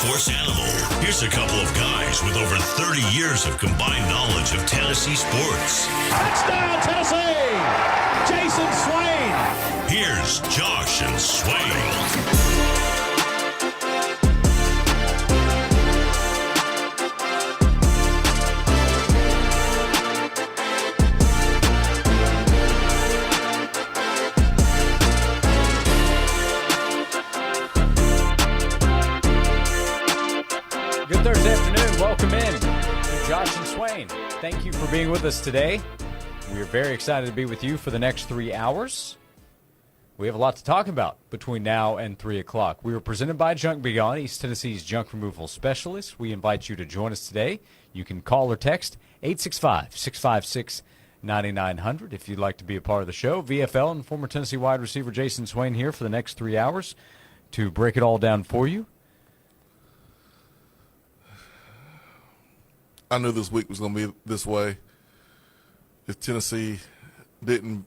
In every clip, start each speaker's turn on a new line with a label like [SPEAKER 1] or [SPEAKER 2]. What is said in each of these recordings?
[SPEAKER 1] sports animal. Here's a couple of guys with over 30 years of combined knowledge of Tennessee sports.
[SPEAKER 2] Touchdown, Tennessee! Jason Swain.
[SPEAKER 1] Here's Josh and Swain.
[SPEAKER 3] Good Thursday afternoon. Welcome in to Josh and Swain. Thank you for being with us today. We are very excited to be with you for the next 3 hours. We have a lot to talk about between now and 3 o'clock. We are presented by Junk Beyond, East Tennessee's junk removal specialist. We invite you to join us today. You can call or text 865-656-9900 if you'd like to be a part of the show. VFL and former Tennessee wide receiver Jason Swain here for the next 3 hours to break it all down for you.
[SPEAKER 4] I knew this week was going to be this way. If Tennessee didn't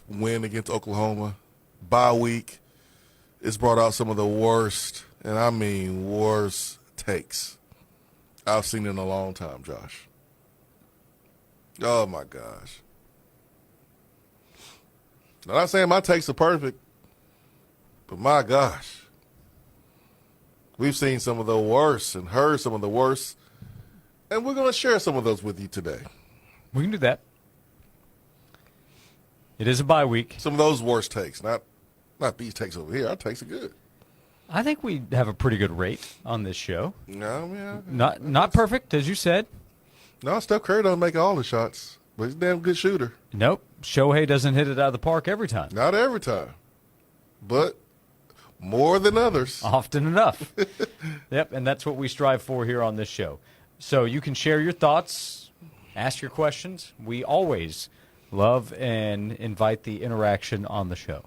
[SPEAKER 4] win against Oklahoma, bye week, it's brought out some of the worst, and I mean worst, takes I've seen in a long time, Josh. Oh, my gosh. I'm not saying my takes are perfect, but my gosh. We've seen some of the worst and heard some of the worst. And we're going to share some of those with you today.
[SPEAKER 3] We can do that. It is a bye week.
[SPEAKER 4] Some of those worst takes, not these takes over here. Our takes are good.
[SPEAKER 3] I think we have a pretty good rate on this show.
[SPEAKER 4] No, yeah.
[SPEAKER 3] Not perfect, as you said.
[SPEAKER 4] No, Steph Curry doesn't make all the shots, but he's a damn good shooter.
[SPEAKER 3] Nope. Shohei doesn't hit it out of the park every time.
[SPEAKER 4] Not every time, but more than others.
[SPEAKER 3] Often enough. Yep, and that's what we strive for here on this show. So you can share your thoughts, ask your questions. We always love and invite the interaction on the show.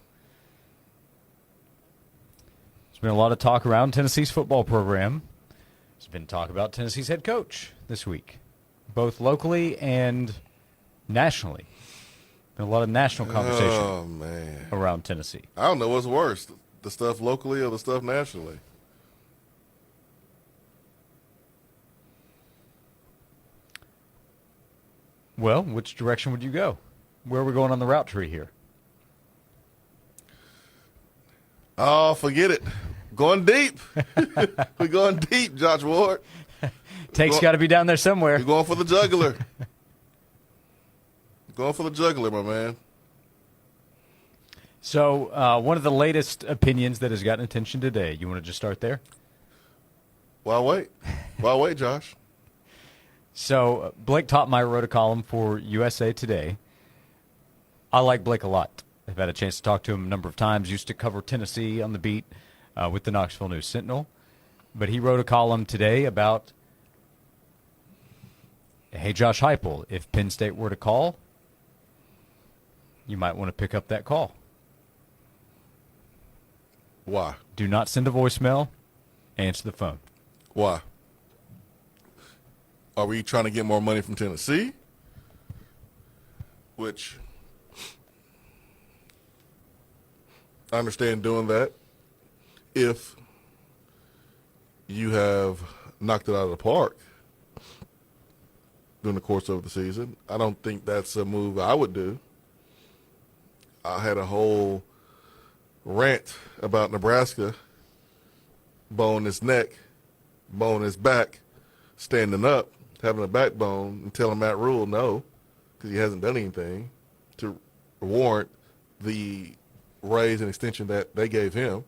[SPEAKER 3] There's been a lot of talk around Tennessee's football program. There's been talk about Tennessee's head coach this week, both locally and nationally. Been a lot of national conversation around Tennessee.
[SPEAKER 4] I don't know what's worse, the stuff locally or the stuff nationally.
[SPEAKER 3] Well, which direction would you go? Where are we going on the route tree here?
[SPEAKER 4] Oh, forget it. Going deep. We're going deep, Josh Ward.
[SPEAKER 3] Take's got to be down there somewhere.
[SPEAKER 4] We're going for the juggler. Going for the juggler, my man.
[SPEAKER 3] So one of the latest opinions that has gotten attention today, you want to just start there?
[SPEAKER 4] Why wait? Why wait, Josh?
[SPEAKER 3] So Blake Topmeyer wrote a column for USA Today. I like Blake a lot. I've had a chance to talk to him a number of times. Used to cover Tennessee on the beat with the Knoxville News-Sentinel. But he wrote a column today about, hey, Josh Heupel, if Penn State were to call, you might want to pick up that call.
[SPEAKER 4] Why?
[SPEAKER 3] Do not send a voicemail. Answer the phone.
[SPEAKER 4] Why? Are we trying to get more money from Tennessee? Which I understand doing that if you have knocked it out of the park during the course of the season. I don't think that's a move I would do. I had a whole rant about Nebraska bowing his neck, bowing his back, standing up, having a backbone, and telling Matt Rule no, because he hasn't done anything to warrant the raise and extension that they gave him.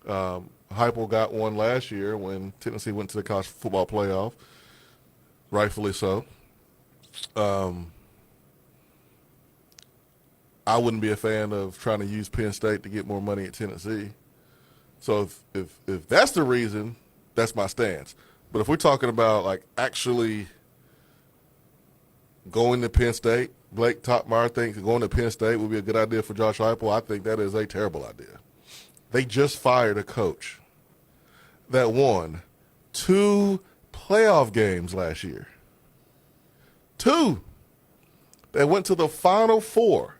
[SPEAKER 4] Heupel got one last year when Tennessee went to the college football playoff, rightfully so. I wouldn't be a fan of trying to use Penn State to get more money at Tennessee. So if that's the reason, that's my stance. But if we're talking about, like, actually going to Penn State, Blake Topmeyer thinks going to Penn State would be a good idea for Josh Heupel. I think that is a terrible idea. They just fired a coach that won 2 playoff games last year. 2. That went to the Final Four.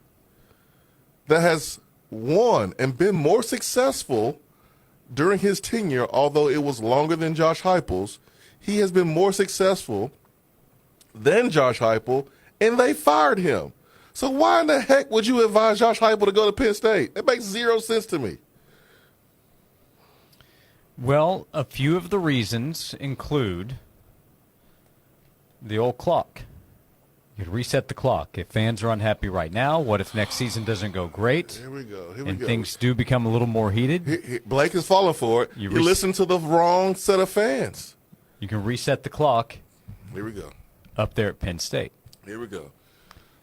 [SPEAKER 4] That has won and been more successful during his tenure, although it was longer than Josh Heupel's, he has been more successful than Josh Heupel, and they fired him. So why in the heck would you advise Josh Heupel to go to Penn State? It makes zero sense to me.
[SPEAKER 3] Well, a few of the reasons include the old clock. You could reset the clock. If fans are unhappy right now, what if next season doesn't go great?
[SPEAKER 4] Here we go.
[SPEAKER 3] And things do become a little more heated?
[SPEAKER 4] Blake is falling for it. You listen to the wrong set of fans.
[SPEAKER 3] You can reset the clock.
[SPEAKER 4] Here we go.
[SPEAKER 3] Up there at Penn State.
[SPEAKER 4] Here we go.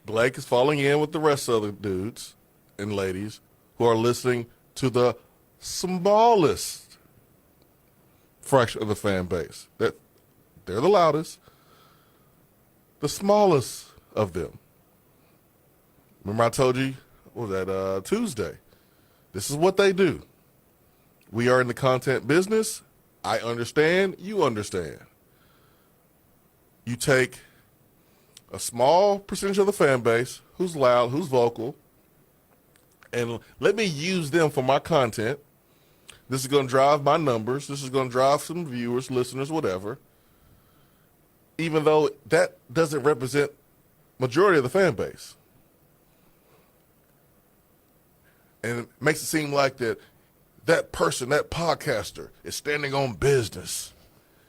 [SPEAKER 4] Blake is falling in with the rest of the dudes and ladies who are listening to the smallest fraction of the fan base. They're the loudest, the smallest of them. Remember I told you, what was that, Tuesday? This is what they do. We are in the content business. I understand. You understand. You take a small percentage of the fan base who's loud, who's vocal, and let me use them for my content. This is going to drive my numbers. This is going to drive some viewers, listeners, whatever. Even though that doesn't represent majority of the fan base. And it makes it seem like that person, that podcaster, is standing on business.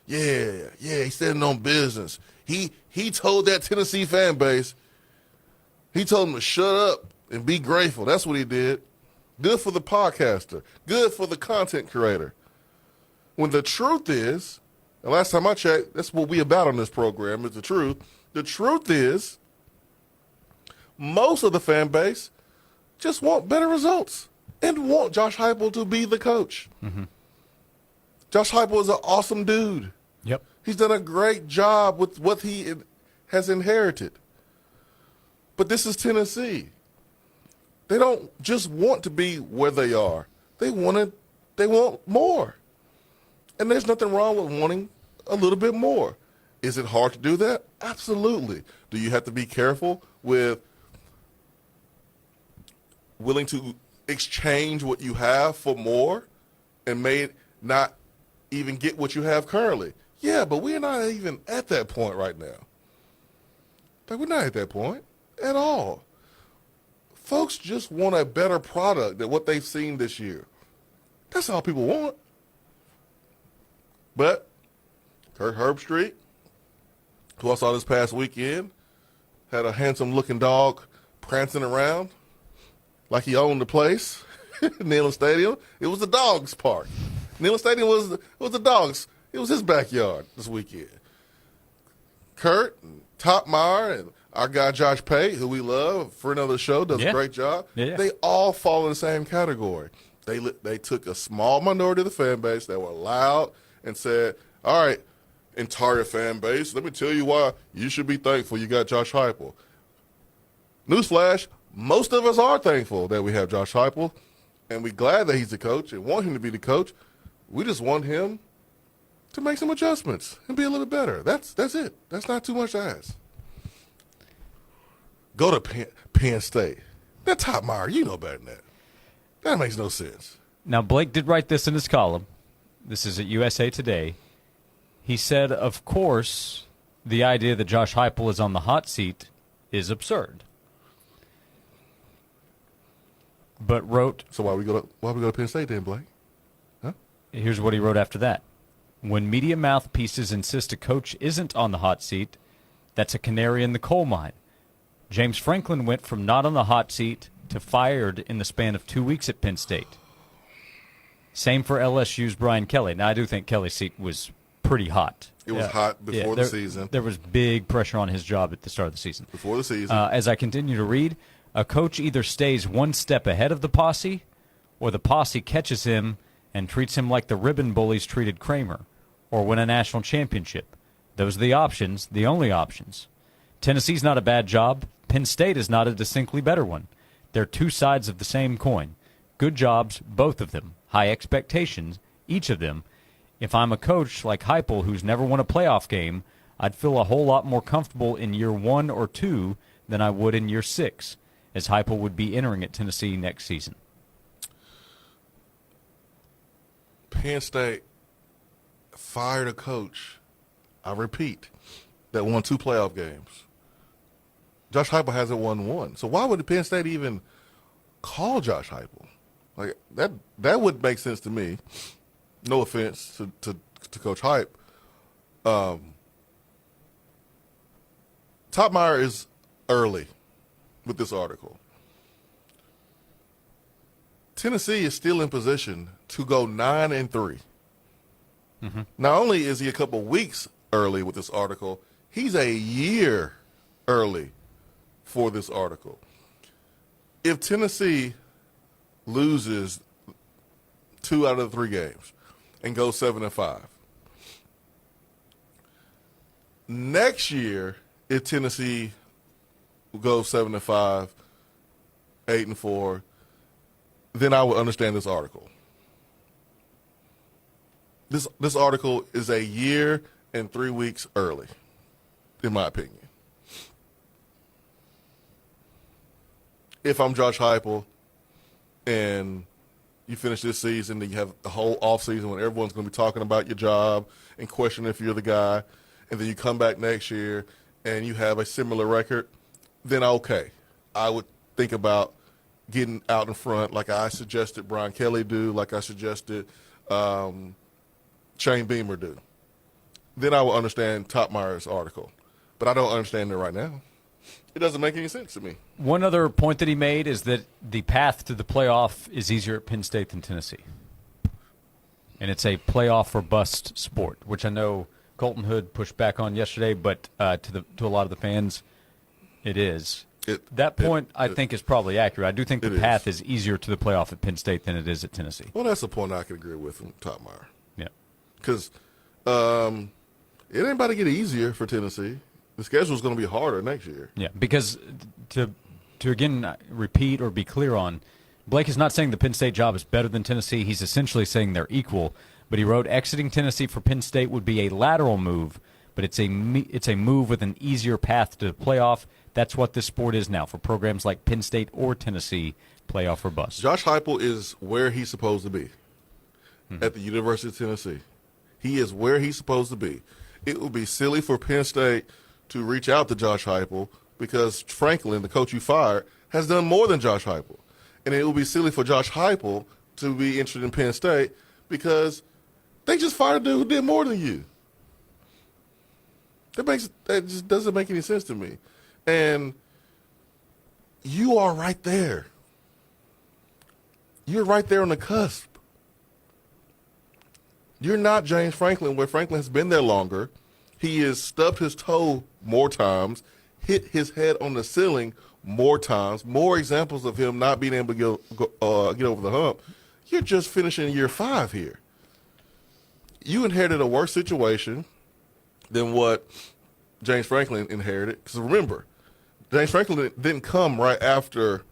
[SPEAKER 4] Yeah, he's standing on business. He told that Tennessee fan base, he told them to shut up and be grateful. That's what he did. Good for the podcaster. Good for the content creator. When the truth is, and last time I checked, that's what we about on this program, is the truth. The truth is, most of the fan base just want better results and want Josh Heupel to be the coach. Mm-hmm. Josh Heupel is an awesome dude.
[SPEAKER 3] Yep.
[SPEAKER 4] He's done a great job with what he has inherited. But this is Tennessee. They don't just want to be where they are. They want more. And there's nothing wrong with wanting a little bit more. Is it hard to do that? Absolutely. Do you have to be careful with willing to exchange what you have for more and may not even get what you have currently? Yeah, but we're not even at that point right now. Like, we're not at that point at all. Folks just want a better product than what they've seen this year. That's all people want. But Kirk Herbstreit, who I saw this past weekend, had a handsome-looking dog prancing around like he owned the place, Neyland Stadium. It was the dog's park. Neyland Stadium was the dog's. It was his backyard this weekend. Kurt, and Topmeyer, and our guy Josh Pate, who we love, friend of the show, does a great job. Yeah. They all fall in the same category. They took a small minority of the fan base that were loud and said, all right, entire fan base, let me tell you why you should be thankful you got Josh Heupel. Newsflash, most of us are thankful that we have Josh Heupel, and we're glad that he's the coach and want him to be the coach. We just want him to make some adjustments and be a little better. That's it. That's not too much to ask. Go to Penn State. That Topmeyer, you know better than that. That makes no sense.
[SPEAKER 3] Now, Blake did write this in his column. This is at USA Today. He said, of course, the idea that Josh Heupel is on the hot seat is absurd. But wrote...
[SPEAKER 4] So why we go to Penn State then, Blake? Huh?
[SPEAKER 3] Here's what he wrote after that. When media mouthpieces insist a coach isn't on the hot seat, that's a canary in the coal mine. James Franklin went from not on the hot seat to fired in the span of 2 weeks at Penn State. Same for LSU's Brian Kelly. Now, I do think Kelly's seat was pretty hot.
[SPEAKER 4] It was hot before the season.
[SPEAKER 3] There was big pressure on his job at the start of the season.
[SPEAKER 4] Before the season.
[SPEAKER 3] As I continue to read, a coach either stays one step ahead of the posse or the posse catches him and treats him like the ribbon bullies treated Kramer, or win a national championship. Those are the options, the only options. Tennessee's not a bad job. Penn State is not a distinctly better one. They're two sides of the same coin. Good jobs, both of them. High expectations, each of them. If I'm a coach like Heupel who's never won a playoff game, I'd feel a whole lot more comfortable in year 1 or 2 than I would in year 6, as Heupel would be entering at Tennessee next season.
[SPEAKER 4] Penn State fired a coach, I repeat, that won 2 playoff games. Josh Heupel hasn't won one. So why would Penn State even call Josh Heupel? Like that would make sense to me. No offense to Coach Hype. Topmeyer is early with this article. Tennessee is still in position to go 9-3. Mm-hmm. Not only is he a couple weeks early with this article, he's a year early for this article. If Tennessee loses 2 out of the 3 games and goes 7-5, next year, if Tennessee goes 7-5, 8-4, then I would understand this article. This article is a year and 3 weeks early, in my opinion. If I'm Josh Heupel and you finish this season, then you have the whole offseason when everyone's going to be talking about your job and questioning if you're the guy, and then you come back next year and you have a similar record, then okay. I would think about getting out in front like I suggested Brian Kelly do, like I suggested Shane Beamer do. Then I will understand Topmeyer's article. But I don't understand it right now. It doesn't make any sense to me.
[SPEAKER 3] One other point that he made is that the path to the playoff is easier at Penn State than Tennessee. And it's a playoff or bust sport, which I know Colton Hood pushed back on yesterday, but to a lot of the fans, it is. That point, I think, is probably accurate. I do think the path is easier to the playoff at Penn State than it is at Tennessee.
[SPEAKER 4] Well, that's a point I can agree with from Topmeyer.
[SPEAKER 3] Yeah.
[SPEAKER 4] Because it ain't about to get easier for Tennessee. The schedule is going to be harder next year.
[SPEAKER 3] Yeah, because to again repeat or be clear on, Blake is not saying the Penn State job is better than Tennessee. He's essentially saying they're equal. But he wrote, exiting Tennessee for Penn State would be a lateral move, but it's a move with an easier path to the playoff. That's what this sport is now for programs like Penn State or Tennessee, playoff or bust.
[SPEAKER 4] Josh Heupel is where he's supposed to be at the University of Tennessee. He is where he's supposed to be. It would be silly for Penn State to reach out to Josh Heupel because Franklin, the coach you fired, has done more than Josh Heupel. And it would be silly for Josh Heupel to be interested in Penn State because they just fired a dude who did more than you. That just doesn't make any sense to me. And you are right there. You're right there on the cusp. You're not James Franklin, where Franklin has been there longer. He has stubbed his toe more times, hit his head on the ceiling more times, more examples of him not being able to get over the hump. You're just finishing year 5 here. You inherited a worse situation than what James Franklin inherited. Because remember, James Franklin didn't come right after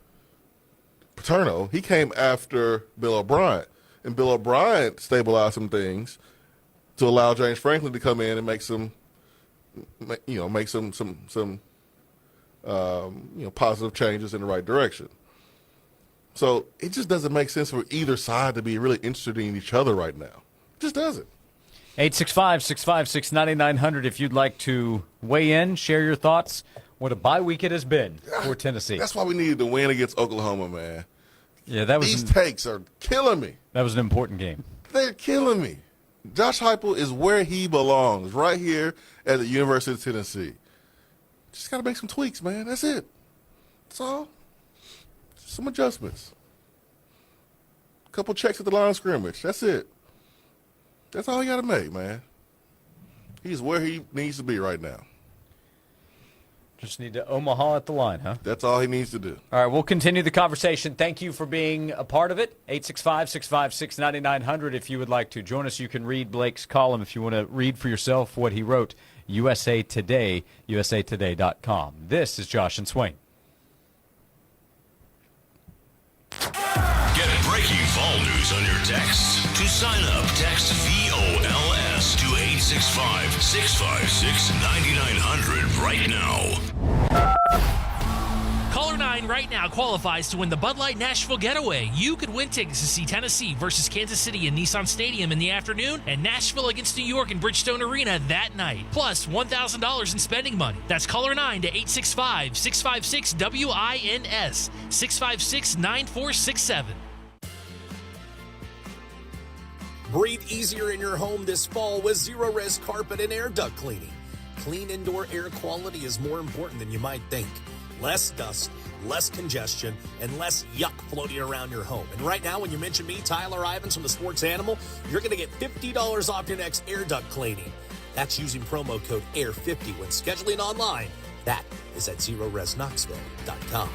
[SPEAKER 4] Paterno. He came after Bill O'Brien. And Bill O'Brien stabilized some things to allow James Franklin to come in and make some positive changes in the right direction. So it just doesn't make sense for either side to be really interested in each other right now. It just doesn't.
[SPEAKER 3] 865-656-9900 if you'd like to weigh in, share your thoughts. What a bye week it has been for Tennessee.
[SPEAKER 4] That's why we needed to win against Oklahoma, man.
[SPEAKER 3] Yeah,
[SPEAKER 4] These takes are killing me.
[SPEAKER 3] That was an important game.
[SPEAKER 4] They're killing me. Josh Heupel is where he belongs, right here at the University of Tennessee. Just got to make some tweaks, man. That's it. That's all. Some adjustments. A couple checks at the line of scrimmage. That's it. That's all he got to make, man. He's where he needs to be right now.
[SPEAKER 3] Just need to Omaha at the line, huh?
[SPEAKER 4] That's all he needs to do.
[SPEAKER 3] All right, we'll continue the conversation. Thank you for being a part of it. 865-656-9900 if you would like to join us. You can read Blake's column if you want to read for yourself what he wrote. USA Today, usatoday.com. This is Josh and Swain.
[SPEAKER 1] Get breaking fall news on your texts. To sign up, text VOLS to 865-656-9900 right now.
[SPEAKER 5] Caller 9 entering right now qualifies to win the Bud Light Nashville Getaway. You could win tickets to see Tennessee versus Kansas City in Nissan Stadium in the afternoon and Nashville against New York in Bridgestone Arena that night. Plus $1,000 in spending money. That's caller 9 to 865-656-WINS, 656-9467.
[SPEAKER 6] Breathe easier in your home this fall with Zero Res carpet and air duct cleaning. Clean indoor air quality is more important than you might think. Less dust, less congestion, and less yuck floating around your home. And right now, when you mention me, Tyler Ivins from the Sports Animal, you're going to get $50 off your next air duct cleaning. That's using promo code AIR50 when scheduling online. That is at ZeroResKnoxville.com.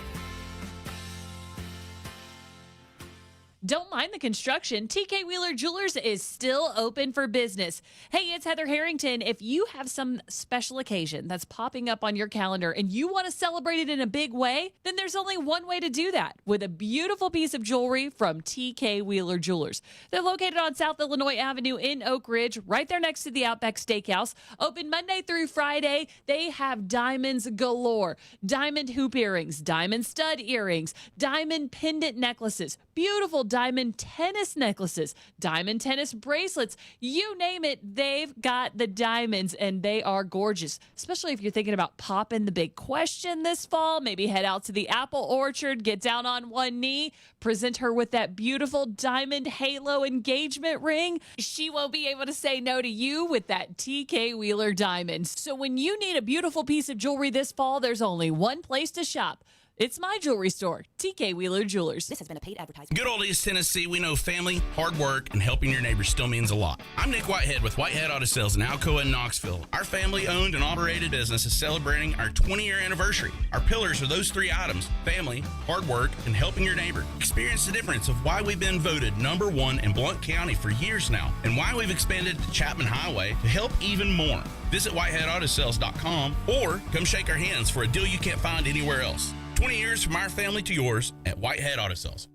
[SPEAKER 7] Don't mind the construction. TK Wheeler Jewelers is still open for business. Hey, it's Heather Harrington. If you have some special occasion that's popping up on your calendar and you want to celebrate it in a big way, then there's only one way to do that, with a beautiful piece of jewelry from TK Wheeler Jewelers. They're located on South Illinois Avenue in Oak Ridge, right there next to the Outback Steakhouse. Open Monday through Friday. They have diamonds galore. Diamond hoop earrings, diamond stud earrings, diamond pendant necklaces, beautiful diamond tennis necklaces, diamond tennis bracelets, you name it, they've got the diamonds and they are gorgeous, especially if you're thinking about popping the big question this fall. Maybe head out to the apple orchard, get down on one knee, present her with that beautiful diamond halo engagement ring. She won't be able to say no to you with that TK Wheeler diamond. So when you need a beautiful piece of jewelry this fall, there's only one place to shop. It's my jewelry store, TK Wheeler Jewelers. This has been a paid advertisement.
[SPEAKER 8] Good old East Tennessee, we know family, hard work, and helping your neighbors still means a lot. I'm Nick Whitehead with Whitehead Auto Sales in Alcoa and Knoxville. Our family-owned and operated business is celebrating our 20-year anniversary. Our pillars are those three items: family, hard work, and helping your neighbor. Experience the difference of why we've been voted #1 in Blount County for years now, and why we've expanded to Chapman Highway to help even more. Visit WhiteheadAutosales.com or come shake our hands for a deal you can't find anywhere else. 20 years from our family to yours at Whitehead Auto Sales.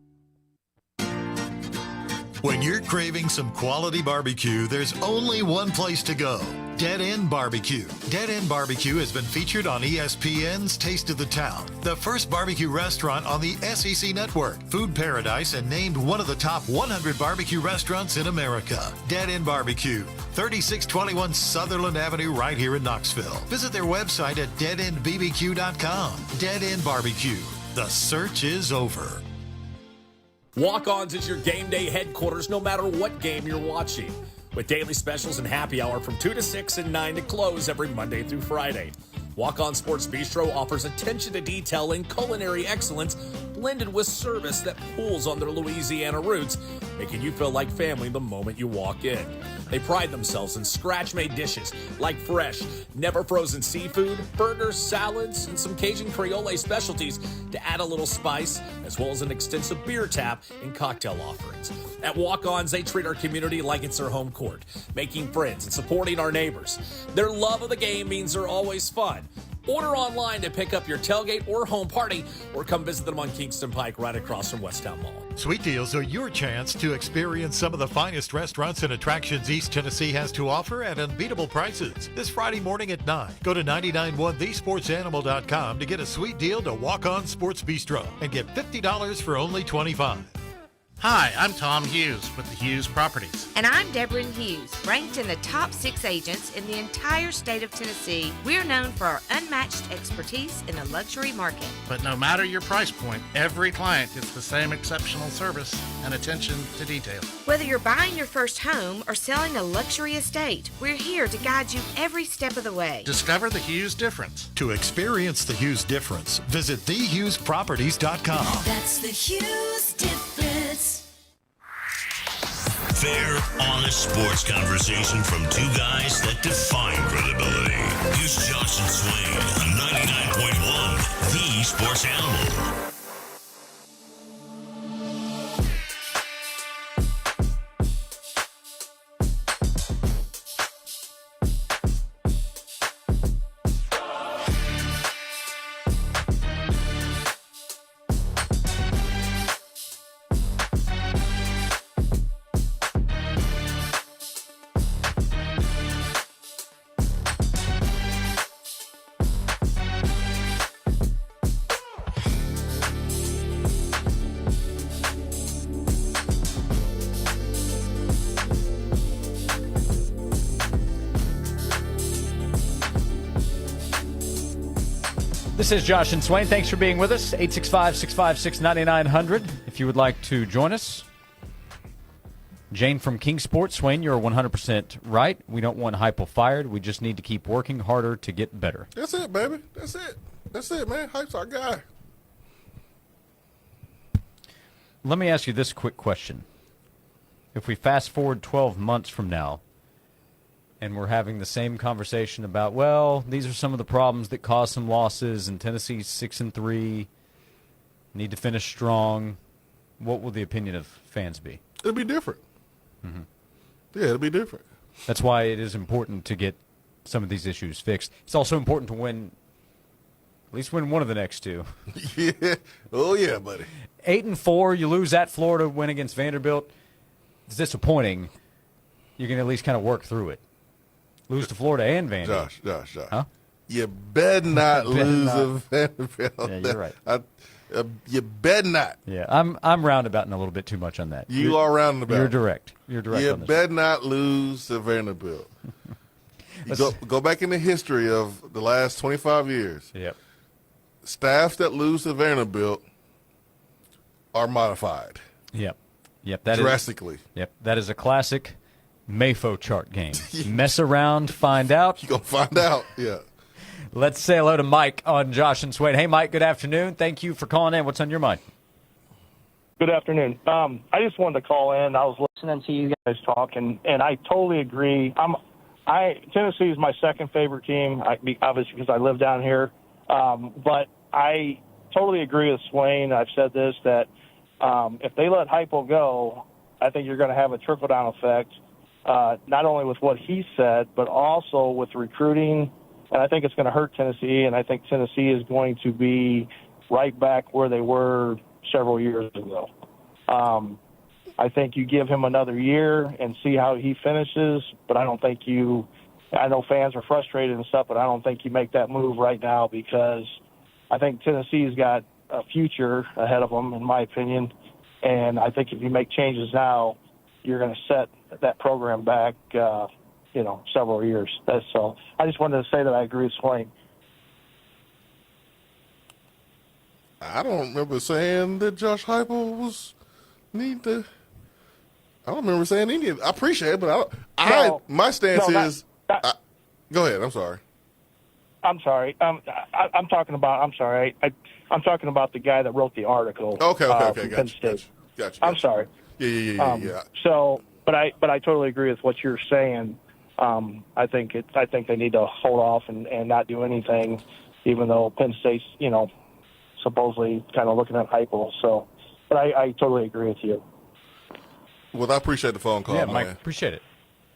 [SPEAKER 9] When you're craving some quality barbecue, there's only one place to go. Dead End Barbecue. Dead End Barbecue has been featured on ESPN's Taste of the Town, the first barbecue restaurant on the SEC network, Food Paradise, and named one of the top 100 barbecue restaurants in America. Dead End Barbecue, 3621 Sutherland Avenue, right here in Knoxville. Visit their website at deadendbbq.com. Dead End Barbecue. The search is over.
[SPEAKER 6] Walk-Ons is your game day headquarters no matter what game you're watching. With daily specials and happy hour from 2 to 6 and 9 to close every Monday through Friday. Walk-On Sports Bistro offers attention to detail and culinary excellence blended with service that pulls on their Louisiana roots, making you feel like family the moment you walk in. They pride themselves in scratch-made dishes like fresh, never frozen seafood, burgers, salads, and some Cajun Creole specialties to add a little spice, as well as an extensive beer tap and cocktail offerings. At Walk-Ons, they treat our community like it's their home court, making friends and supporting our neighbors. Their love of the game means they're always fun. Order online to pick up your tailgate or home party, or come visit them on Kingston Pike right across from Westtown Mall.
[SPEAKER 9] Sweet Deals are your chance to experience some of the finest restaurants and attractions East Tennessee has to offer at unbeatable prices. This Friday morning at 9, go to 991thesportsanimal.com to get a sweet deal to Walk-On Sports Bistro and get $50 for only $25.
[SPEAKER 10] Hi, I'm Tom Hughes with the Hughes Properties.
[SPEAKER 11] And I'm Deborah Hughes, ranked in the top 6 agents in the entire state of Tennessee. We are known for our unmatched expertise in the luxury market.
[SPEAKER 10] But no matter your price point, every client gets the same exceptional service and attention to detail.
[SPEAKER 11] Whether you're buying your first home or selling a luxury estate, we're here to guide you every step of the way.
[SPEAKER 10] Discover the Hughes difference.
[SPEAKER 9] To experience the Hughes difference, visit thehughesproperties.com.
[SPEAKER 12] That's the Hughes difference.
[SPEAKER 1] Fair, honest sports conversation from two guys that define credibility. Here's Josh and Swain on 99.1, The Sports Animal.
[SPEAKER 3] This is Josh and Swain. Thanks for being with us. 865-656-9900 if you would like to join us. Jane from Kingsport. Swain, you're 100% right. We don't want Heupel fired. We just need to keep working harder to get better.
[SPEAKER 4] That's it, baby. That's it. That's it, man. Hype's our guy.
[SPEAKER 3] Let me ask you this quick question. If we fast forward 12 months from now and we're having the same conversation about, well, these are some of the problems that caused some losses and Tennessee's 6-3, need to finish strong, what will the opinion of fans be?
[SPEAKER 4] It'll be different. Mm-hmm. Yeah, it'll be different.
[SPEAKER 3] That's why it is important to get some of these issues fixed. It's also important to win, at least win one of the next two.
[SPEAKER 4] Yeah. Oh, yeah, buddy.
[SPEAKER 3] 8-4, you lose at Florida, win against Vanderbilt. It's disappointing. You can at least kind of work through it. Lose to Florida and Vanderbilt.
[SPEAKER 4] Josh.
[SPEAKER 3] Huh?
[SPEAKER 4] You better not lose to Vanderbilt.
[SPEAKER 3] Yeah, you're right.
[SPEAKER 4] You better not.
[SPEAKER 3] Yeah, I'm roundabouting a little bit too much on that.
[SPEAKER 4] You are roundabout.
[SPEAKER 3] You're direct. You're direct
[SPEAKER 4] You
[SPEAKER 3] on this.
[SPEAKER 4] better not lose to Vanderbilt. Go back in the history of the last 25 years.
[SPEAKER 3] Yep.
[SPEAKER 4] Staffs that lose to Vanderbilt are modified.
[SPEAKER 3] Yep.
[SPEAKER 4] Drastically.
[SPEAKER 3] That is a classic Mayfo chart game. Mess around, find out.
[SPEAKER 4] You're going to find out. Yeah.
[SPEAKER 3] Let's say hello to Mike on Josh and Swain. Hey, Mike, good afternoon. Thank you for calling in. What's on your mind?
[SPEAKER 13] Good afternoon. I just wanted to call in. I was listening to you guys talk, and I totally agree. Tennessee is my second favorite team, obviously because I live down here. But I totally agree with Swain. I've said this, that if they let Heupel go, I think you're going to have a trickle-down effect, not only with what he said, but also with recruiting. And I think it's going to hurt Tennessee, and I think Tennessee is going to be right back where they were several years ago. I think you give him another year and see how he finishes, but I don't think I know fans are frustrated and stuff, but I don't think you make that move right now because I think Tennessee's got a future ahead of them, in my opinion. And I think if you make changes now, you're going to set that program back, several years. So I just wanted to say that I agree with Swain.
[SPEAKER 4] I don't remember saying that Josh Heupel I don't remember saying any of it. I appreciate it, but my stance is. Go ahead. I'm sorry.
[SPEAKER 13] I'm sorry. I'm talking about the guy that wrote the article.
[SPEAKER 4] Okay. Gotcha.
[SPEAKER 13] I'm sorry.
[SPEAKER 4] Yeah.
[SPEAKER 13] So, but I totally agree with what you're saying. I think they need to hold off and not do anything, even though Penn State's supposedly kind of looking at Heupel. So, but I totally agree with you.
[SPEAKER 4] Well, I appreciate the phone call, man.
[SPEAKER 3] Mike, appreciate it.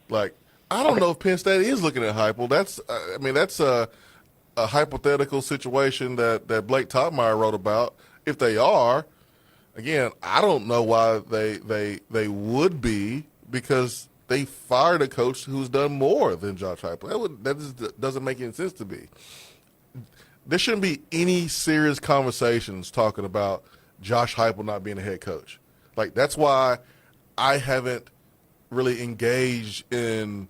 [SPEAKER 4] Like, I don't know if Penn State is looking at Heupel. That's a hypothetical situation that Blake Topmeyer wrote about. If they are, again, I don't know why they would be, because they fired a coach who's done more than Josh Heupel. That doesn't make any sense to me. There shouldn't be any serious conversations talking about Josh Heupel not being a head coach. Like, that's why I haven't really engaged in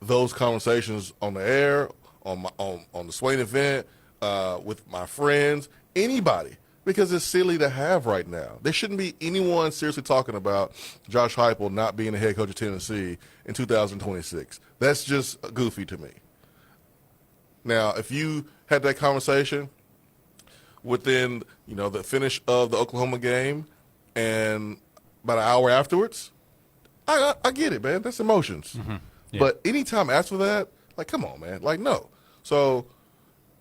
[SPEAKER 4] those conversations on the air, on the Swain event, with my friends, anybody, because it's silly to have right now. There shouldn't be anyone seriously talking about Josh Heupel not being the head coach of Tennessee in 2026. That's just goofy to me. Now, if you had that conversation within, the finish of the Oklahoma game and about an hour afterwards, I get it, man. That's emotions.
[SPEAKER 3] Mm-hmm. Yeah.
[SPEAKER 4] But anytime after that, like, come on, man. Like, no. So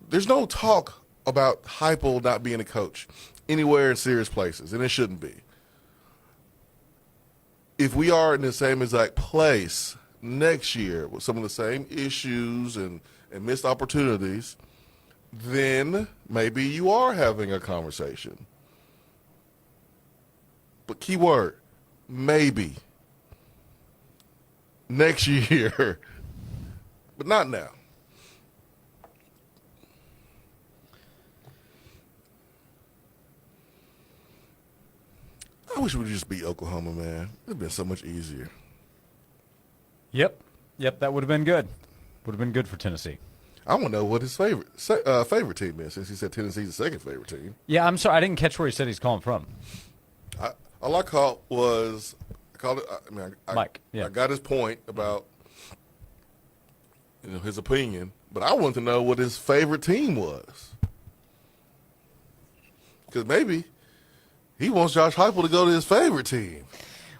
[SPEAKER 4] there's no talk about Heupel not being a coach anywhere in serious places, and it shouldn't be. If we are in the same exact place next year with some of the same issues and missed opportunities, then maybe you are having a conversation. But key word, maybe. Next year. But not now. I wish we would just beat Oklahoma, man. It would have been so much easier.
[SPEAKER 3] Yep, that would have been good. Would have been good for Tennessee.
[SPEAKER 4] I want to know what his favorite team is, since he said Tennessee's the second favorite team.
[SPEAKER 3] Yeah, I'm sorry. I didn't catch where he said he's calling from.
[SPEAKER 4] All I caught was
[SPEAKER 3] Mike. Yeah.
[SPEAKER 4] I got his point about his opinion, but I wanted to know what his favorite team was, because maybe he wants Josh Heupel to go to his favorite team.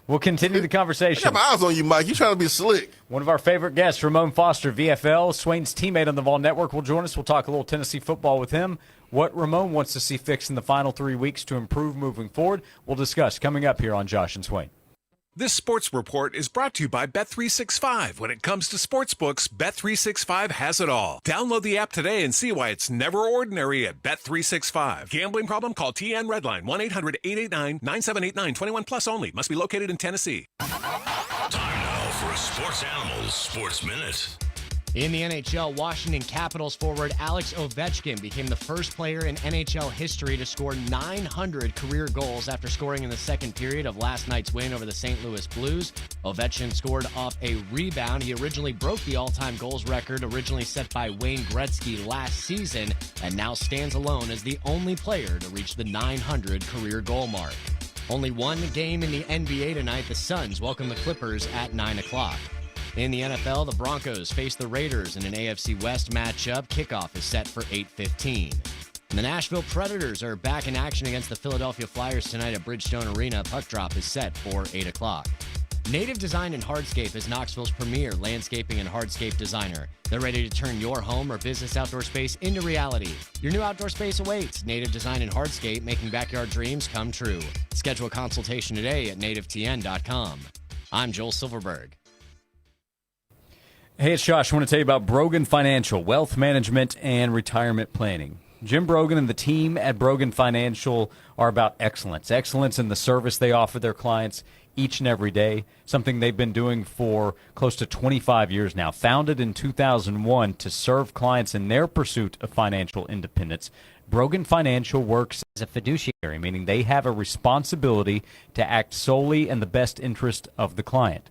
[SPEAKER 3] We'll continue the conversation.
[SPEAKER 4] I got my eyes on you, Mike. You trying to be slick.
[SPEAKER 3] One of our favorite guests, Ramon Foster, VFL, Swain's teammate on the Vol Network, will join us. We'll talk a little Tennessee football with him. What Ramon wants to see fixed in the final 3 weeks to improve moving forward, we'll discuss coming up here on Josh and Swain.
[SPEAKER 14] This sports report is brought to you by Bet365. When it comes to sportsbooks, Bet365 has it all. Download the app today and see why it's never ordinary at Bet365. Gambling problem? Call TN Redline 1-800-889-9789. 21 plus only. Must be located in Tennessee.
[SPEAKER 1] Time now for a Sports Animals Sports Minute.
[SPEAKER 15] In the NHL, Washington Capitals forward Alex Ovechkin became the first player in NHL history to score 900 career goals after scoring in the second period of last night's win over the St. Louis Blues. Ovechkin scored off a rebound. He originally broke the all-time goals record originally set by Wayne Gretzky last season, and now stands alone as the only player to reach the 900 career goal mark. Only one game in the NBA tonight. The Suns welcome the Clippers at 9 o'clock. In the NFL, the Broncos face the Raiders in an AFC West matchup. Kickoff is set for 8:15. And the Nashville Predators are back in action against the Philadelphia Flyers tonight at Bridgestone Arena. Puck drop is set for 8 o'clock. Native Design and Hardscape is Knoxville's premier landscaping and hardscape designer. They're ready to turn your home or business outdoor space into reality. Your new outdoor space awaits. Native Design and Hardscape, making backyard dreams come true. Schedule a consultation today at nativetn.com. I'm Joel Silverberg.
[SPEAKER 3] Hey, it's Josh. I want to tell you about Brogan Financial, wealth management and retirement planning. Jim Brogan and the team at Brogan Financial are about excellence. Excellence in the service they offer their clients each and every day, something they've been doing for close to 25 years now. Founded in 2001 to serve clients in their pursuit of financial independence, Brogan Financial works as a fiduciary, meaning they have a responsibility to act solely in the best interest of the client.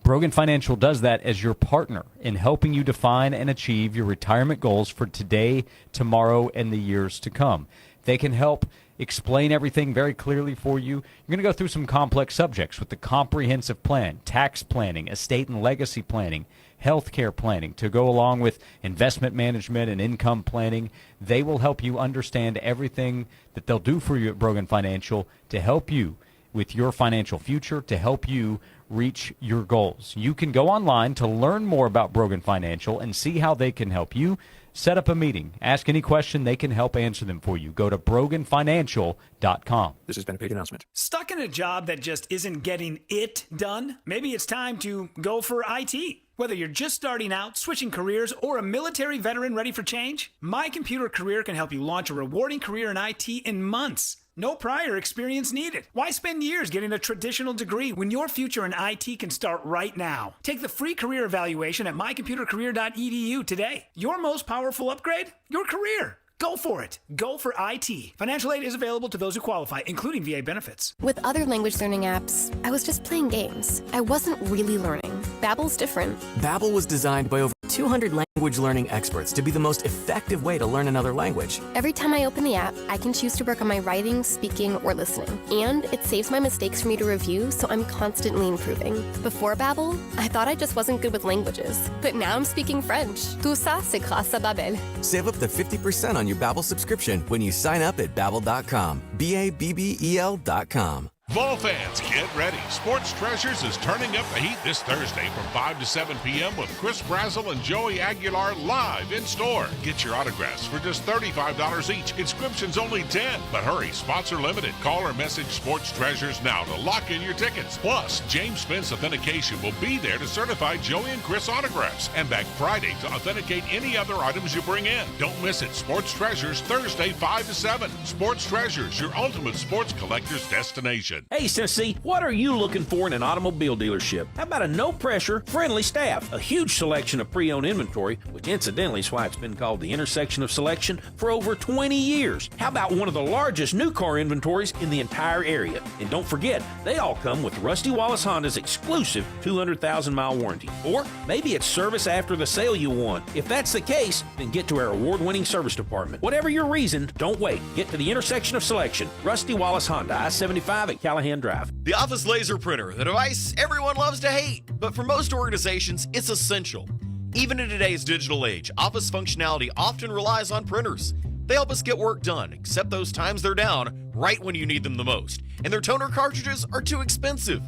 [SPEAKER 3] Brogan Financial does that as your partner in helping you define and achieve your retirement goals for today, tomorrow, and the years to come. They can help explain everything very clearly for you. You're going to go through some complex subjects with the comprehensive plan, tax planning, estate and legacy planning, healthcare planning, to go along with investment management and income planning. They will help you understand everything that they'll do for you at Brogan Financial to help you with your financial future, to help you reach your goals. You can go online to learn more about Brogan Financial and see how they can help you. Set up a meeting. Ask any question. They can help answer them for you. Go to broganfinancial.com.
[SPEAKER 16] This has been a paid announcement.
[SPEAKER 17] Stuck in a job that just isn't getting it done? Maybe it's time to go for IT. Whether you're just starting out, switching careers, or a military veteran ready for change, My Computer Career can help you launch a rewarding career in IT in months. No prior experience needed. Why spend years getting a traditional degree when your future in IT can start right now? Take the free career evaluation at mycomputercareer.edu today. Your most powerful upgrade? Your career. Go for it. Go for IT. Financial aid is available to those who qualify, including VA benefits.
[SPEAKER 18] With other language learning apps, I was just playing games. I wasn't really learning. Babbel's different.
[SPEAKER 16] Babbel was designed by over 200 language learning experts to be the most effective way to learn another language.
[SPEAKER 18] Every time I open the app, I can choose to work on my writing, speaking, or listening. And it saves my mistakes for me to review, so I'm constantly improving. Before Babbel, I thought I just wasn't good with languages. But now I'm speaking French. Tout ça, c'est grâce à Babbel.
[SPEAKER 16] Save up to 50% on your Babbel subscription when you sign up at Babbel.com. Babbel.com.
[SPEAKER 19] Vol fans, get ready. Sports Treasures is turning up the heat this Thursday from 5 to 7 p.m. with Chris Brazel and Joey Aguilar live in store. Get your autographs for just $35 each. Inscriptions only $10. But hurry, spots are limited. Call or message Sports Treasures now to lock in your tickets. Plus, James Spence Authentication will be there to certify Joey and Chris autographs and back Friday to authenticate any other items you bring in. Don't miss it. Sports Treasures Thursday 5 to 7. Sports Treasures, your ultimate sports collector's destination. Selection.
[SPEAKER 20] Hey, Tennessee, what are you looking for in an automobile dealership? How about a no-pressure, friendly staff? A huge selection of pre-owned inventory, which incidentally is why it's been called the intersection of selection for over 20 years. How about one of the largest new car inventories in the entire area? And don't forget, they all come with Rusty Wallace Honda's exclusive 200,000-mile warranty. Or maybe it's service after the sale you want. If that's the case, then get to our award-winning service department. Whatever your reason, don't wait. Get to the intersection of selection. Rusty Wallace Honda, I-75 at Callahan Drive.
[SPEAKER 21] The Office Laser Printer, the device everyone loves to hate, but for most organizations, it's essential. Even in today's digital age, Office functionality often relies on printers. They help us get work done, except those times they're down right when you need them the most, and their toner cartridges are too expensive.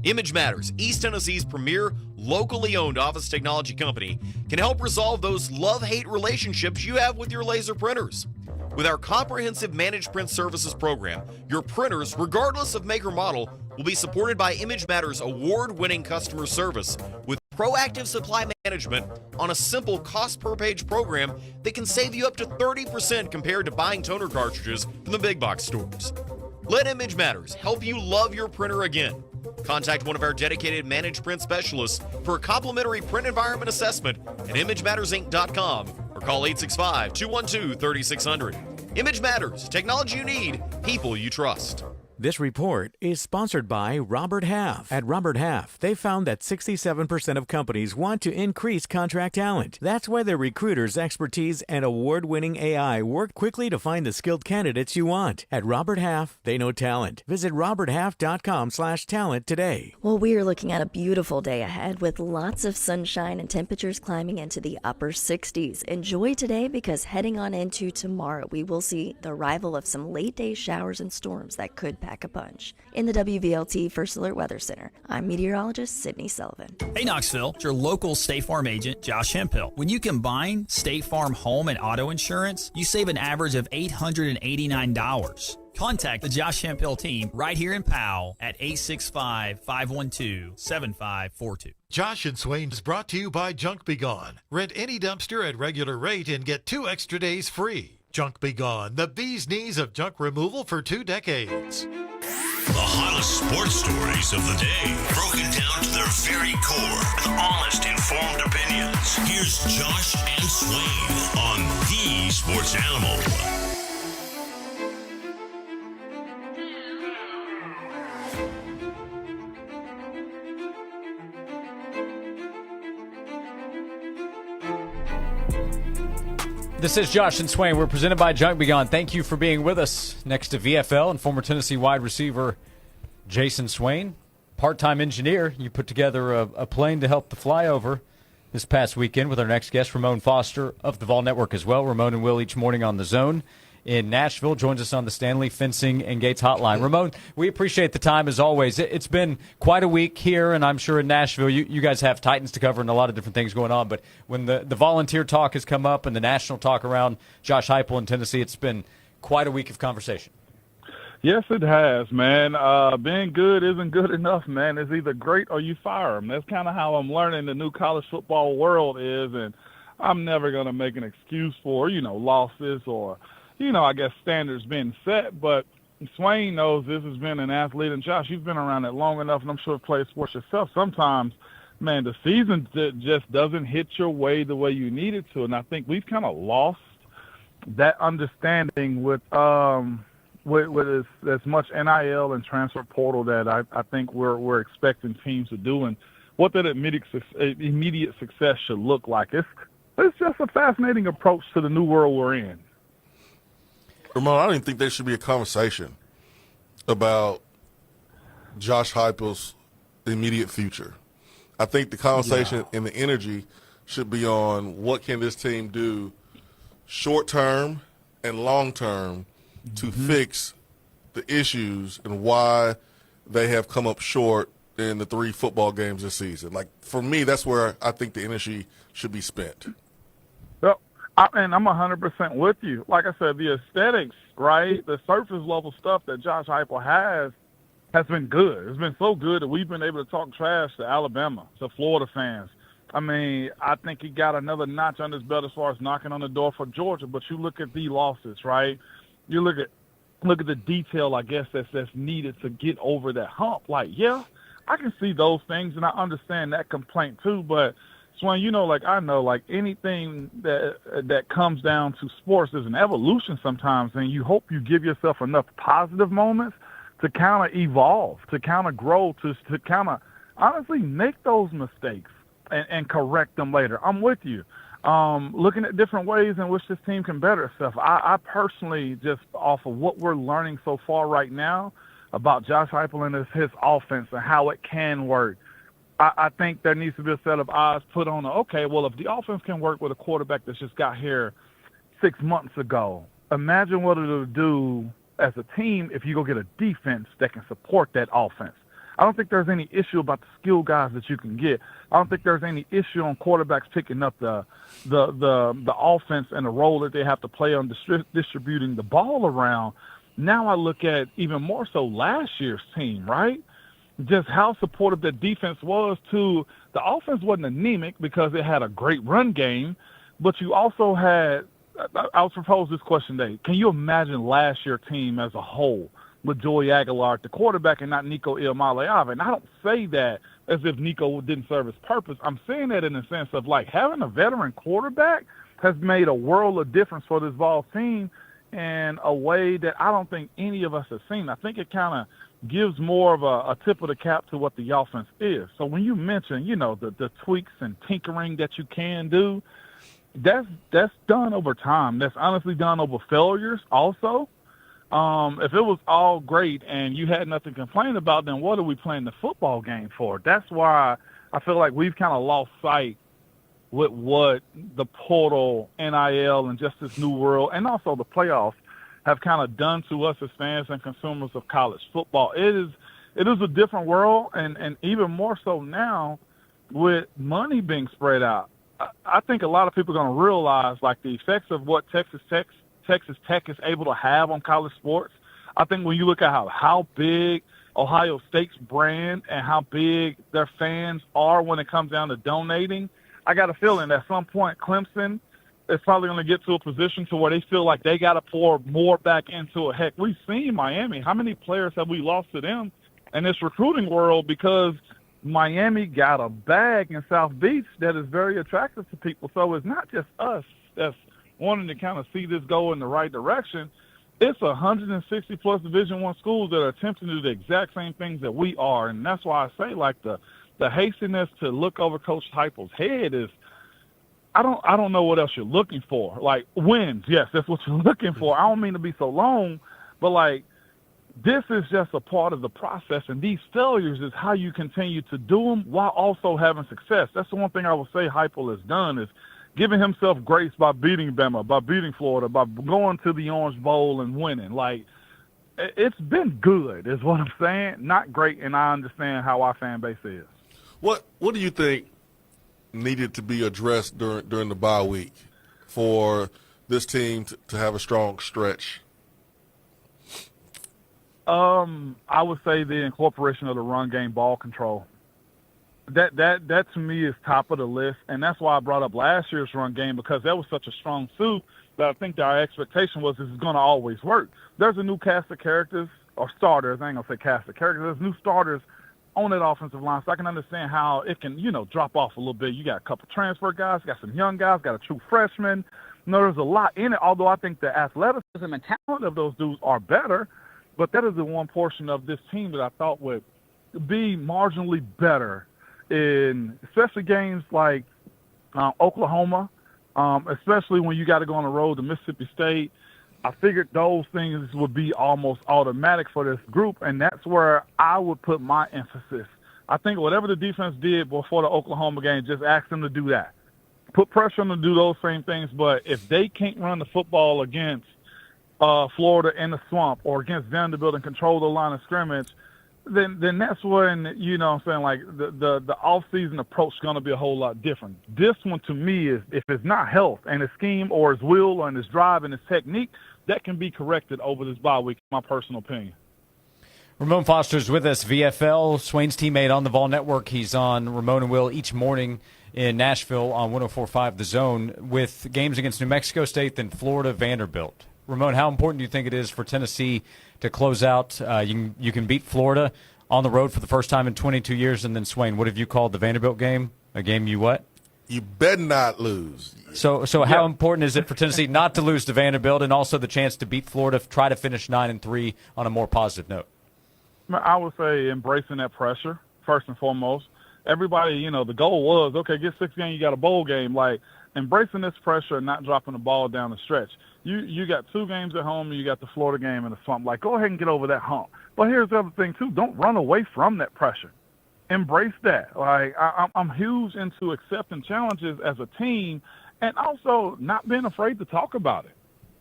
[SPEAKER 21] Image Matters, East Tennessee's premier locally owned office technology company, can help resolve those love-hate relationships you have with your laser printers. With our comprehensive managed print services program, your printers, regardless of make or model, will be supported by Image Matters' award-winning customer service with proactive supply management on a simple cost-per-page program that can save you up to 30% compared to buying toner cartridges from the big box stores. Let Image Matters help you love your printer again. Contact one of our dedicated managed print specialists for a complimentary print environment assessment at ImageMattersInc.com or call 865-212-3600. Image Matters, technology you need, people you trust.
[SPEAKER 22] This report is sponsored by Robert Half. At Robert Half, they found that 67% of companies want to increase contract talent. That's why their recruiters' expertise and award-winning AI work quickly to find the skilled candidates you want. At Robert Half, they know talent. Visit roberthalf.com/talent today.
[SPEAKER 23] Well, we are looking at a beautiful day ahead with lots of sunshine and temperatures climbing into the upper 60s. Enjoy today because heading on into tomorrow, we will see the arrival of some late-day showers and storms that could pack a punch. In the WVLT First Alert Weather Center, I'm meteorologist Sydney Sullivan.
[SPEAKER 24] Hey Knoxville, it's your local State Farm agent, Josh Hemphill. When you combine State Farm home and auto insurance, you save an average of $889. Contact the Josh Hemphill team right here in Powell at 865-512-7542.
[SPEAKER 9] Josh and Swain is brought to you by Junk Be Gone. Rent any dumpster at regular rate and get 2 extra days free. Junk Be Gone, the bee's knees of junk removal for 2 decades.
[SPEAKER 1] The hottest sports stories of the day, broken down to their very core with honest, informed opinions. Here's Josh and Swain on The Sports Animal.
[SPEAKER 3] This is Josh and Swain. We're presented by Junk Be Gone. Thank you for being with us. Next to VFL and former Tennessee wide receiver Jason Swain, part-time engineer. You put together a plane to help the flyover this past weekend with our next guest, Ramon Foster of the Vol Network as well. Ramon and Will each morning on the Zone in Nashville, joins us on the Stanley Fencing and Gates Hotline. Ramon, we appreciate the time as always. It's been quite a week here, and I'm sure in Nashville you guys have Titans to cover and a lot of different things going on. But when the volunteer talk has come up and the national talk around Josh Heupel in Tennessee, it's been quite a week of conversation.
[SPEAKER 25] Yes, it has, man. Being good isn't good enough, man. It's either great or you fire them. That's kind of how I'm learning the new college football world is, and I'm never going to make an excuse for, losses or I guess standards being set, but Swain knows this has been an athlete, and Josh, you've been around it long enough, and I'm sure you've played sports yourself. Sometimes, man, the season just doesn't hit your way the way you need it to, and I think we've kind of lost that understanding with as much NIL and transfer portal that I think we're expecting teams to do, and what that immediate success should look like. It's just a fascinating approach to the new world we're in.
[SPEAKER 4] Ramon, I don't even think there should be a conversation about Josh Heupel's immediate future. I think the conversation and the energy should be on what can this team do short-term and long-term to fix the issues and why they have come up short in the 3 football games this season. Like, for me, that's where I think the energy should be spent.
[SPEAKER 25] And I'm 100% with you. Like I said, the aesthetics, right, the surface level stuff that Josh Heupel has been good. It's been so good that we've been able to talk trash to Alabama, to Florida fans. I mean, I think he got another notch on his belt as far as knocking on the door for Georgia. But you look at the losses, right? You look at look at the detail, I guess, that's needed to get over that hump. Like, yeah, I can see those things, and I understand that complaint too. But, Swain, I know, anything that comes down to sports is an evolution sometimes, and you hope you give yourself enough positive moments to kind of evolve, to kind of grow, to kind of honestly make those mistakes and correct them later. I'm with you. Looking at different ways in which this team can better itself. I personally, just off of what we're learning so far right now about Josh Heupel and his offense and how it can work, I think there needs to be a set of eyes put on, if the offense can work with a quarterback that's just got here 6 months ago, imagine what it'll do as a team if you go get a defense that can support that offense. I don't think there's any issue about the skill guys that you can get. I don't think there's any issue on quarterbacks picking up the offense and the role that they have to play on distributing the ball around. Now I look at even more so last year's team, right? Just how supportive the defense was to the offense wasn't anemic because it had a great run game, but you also had – I'll propose this question today. Can you imagine last year's team as a whole with Joey Aguilar at the quarterback and not Nico Iamaleava? And I don't say that as if Nico didn't serve his purpose. I'm saying that in the sense of, having a veteran quarterback has made a world of difference for this ball team in a way that I don't think any of us have seen. I think it kind of gives more of a tip of the cap to what the offense is. So when you mention, the tweaks and tinkering that you can do, that's done over time. That's honestly done over failures also. If it was all great and you had nothing to complain about, then what are we playing the football game for? That's why I feel like we've kind of lost sight with what the portal, NIL, and just this new world, and also the playoffs have kind of done to us as fans and consumers of college football. It is a different world, and even more so now with money being spread out. I think a lot of people are going to realize, the effects of what Texas Tech is able to have on college sports. I think when you look at how big Ohio State's brand and how big their fans are when it comes down to donating, I got a feeling at some point Clemson is probably going to get to a position to where they feel like they got to pour more back into it. Heck, we've seen Miami. How many players have we lost to them in this recruiting world because Miami got a bag in South Beach that is very attractive to people? So it's not just us that's wanting to kind of see this go in the right direction. It's 160-plus Division I schools that are attempting to do the exact same things that we are, and that's why I say, the hastiness to look over Coach Heupel's head is, I don't know what else you're looking for. Wins, yes, that's what you're looking for. I don't mean to be so long, but this is just a part of the process, and these failures is how you continue to do them while also having success. That's the one thing I would say Heupel has done is giving himself grace by beating Bama, by beating Florida, by going to the Orange Bowl and winning. It's been good is what I'm saying. Not great, and I understand how our fan base is.
[SPEAKER 4] What do you think needed to be addressed during the bye week for this team to have a strong stretch?
[SPEAKER 25] I would say the incorporation of the run game, ball control. That to me is top of the list, and that's why I brought up last year's run game, because that was such a strong suit that I think that our expectation was this is going to always work. There's a new cast of characters, or starters, I ain't going to say cast of characters, there's new starters on that offensive line, so I can understand how it can, drop off a little bit. You got a couple transfer guys, got some young guys, got a true freshman. There's a lot in it, although I think the athleticism and talent of those dudes are better, but that is the one portion of this team that I thought would be marginally better in especially games like Oklahoma, especially when you got to go on the road to Mississippi State. I figured those things would be almost automatic for this group, and that's where I would put my emphasis. I think whatever the defense did before the Oklahoma game, just ask them to do that. Put pressure on them to do those same things, but if they can't run the football against Florida in the swamp or against Vanderbilt and control the line of scrimmage, then that's when, the off-season approach is going to be a whole lot different. This one, to me, is if it's not health and his scheme or his will or his drive and his technique, that can be corrected over this bye week, in my personal opinion.
[SPEAKER 3] Ramon Foster's with us, VFL, Swain's teammate on the Vol Network. He's on Ramon and Will each morning in Nashville on 104.5 The Zone with games against New Mexico State, then Florida, Vanderbilt. Ramon, how important do you think it is for Tennessee to close out? You can beat Florida on the road for the first time in 22 years, and then, Swain, what have you called the Vanderbilt game? A game you what?
[SPEAKER 4] You better not lose.
[SPEAKER 3] So how important is it for Tennessee not to lose to Vanderbilt, and also the chance to beat Florida, try to finish 9-3 on a more positive note?
[SPEAKER 25] I would say embracing that pressure, first and foremost. Everybody, the goal was, okay, get 6 games, you got a bowl game. Like, embracing this pressure and not dropping the ball down the stretch. You got 2 games at home, and you got the Florida game in the slump. Like, go ahead and get over that hump. But here's the other thing, too. Don't run away from that pressure. Embrace that. Like, I'm huge into accepting challenges as a team and also not being afraid to talk about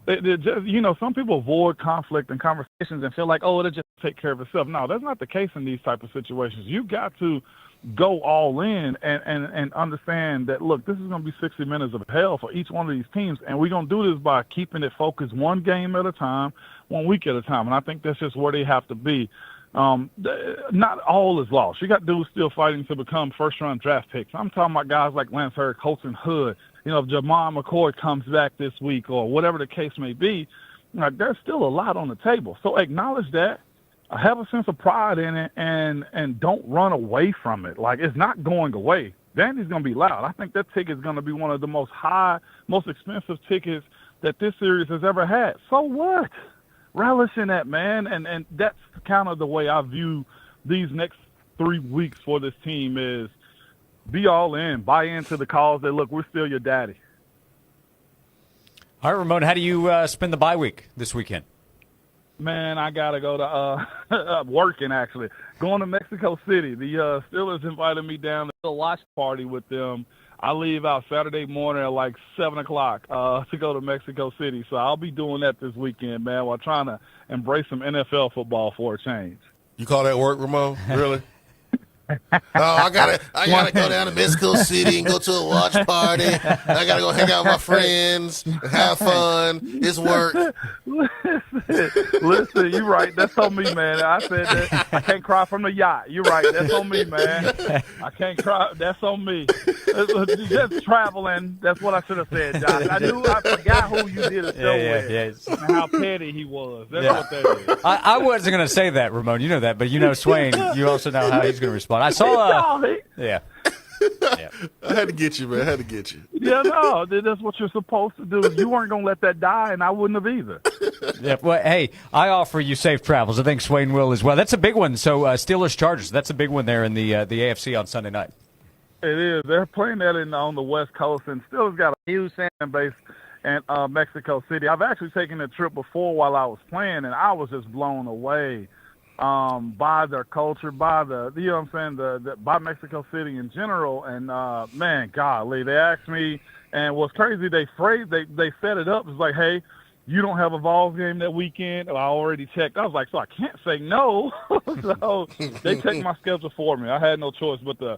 [SPEAKER 25] it. Just, some people avoid conflict and conversations and feel like, oh, it'll just take care of itself. No, that's not the case in these type of situations. You got to go all in and understand that, look, this is going to be 60 minutes of hell for each one of these teams, and we're going to do this by keeping it focused one game at a time, 1 week at a time, and I think that's just where they have to be. Not all is lost. You got dudes still fighting to become first-round draft picks. I'm talking about guys like Lance Hurd, Colton Hood. If Jamon McCoy comes back this week or whatever the case may be, there's still a lot on the table. So acknowledge that. Have a sense of pride in it and don't run away from it. Like, it's not going away. Vandy's going to be loud. I think that ticket is going to be one of the most expensive tickets that this series has ever had. So what? Relish in that, man. And that's kind of the way I view these next 3 weeks for this team is be all in, buy into the cause that, look, we're still your daddy.
[SPEAKER 3] All right, Ramon, how do you spend the bye week this weekend?
[SPEAKER 25] Man, I got to go to working, actually. Going to Mexico City. The Steelers invited me down to a watch party with them. I leave out Saturday morning at like 7 o'clock to go to Mexico City. So I'll be doing that this weekend, man, while trying to embrace some NFL football for a change.
[SPEAKER 4] You call that work, Ramon? Really? I gotta go down to Mexico City and go to a watch party. I gotta go hang out with my friends and have fun. It's work.
[SPEAKER 25] Listen, you're right. That's on me, man. I said that I can't cry from the yacht. You're right. That's on me, man. I can't cry. That's on me. Just traveling. That's what I should have said, Josh. I forgot who you did a show with and how petty he was. That's what that is.
[SPEAKER 3] I wasn't going to say that, Ramon. You know that, but Swain, you also know how he's going to respond. I saw. Yeah.
[SPEAKER 4] I had to get you, man. I had to get you.
[SPEAKER 25] Yeah, no, that's what you're supposed to do. You weren't going to let that die, and I wouldn't have either.
[SPEAKER 3] Yeah, well, hey, I offer you safe travels. I think Swain will as well. That's a big one. So Steelers-Chargers, that's a big one there in the AFC on Sunday night.
[SPEAKER 25] It is. They're playing that on the West Coast, and Steelers got a huge fan base in Mexico City. I've actually taken a trip before while I was playing, and I was just blown away by their culture, by by Mexico City in general. And man, golly, they asked me, and what's crazy, they set it up. It's like, hey, you don't have a Vols game that weekend. I already checked. I was like, so I can't say no. So they checked my schedule for me. I had no choice Swain,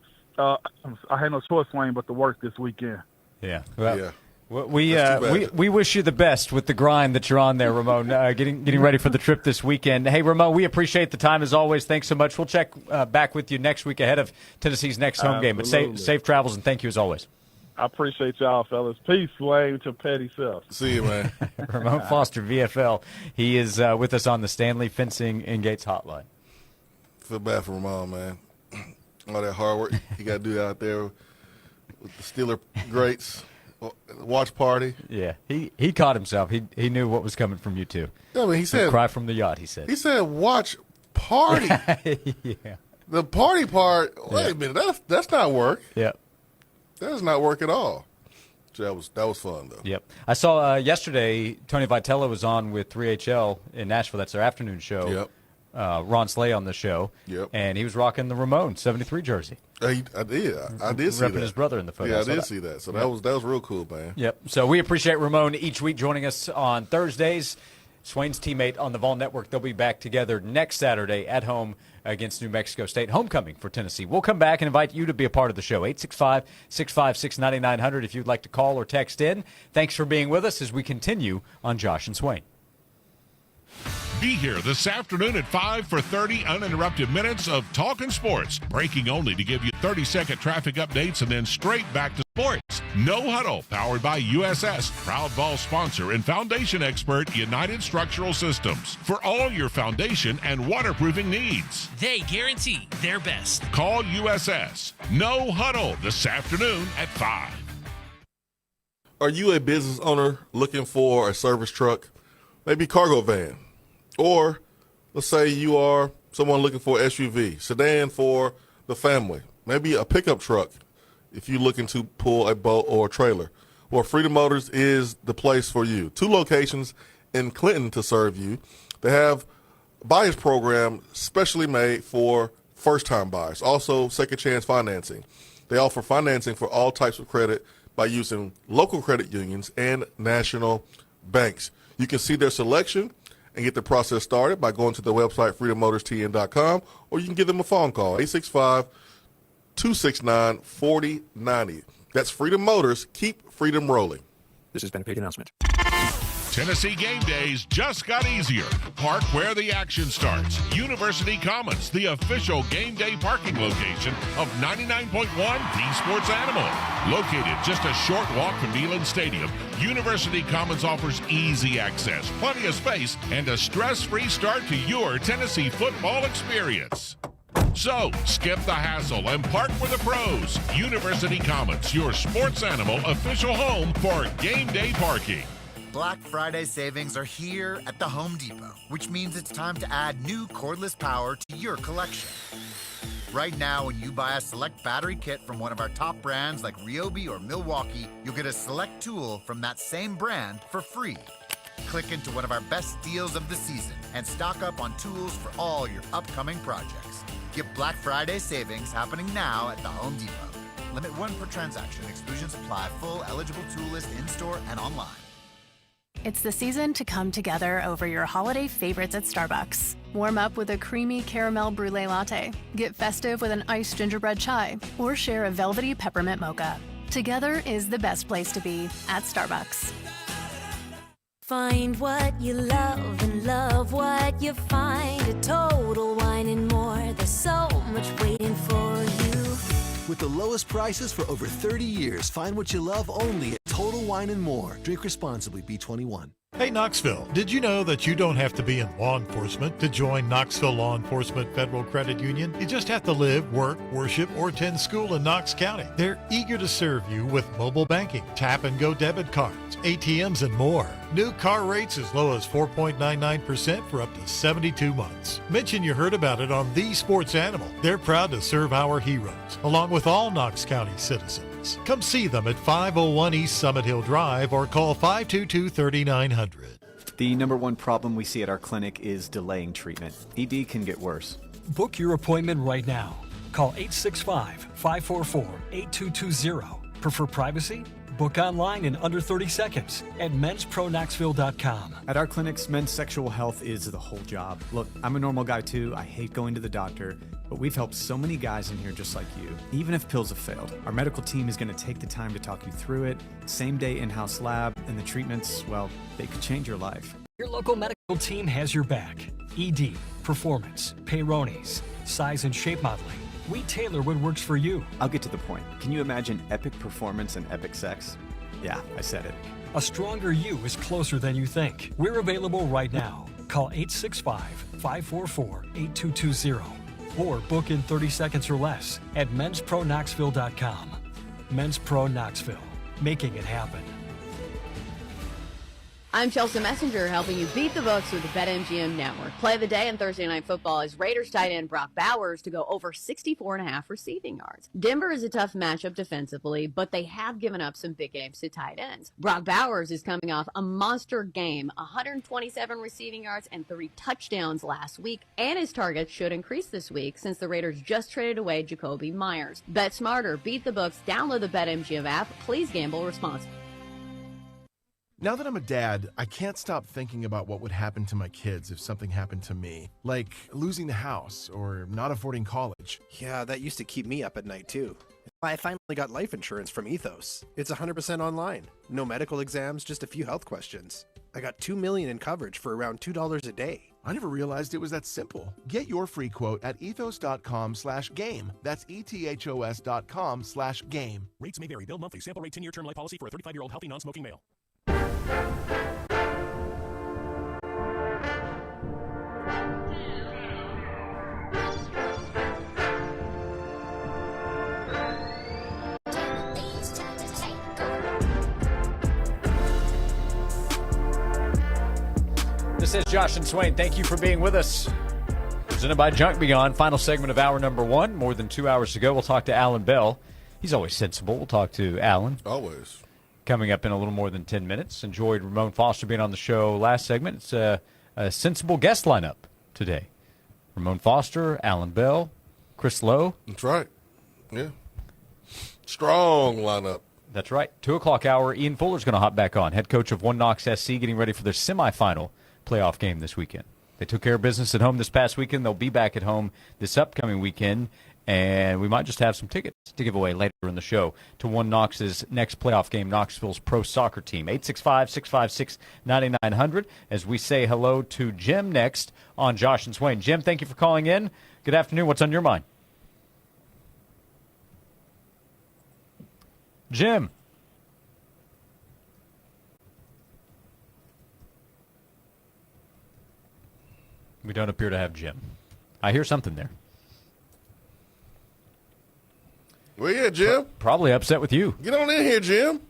[SPEAKER 25] but to work this weekend.
[SPEAKER 3] Yeah. Well, yeah. We wish you the best with the grind that you're on there, Ramon, getting ready for the trip this weekend. Hey, Ramon, we appreciate the time as always. Thanks so much. We'll check back with you next week ahead of Tennessee's next home game. But safe travels, and thank you as always.
[SPEAKER 25] I appreciate y'all, fellas. Peace, Swain, with your petty self.
[SPEAKER 4] See you, man.
[SPEAKER 3] Ramon Foster, VFL. He is with us on the Stanley Fencing and Gates Hotline.
[SPEAKER 4] Feel bad for Ramon, man. All that hard work he got to do out there with the Steeler greats. Watch party.
[SPEAKER 3] Yeah, he caught himself. He knew what was coming from you too.
[SPEAKER 4] Yeah, I mean, he said
[SPEAKER 3] cry from the yacht. He said
[SPEAKER 4] watch party.
[SPEAKER 3] Yeah,
[SPEAKER 4] the party part. Wait a minute, that's not work.
[SPEAKER 3] Yeah,
[SPEAKER 4] that does not work at all. So that was fun though.
[SPEAKER 3] Yep. I saw yesterday Tony Vitella was on with 3HL in Nashville. That's their afternoon show.
[SPEAKER 4] Yep.
[SPEAKER 3] Ron Slay on the show.
[SPEAKER 4] Yep.
[SPEAKER 3] And he was rocking the Ramon 73 jersey.
[SPEAKER 4] I did see
[SPEAKER 3] repping
[SPEAKER 4] that.
[SPEAKER 3] his brother in the photo.
[SPEAKER 4] Yeah, I did see that. So that was real cool, man.
[SPEAKER 3] Yep. So we appreciate Ramon each week joining us on Thursdays. Swain's teammate on the Vol Network. They'll be back together next Saturday at home against New Mexico State. Homecoming for Tennessee. We'll come back and invite you to be a part of the show. 865-656-9900 if you'd like to call or text in. Thanks for being with us as we continue on Josh and Swain.
[SPEAKER 19] Be here this afternoon at 5 for 30 uninterrupted minutes of talking sports, breaking only to give you 30-second traffic updates and then straight back to sports. No Huddle, powered by USS, proud ball sponsor and foundation expert United Structural Systems for all your foundation and waterproofing needs.
[SPEAKER 2] They guarantee their best.
[SPEAKER 19] Call USS. No Huddle this afternoon at 5.
[SPEAKER 4] Are you a business owner looking for a service truck, maybe cargo van? Or let's say you are someone looking for SUV, sedan for the family, maybe a pickup truck if you're looking to pull a boat or a trailer. Well, Freedom Motors is the place for you. 2 locations in Clinton to serve you. They have a buyer's program specially made for first-time buyers, also second chance financing. They offer financing for all types of credit by using local credit unions and national banks. You can see their selection and get the process started by going to the website freedommotors.tn.com, or you can give them a phone call, 865-269-4090. That's Freedom Motors. Keep freedom rolling.
[SPEAKER 5] This has been a paid announcement.
[SPEAKER 19] Tennessee game days just got easier. Park where the action starts. University Commons, the official game day parking location of 99.1 The Sports Animal. Located just a short walk from Neyland Stadium, University Commons offers easy access, plenty of space, and a stress-free start to your Tennessee football experience. So, skip the hassle and park with the pros. University Commons, your sports animal official home for game day parking.
[SPEAKER 6] Black Friday savings are here at the Home Depot, which means it's time to add new cordless power to your collection. Right now, when you buy a select battery kit from one of our top brands like Ryobi or Milwaukee, you'll get a select tool from that same brand for free. Click into one of our best deals of the season and stock up on tools for all your upcoming projects. Get Black Friday savings happening now at the Home Depot. Limit 1 per transaction. Exclusions apply. Full eligible tool list in-store and online.
[SPEAKER 7] It's the season to come together over your holiday favorites at Starbucks. Warm up with a creamy caramel brulee latte, get festive with an iced gingerbread chai, or share a velvety peppermint mocha. Together is the best place to be at Starbucks.
[SPEAKER 12] Find what you love and love what you find at Total Wine and More. There's so much waiting for you.
[SPEAKER 8] With the lowest prices for over 30 years, find what you love only at Total Wine and More. Drink responsibly, B21.
[SPEAKER 9] Hey, Knoxville, did you know that you don't have to be in law enforcement to join Knoxville Law Enforcement Federal Credit Union? You just have to live, work, worship, or attend school in Knox County. They're eager to serve you with mobile banking, tap-and-go debit cards, ATMs, and more. New car rates as low as 4.99% for up to 72 months. Mention you heard about it on The Sports Animal. They're proud to serve our heroes, along with all Knox County citizens. Come see them at 501 East Summit Hill Drive or call 522-3900.
[SPEAKER 26] The number one problem we see at our clinic is delaying treatment. ED can get worse.
[SPEAKER 27] Book your appointment right now. Call 865-544-8220. Prefer privacy? Book online in under 30 seconds at menspronknoxville.com.
[SPEAKER 26] At our clinics, men's sexual health is the whole job. Look, I'm a normal guy too. I hate going to the doctor, but we've helped so many guys in here just like you. Even if pills have failed, our medical team is going to take the time to talk you through it. Same day in-house lab, and the treatments, well, they could change your life.
[SPEAKER 27] Your local medical team has your back. ED, performance, Peyronie's, size and shape modeling. We tailor what works for you.
[SPEAKER 26] I'll get to the point. Can you imagine epic performance and epic sex? Yeah, I said it.
[SPEAKER 27] A stronger you is closer than you think. We're available right now. Call 865-544-8220 or book in 30 seconds or less at menspronknoxville.com. Men's Pro Knoxville, making it happen.
[SPEAKER 28] I'm Chelsea Messenger, helping you beat the books with the BetMGM Network. Play of the day in Thursday Night Football is Raiders tight end Brock Bowers to go over 64.5 receiving yards. Denver is a tough matchup defensively, but they have given up some big games to tight ends. Brock Bowers is coming off a monster game, 127 receiving yards and 3 touchdowns last week, and his targets should increase this week since the Raiders just traded away Jacoby Myers. Bet smarter, beat the books, download the BetMGM app. Please gamble responsibly.
[SPEAKER 29] Now that I'm a dad, I can't stop thinking about what would happen to my kids if something happened to me, like losing the house or not affording college.
[SPEAKER 5] Yeah, that used to keep me up at night too. I finally got life insurance from Ethos. It's 100% online. No medical exams, just a few health questions. I got $2 million in coverage for around $2 a day.
[SPEAKER 29] I never realized it was that simple. Get your free quote at ethos.com/game. That's ethos.com/game.
[SPEAKER 10] Rates may vary. Bill monthly. Sample rate 10-year term life policy for a 35-year-old healthy non-smoking male.
[SPEAKER 3] This is Josh and Swain. Thank you for being with us. Presented by Junk Beyond. Final segment of hour number 1. More than 2 hours to go. We'll talk to Alan Bell. He's always sensible. We'll talk to Alan.
[SPEAKER 4] Always.
[SPEAKER 3] Coming up in a little more than 10 minutes. Enjoyed Ramon Foster being on the show last segment. It's a sensible guest lineup today. Ramon Foster, Alan Bell, Chris Lowe.
[SPEAKER 4] That's right. Yeah. Strong lineup.
[SPEAKER 3] That's right. 2 o'clock hour. Ian Fuller's going to hop back on. Head coach of One Knox SC, getting ready for their semifinal playoff game this weekend. They took care of business at home this past weekend. They'll be back at home this upcoming weekend, and we might just have some tickets to give away later in the show to One Knox's next playoff game, Knoxville's pro soccer team. 865-656-9900 as we say hello to Jim next on Josh and Swain. Jim, thank you for calling in. Good afternoon. What's on your mind? Jim. We don't appear to have Jim. I hear something there.
[SPEAKER 4] Where you at, Jim?
[SPEAKER 3] Probably upset with you.
[SPEAKER 4] Get on in here, Jim.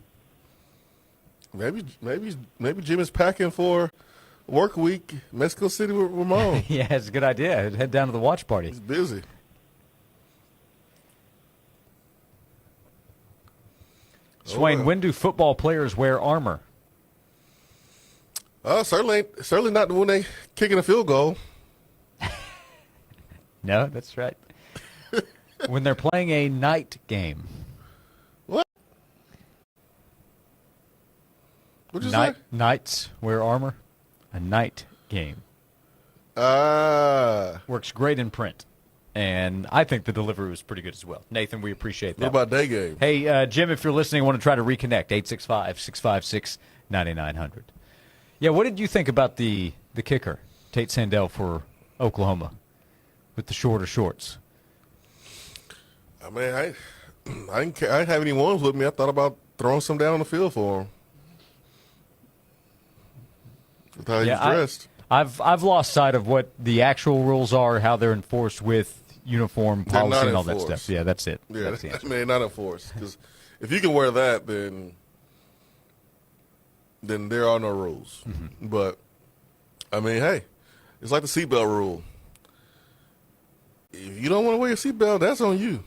[SPEAKER 4] Maybe Jim is packing for work week, Mexico City with Ramon.
[SPEAKER 3] Yeah, it's a good idea. I'd head down to the watch party.
[SPEAKER 4] He's busy.
[SPEAKER 3] Swain, when do football players wear armor?
[SPEAKER 4] Certainly not when they kicking a field goal.
[SPEAKER 3] No, that's right. When they're playing a night game.
[SPEAKER 4] What? What'd you say?
[SPEAKER 3] Knights wear armor. A night game. Works great in print. And I think the delivery was pretty good as well. Nathan, we appreciate that.
[SPEAKER 4] What about day game?
[SPEAKER 3] Hey, Jim, if you're listening, I want to try to reconnect. 865-656-9900. Yeah, what did you think about the kicker, Tate Sandell for Oklahoma, with the shorter shorts?
[SPEAKER 4] I mean, I didn't have any ones with me. I thought about throwing some down on the field for him. That's how he was dressed.
[SPEAKER 3] I've lost sight of what the actual rules are, how they're enforced with uniform policy and all that stuff. Yeah, that's it.
[SPEAKER 4] Yeah,
[SPEAKER 3] that's the answer.
[SPEAKER 4] I mean, not enforced. Because if you can wear that, then there are no rules.
[SPEAKER 3] Mm-hmm.
[SPEAKER 4] But, I mean, hey, it's like the seatbelt rule. If you don't want to wear your seatbelt, that's on you.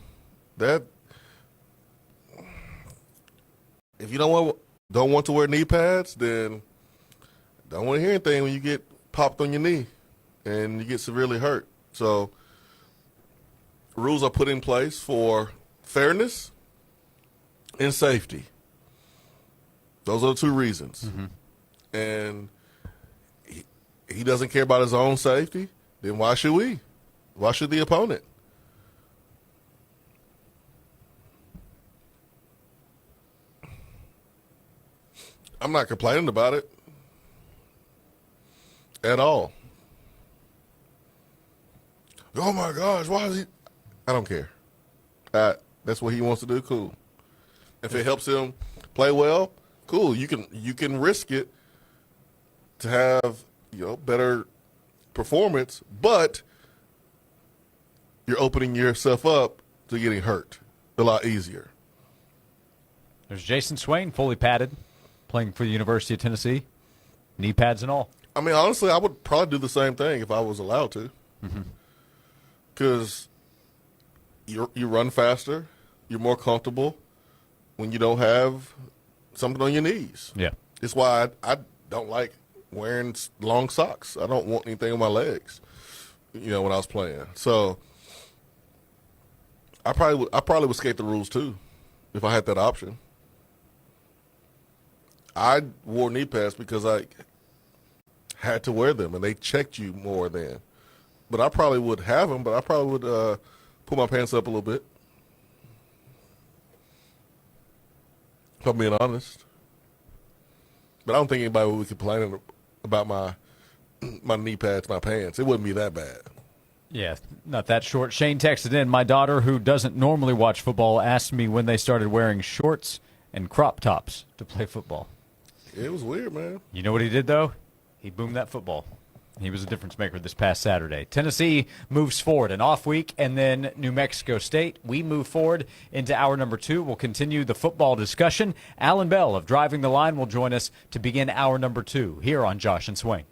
[SPEAKER 4] If you don't want to wear knee pads, then don't want to hear anything when you get popped on your knee and you get severely hurt. So rules are put in place for fairness and safety. Those are the 2 reasons.
[SPEAKER 3] Mm-hmm.
[SPEAKER 4] And he doesn't care about his own safety, then why should we? Why should the opponent? I'm not complaining about it at all. Oh my gosh, why is he? I don't care. That's what he wants to do. Cool. If it helps him play well, cool. You can risk it to have better performance, but you're opening yourself up to getting hurt a lot easier.
[SPEAKER 3] There's Jason Swain, fully padded, playing for the University of Tennessee, knee pads and all.
[SPEAKER 4] I mean, honestly, I would probably do the same thing if I was allowed to. Because you run faster, you're more comfortable when you don't have something on your knees.
[SPEAKER 3] Yeah.
[SPEAKER 4] It's why I don't like wearing long socks. I don't want anything on my legs, when I was playing. So I probably would skate the rules too if I had that option. I wore knee pads because I had to wear them, and they checked you more then. But I probably would have them, but I probably would pull my pants up a little bit. If I'm being honest. But I don't think anybody would be complaining about my my knee pads, my pants. It wouldn't be that bad.
[SPEAKER 3] Yeah, not that short. Shane texted in, my daughter, who doesn't normally watch football, asked me when they started wearing shorts and crop tops to play football.
[SPEAKER 4] It was weird, man.
[SPEAKER 3] You know what he did, though? He boomed that football. He was a difference maker this past Saturday. Tennessee moves forward, an off week, and then New Mexico State. We move forward into hour number 2. We'll continue the football discussion. Alan Bell of Driving the Line will join us to begin hour number 2 here on Josh and Swain.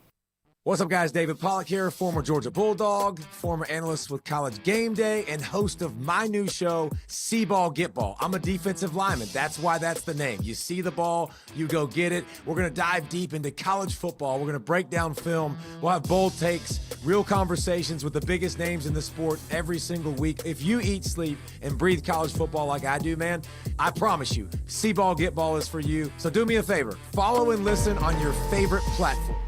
[SPEAKER 11] What's up, guys? David Pollack here, former Georgia Bulldog, former analyst with College Game Day, and host of my new show, See Ball, Get Ball. I'm a defensive lineman. That's why that's the name. You see the ball, you go get it. We're going to dive deep into college football. We're going to break down film. We'll have bold takes, real conversations with the biggest names in the sport every single week. If you eat, sleep, and breathe college football like I do, man, I promise you, See Ball, Get Ball is for you. So do me a favor. Follow and listen on your favorite platform.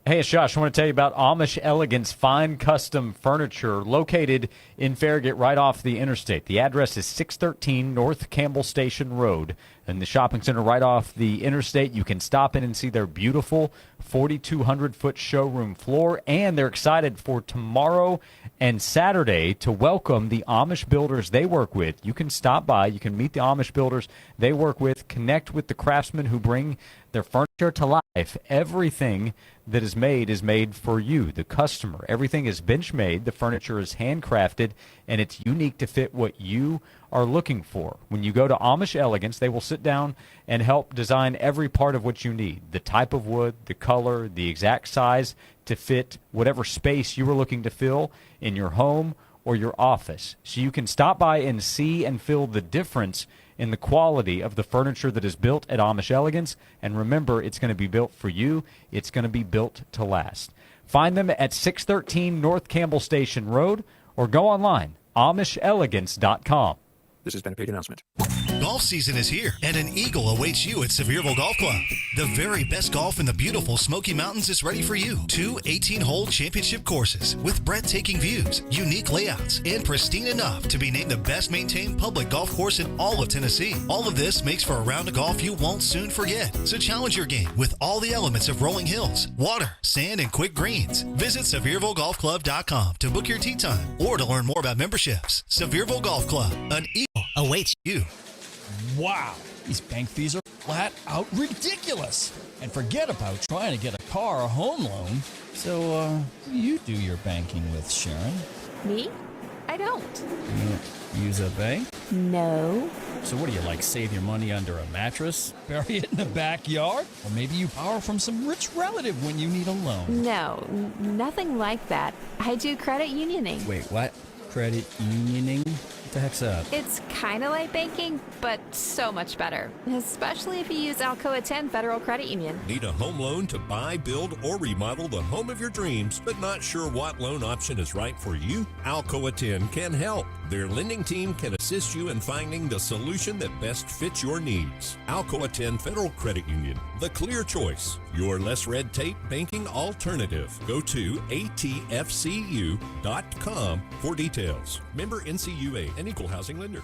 [SPEAKER 3] Hey, it's Josh. I want to tell you about Amish Elegance Fine Custom Furniture located in Farragut right off the interstate. The address is 613 North Campbell Station Road in the shopping center right off the interstate. You can stop in and see their beautiful 4,200-foot showroom floor, and they're excited for tomorrow and Saturday to welcome the Amish builders they work with. You can stop by. You can meet the Amish builders they work with, connect with the craftsmen who bring their furniture to life. Everything that is made for you, the customer. Everything is bench made. The furniture is handcrafted, and it's unique to fit what you are looking for. When you go to Amish Elegance, they will sit down and help design every part of what you need. The type of wood, the color, the exact size to fit whatever space you are looking to fill in your home or your office. So you can stop by and see and feel the difference in the quality of the furniture that is built at Amish Elegance. And remember, it's going to be built for you. It's going to be built to last. Find them at 613 North Campbell Station Road or go online, AmishElegance.com.
[SPEAKER 11] This has been a paid announcement.
[SPEAKER 13] Golf season is here, and an eagle awaits you at Sevierville Golf Club. The very best golf in the beautiful Smoky Mountains is ready for you. 2 18-hole championship courses with breathtaking views, unique layouts, and pristine enough to be named the best-maintained public golf course in all of Tennessee. All of this makes for a round of golf you won't soon forget. So challenge your game with all the elements of rolling hills, water, sand, and quick greens. Visit SeviervilleGolfClub.com to book your tee time or to learn more about memberships. Sevierville Golf Club, an eagle awaits you.
[SPEAKER 14] Wow, these bank fees are flat out ridiculous. And forget about trying to get a car or home loan. So, who do you do your banking with, Sharon?
[SPEAKER 15] Me? I don't.
[SPEAKER 14] You don't use a bank?
[SPEAKER 15] No.
[SPEAKER 14] So what do you, like, save your money under a mattress? Bury it in the backyard? Or maybe you borrow from some rich relative when you need a loan?
[SPEAKER 15] No, nothing like that. I do credit unioning.
[SPEAKER 14] Wait, what? Credit unioning? What the heck's that?
[SPEAKER 15] It's kind of like banking, but so much better. Especially if you use Alcoa 10 Federal Credit Union.
[SPEAKER 10] Need a home loan to buy, build, or remodel the home of your dreams, but not sure what loan option is right for you? Alcoa 10 can help. Their lending team can assist you in finding the solution that best fits your needs. Alcoa 10 Federal Credit Union, the clear choice. Your less red tape banking alternative. Go to atfcu.com for details. Member NCUA, an equal housing lender.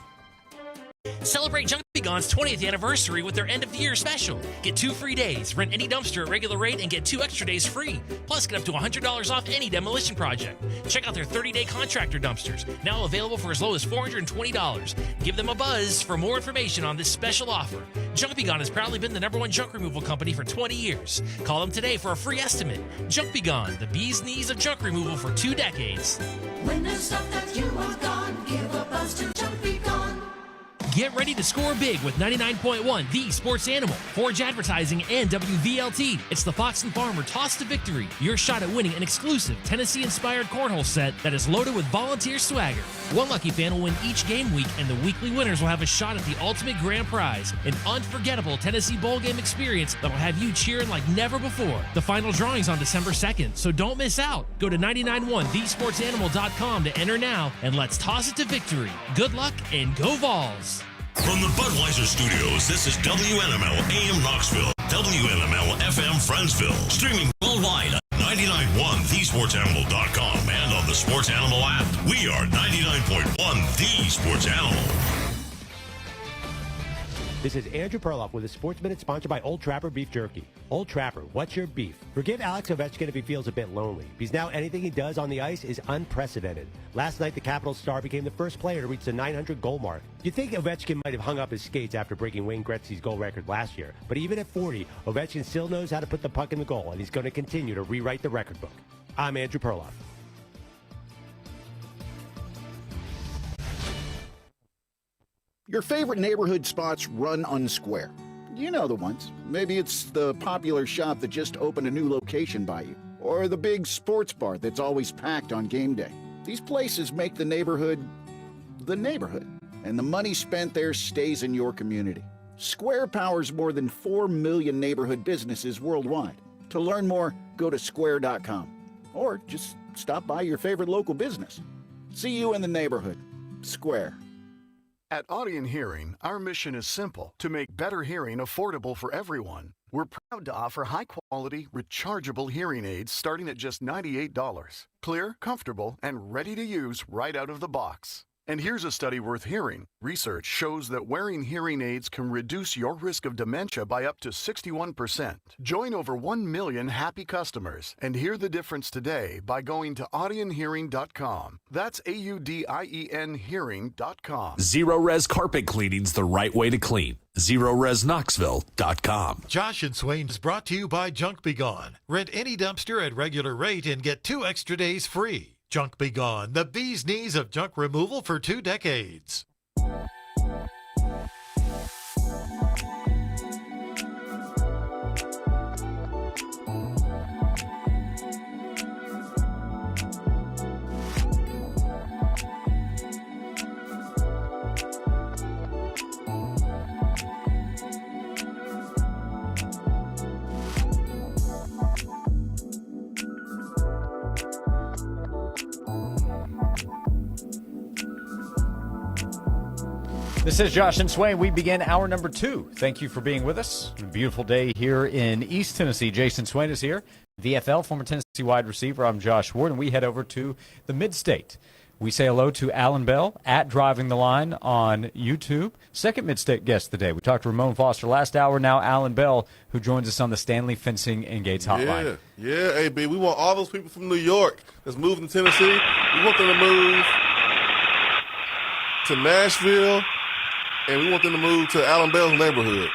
[SPEAKER 2] Celebrate Junk Be Gone's 20th anniversary with their end-of-the-year special. Get 2 free days, rent any dumpster at regular rate, and get 2 extra days free. Plus, get up to $100 off any demolition project. Check out their 30-day contractor dumpsters, now available for as low as $420. Give them a buzz for more information on this special offer. Junk Be Gone has proudly been the #1 junk removal company for 20 years. Call them today for a free estimate. Junk Be Gone, the bee's knees of junk removal for 2 decades.
[SPEAKER 12] When there's stuff that you want gone, give a buzz to Junk Be Gone.
[SPEAKER 2] Get ready to score big with 99.1 The Sports Animal, Forge Advertising, and WVLT. It's the Fox and Farmer Toss to Victory, your shot at winning an exclusive Tennessee-inspired cornhole set that is loaded with volunteer swagger. One lucky fan will win each game week, and the weekly winners will have a shot at the ultimate grand prize, an unforgettable Tennessee bowl game experience that'll have you cheering like never before. The final drawing's on December 2nd, so don't miss out. Go to 991thesportsanimal.com to enter now, and let's toss it to victory. Good luck and go Vols!
[SPEAKER 1] From the Budweiser Studios, this is WNML AM Knoxville, WNML FM Friendsville, streaming worldwide at 991thesportsanimal.com and on the Sports Animal app. We are 99.1 The Sports Animal.
[SPEAKER 16] This is Andrew Perloff with a Sports Minute sponsored by Old Trapper Beef Jerky. Old Trapper, what's your beef? Forgive Alex Ovechkin if he feels a bit lonely, because now anything he does on the ice is unprecedented. Last night, the Capitals star became the first player to reach the 900 goal mark. You'd think Ovechkin might have hung up his skates after breaking Wayne Gretzky's goal record last year, but even at 40, Ovechkin still knows how to put the puck in the goal, and he's going to continue to rewrite the record book. I'm Andrew Perloff.
[SPEAKER 17] Your favorite neighborhood spots run unsquare. You know the ones. Maybe it's the popular shop that just opened a new location by you, or the big sports bar that's always packed on game day. These places make the neighborhood, and the money spent there stays in your community. Square powers more than 4 million neighborhood businesses worldwide. To learn more, go to square.com, or just stop by your favorite local business. See you in the neighborhood. Square.
[SPEAKER 18] At Audion Hearing, our mission is simple: to make better hearing affordable for everyone. We're proud to offer high-quality, rechargeable hearing aids starting at just $98. Clear, comfortable, and ready to use right out of the box. And here's a study worth hearing. Research shows that wearing hearing aids can reduce your risk of dementia by up to 61%. Join over 1 million happy customers and hear the difference today by going to audionhearing.com. That's AUDIEN hearing.com.
[SPEAKER 20] Zero Res carpet cleaning's the right way to clean. ZeroResKnoxville.com.
[SPEAKER 9] Josh and Swain is brought to you by Junk Be Gone. Rent any dumpster at regular rate and get 2 extra days free. Junk Be Gone, the bee's knees of junk removal for 2 decades.
[SPEAKER 3] This is Josh and Swain. We begin hour number 2. Thank you for being with us. A beautiful day here in East Tennessee. Jason Swain is here. VFL, former Tennessee wide receiver. I'm Josh Ward, and we head over to the Mid-State. We say hello to Alan Bell at Driving the Line on YouTube. Second Mid-State guest of the day. We talked to Ramon Foster last hour. Now Alan Bell, who joins us on the Stanley Fencing and Gates Hotline.
[SPEAKER 4] Yeah, AB. We want all those people from New York that's moving to Tennessee. We want them to move to Nashville, and we want them to move to Alan Bell's neighborhood.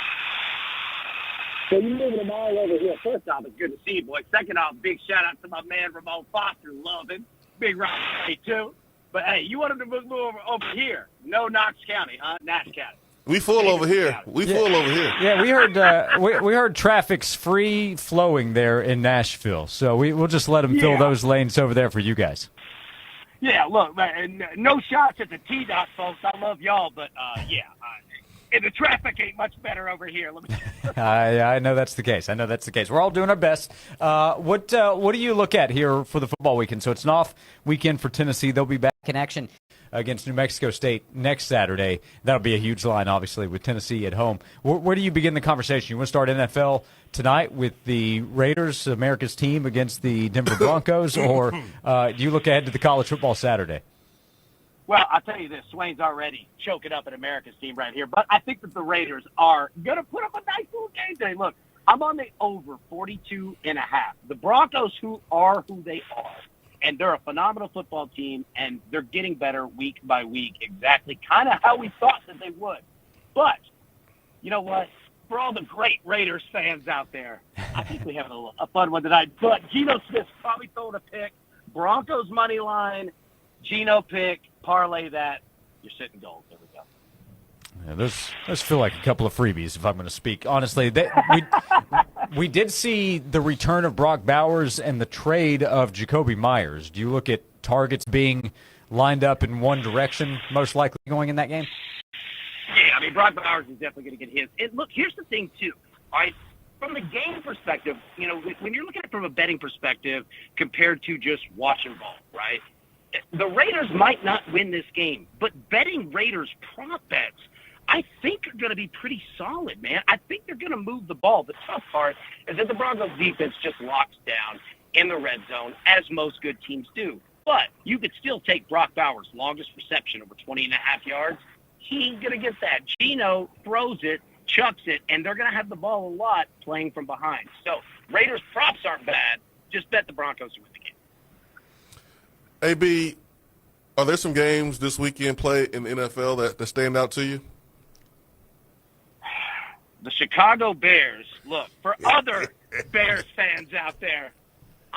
[SPEAKER 21] So you're moving them all over here. First off, it's good to see you, boys. Second off, big shout-out to my man, Ramon Foster. Love him. Big rock, too. But, hey, you want him to move over here. No Knox County, huh? Nash County.
[SPEAKER 4] We full over here. We full over here.
[SPEAKER 3] Yeah, we heard we heard traffic's free flowing there in Nashville. So we'll just let them fill those lanes over there for you guys.
[SPEAKER 21] Yeah, look, man, no shots at the T-Dot, folks. I love y'all, but, and the traffic ain't much better over here. Let me.
[SPEAKER 3] I know that's the case. We're all doing our best. What do you look at here for the football weekend? So it's an off weekend for Tennessee. They'll be back in action against New Mexico State next Saturday. That'll be a huge line, obviously, with Tennessee at home. Where do you begin the conversation? You want to start NFL tonight with the Raiders, America's team, against the Denver Broncos, or do you look ahead to the college football Saturday?
[SPEAKER 21] Well, I'll tell you this. Swain's already choking up at America's team right here. But I think that the Raiders are going to put up a nice little game today. Look, I'm on the over 42.5. The Broncos who they are. And they're a phenomenal football team, and they're getting better week by week, exactly kind of how we thought that they would. But, you know what? For all the great Raiders fans out there, I think we have a fun one tonight. But Geno Smith's probably throwing a pick. Broncos money line, Geno pick, parlay that. You're sitting gold. There we go.
[SPEAKER 3] Yeah, those feel like a couple of freebies, if I'm going to speak honestly. We did see the return of Brock Bowers and the trade of Jacoby Myers. Do you look at targets being lined up in one direction, most likely going in that game?
[SPEAKER 21] Yeah, I mean, Brock Bowers is definitely going to get his. And look, here's the thing, too. All right, from the game perspective, you know, when you're looking at it from a betting perspective compared to just watching ball, right, the Raiders might not win this game, but betting Raiders prop bets, I think are going to be pretty solid, man. I think they're going to move the ball. The tough part is that the Broncos defense just locks down in the red zone, as most good teams do. But you could still take Brock Bowers' longest reception over 20.5 yards. He ain't going to get that. Geno throws it chucks it, and they're going to have the ball a lot playing from behind. So Raiders props aren't bad. Just bet the Broncos to win the game.
[SPEAKER 4] AB, are there some games this weekend play in the NFL that stand out to you?
[SPEAKER 21] The Chicago Bears, look, for other Bears fans out there,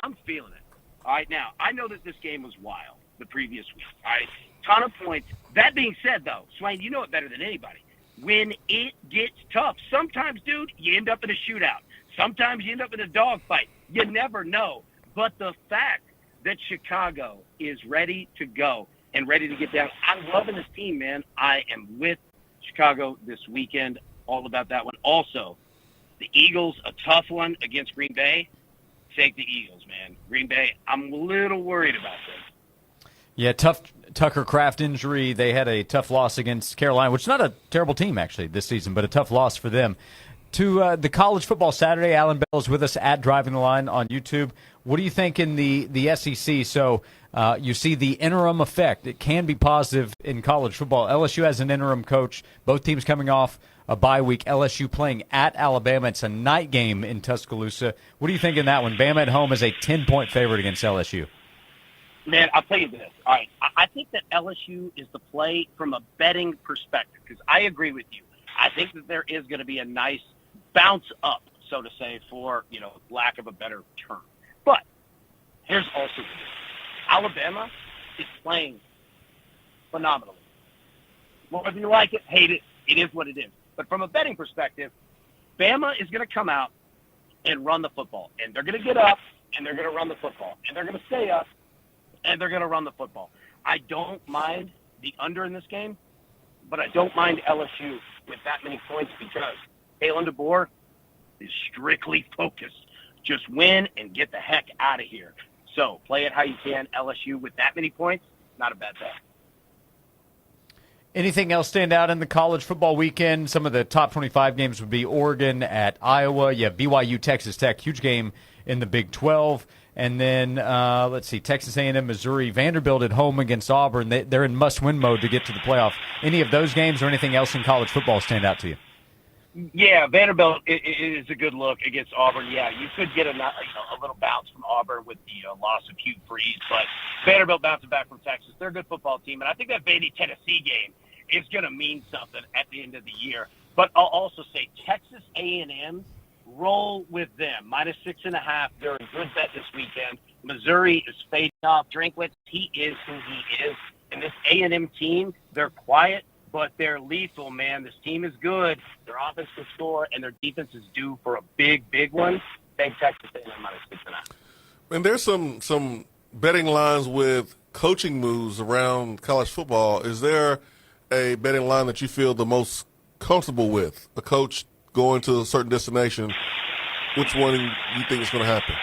[SPEAKER 21] I'm feeling it. All right, now, I know that this game was wild the previous week. All right, ton of points. That being said, though, Swain, you know it better than anybody. When it gets tough, sometimes, dude, you end up in a shootout. Sometimes you end up in a dogfight. You never know. But the fact that Chicago is ready to go and ready to get down, I'm loving this team, man. I am with Chicago this weekend. All about that one. Also, the Eagles, a tough one against Green Bay. Take the Eagles, man. Green Bay, I'm a little worried about this.
[SPEAKER 3] Yeah, tough Tucker Kraft injury. They had a tough loss against Carolina, which is not a terrible team, actually, this season, but a tough loss for them. To the College Football Saturday, Alan Bell is with us at Driving the Line on YouTube. What do you think in the SEC? So you see the interim effect. It can be positive in college football. LSU has an interim coach. Both teams coming off a bye week. LSU playing at Alabama. It's a night game in Tuscaloosa. What do you think in that one? Bama at home is a 10-point favorite against LSU.
[SPEAKER 21] Man, I'll tell you this. All right, I think that LSU is the play from a betting perspective because I agree with you. I think that there is going to be a nice bounce up, so to say, for, lack of a better term. But here's also this. Alabama is playing phenomenally. Whether you like it, hate it, it is what it is. But from a betting perspective, Bama is going to come out and run the football. And they're going to get up, and they're going to run the football. And they're going to stay up, and they're going to run the football. I don't mind the under in this game, but I don't mind LSU with that many points because Kalen DeBoer is strictly focused. Just win and get the heck out of here. So play it how you can. LSU with that many points, not a bad bet.
[SPEAKER 3] Anything else stand out in the college football weekend? Some of the top 25 games would be Oregon at Iowa. You have BYU, Texas Tech, huge game in the Big 12. And then, let's see, Texas A&M, Missouri, Vanderbilt at home against Auburn. They're in must-win mode to get to the playoff. Any of those games or anything else in college football stand out to you?
[SPEAKER 21] Yeah, Vanderbilt is a good look against Auburn. Yeah, you could get a little bounce from Auburn with the loss of Hugh Freeze, but Vanderbilt bouncing back from Texas. They're a good football team, and I think that Vandy-Tennessee game is going to mean something at the end of the year. But I'll also say Texas A&M, roll with them. -6.5. They're a good bet this weekend. Missouri is fading off Drinkwitz. He is who he is. And this A&M team, they're quiet, but they're lethal, man. This team is good. Their offense can score, and their defense is due for a big, big one. Take Texas A&M -6.5.
[SPEAKER 4] And there's some betting lines with coaching moves around college football. Is there a betting line that you feel the most comfortable with? A coach going to a certain destination, which one do you think is going to happen?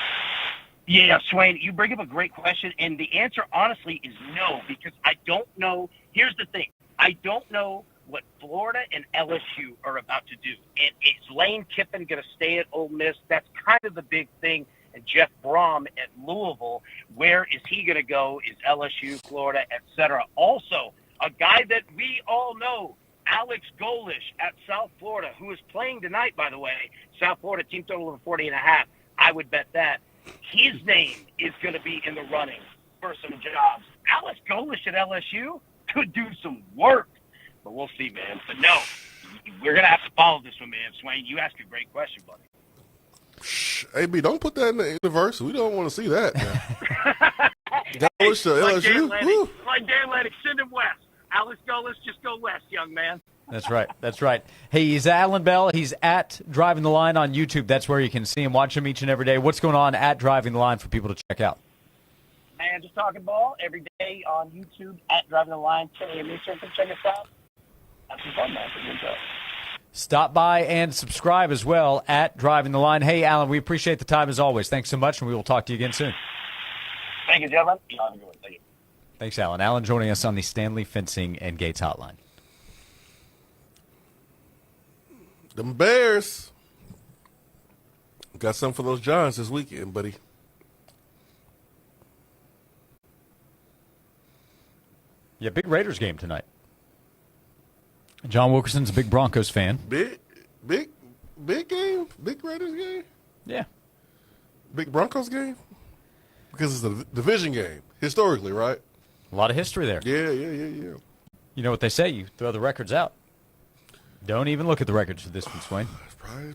[SPEAKER 21] Yeah, Swain, you bring up a great question, and the answer, honestly, is no, because I don't know. Here's the thing. I don't know what Florida and LSU are about to do. And is Lane Kiffin going to stay at Ole Miss? That's kind of the big thing. And Jeff Brom at Louisville, where is he going to go? Is LSU, Florida, et cetera. Also, a guy that we all know, Alex Golish at South Florida, who is playing tonight, by the way. South Florida team total of 40.5. I would bet that. His name is going to be in the running for some jobs. Alex Golish at LSU could do some work, but we'll see, man. But no, we're going to have to follow this one, man. Swain, you asked a great question, buddy.
[SPEAKER 4] Shh, AB, don't put that in the universe. We don't want to see that. Golish to LSU?
[SPEAKER 21] Like Dan Lennox, send him west. Alex Golish, just go west, young man.
[SPEAKER 3] That's right. That's right. Hey, he's Alan Bell. He's at Driving the Line on YouTube. That's where you can see him, watch him each and every day. What's going on at Driving the Line for people to check out?
[SPEAKER 21] Man, just talking ball every day on YouTube at Driving the Line, 10 a.m. Eastern. Come check us out. Have some fun, man.
[SPEAKER 3] Stop by and subscribe as well at Driving the Line. Hey, Alan, we appreciate the time as always. Thanks so much, and we will talk to you again soon.
[SPEAKER 21] Thank you, gentlemen. Have a good one. Thank you.
[SPEAKER 3] Thanks, Alan. Alan joining us on the Stanley Fencing and Gates Hotline.
[SPEAKER 4] Them Bears got something for those Giants this weekend, buddy.
[SPEAKER 3] Yeah, big Raiders game tonight. John Wilkerson's a big Broncos fan.
[SPEAKER 4] Big. Big game? Big Raiders game?
[SPEAKER 3] Yeah.
[SPEAKER 4] Big Broncos game? Because it's a division game, historically, right?
[SPEAKER 3] A lot of history there.
[SPEAKER 4] Yeah.
[SPEAKER 3] You know what they say, you throw the records out. Don't even look at the records for this one, Swain.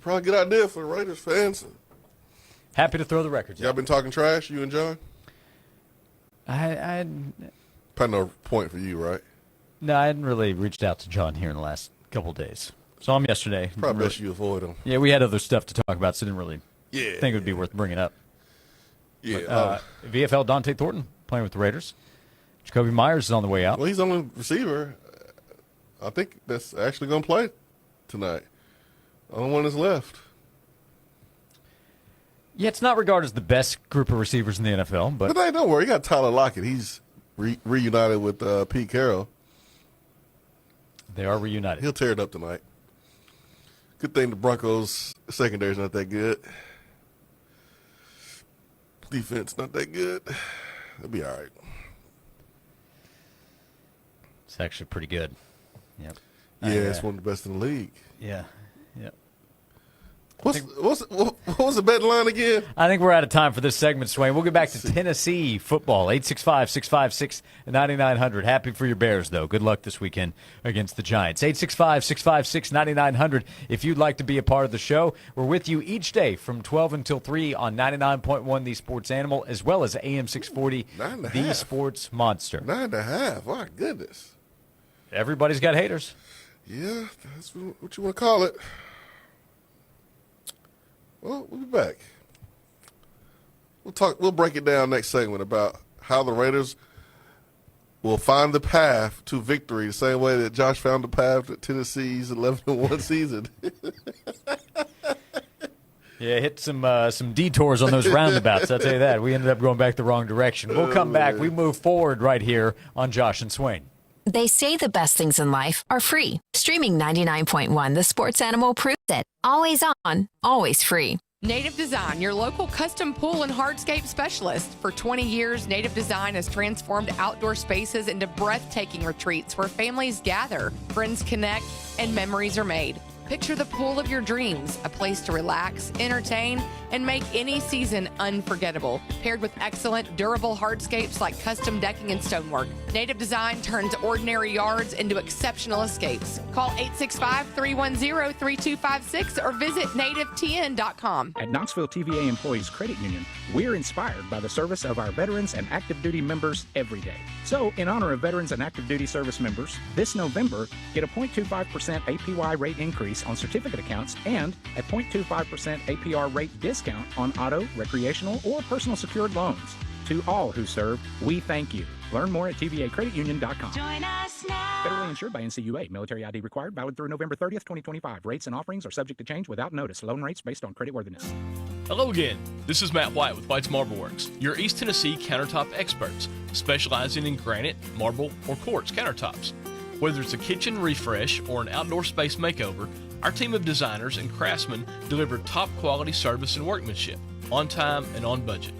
[SPEAKER 4] Probably a good idea for Raiders fans.
[SPEAKER 3] Happy to throw the records
[SPEAKER 4] Y'all
[SPEAKER 3] out.
[SPEAKER 4] been talking trash, you and John?
[SPEAKER 3] I
[SPEAKER 4] Probably no point for you, right?
[SPEAKER 3] No, I hadn't really reached out to John here in the last couple of days. Saw him yesterday.
[SPEAKER 4] Probably best you avoid him.
[SPEAKER 3] Yeah, we had other stuff to talk about, so didn't really think it would be worth bringing up.
[SPEAKER 4] Yeah.
[SPEAKER 3] But, VFL Dante Thornton playing with the Raiders. Jacoby Myers is on the way out.
[SPEAKER 4] Well, he's on the receiver. I think that's actually going to play tonight. Only one that's left.
[SPEAKER 3] Yeah, it's not regarded as the best group of receivers in the NFL, but
[SPEAKER 4] hey, don't worry. You got Tyler Lockett. He's reunited with Pete Carroll.
[SPEAKER 3] They are reunited.
[SPEAKER 4] He'll tear it up tonight. Good thing the Broncos' secondary's not that good. Defense not that good. It'll be all right.
[SPEAKER 3] It's actually pretty good. Yep.
[SPEAKER 4] Yeah, it's one of the best in the league.
[SPEAKER 3] Yeah. Yep.
[SPEAKER 4] What was the betting line again?
[SPEAKER 3] I think we're out of time for this segment, Swain. We'll get back to Tennessee football. 865-656-9900. Happy for your Bears, though. Good luck this weekend against the Giants. 865-656-9900. If you'd like to be a part of the show, we're with you each day from 12 until 3 on 99.1 The Sports Animal, as well as AM 640 The Sports Monster.
[SPEAKER 4] 9.5. My goodness.
[SPEAKER 3] Everybody's got haters.
[SPEAKER 4] Yeah, that's what you want to call it. Well, we'll be back. We'll break it down next segment about how the Raiders will find the path to victory the same way that Josh found the path to Tennessee's 11-1 season.
[SPEAKER 3] Yeah, hit some detours on those roundabouts, I'll tell you that. We ended up going back the wrong direction. We'll come back. We move forward right here on Josh and Swain.
[SPEAKER 6] They say the best things in life are free. Streaming 99.1 The Sports Animal proves it. Always on, always free.
[SPEAKER 7] Native Design, your local custom pool and hardscape specialist. For 20 years, Native Design has transformed outdoor spaces into breathtaking retreats where families gather, friends connect, and memories are made. Picture the pool of your dreams, a place to relax, entertain, and make any season unforgettable. Paired with excellent, durable hardscapes like custom decking and stonework, Native Design turns ordinary yards into exceptional escapes. Call 865-310-3256 or visit nativetn.com.
[SPEAKER 8] At Knoxville TVA Employees Credit Union, we're inspired by the service of our veterans and active duty members every day. So, in honor of veterans and active duty service members, this November, get a 0.25% APY rate increase on certificate accounts and a 0.25% APR rate discount on auto, recreational, or personal secured loans. To all who serve, we thank you. Learn more at tvacreditunion.com.
[SPEAKER 12] Join us now.
[SPEAKER 8] Federally insured by NCUA. Military ID required. Valid through November 30th, 2025. Rates and offerings are subject to change without notice. Loan rates based on creditworthiness.
[SPEAKER 19] Hello again. This is Matt White with White's Marble Works, your East Tennessee countertop experts, specializing in granite, marble, or quartz countertops. Whether it's a kitchen refresh or an outdoor space makeover, our team of designers and craftsmen deliver top quality service and workmanship, on time and on budget.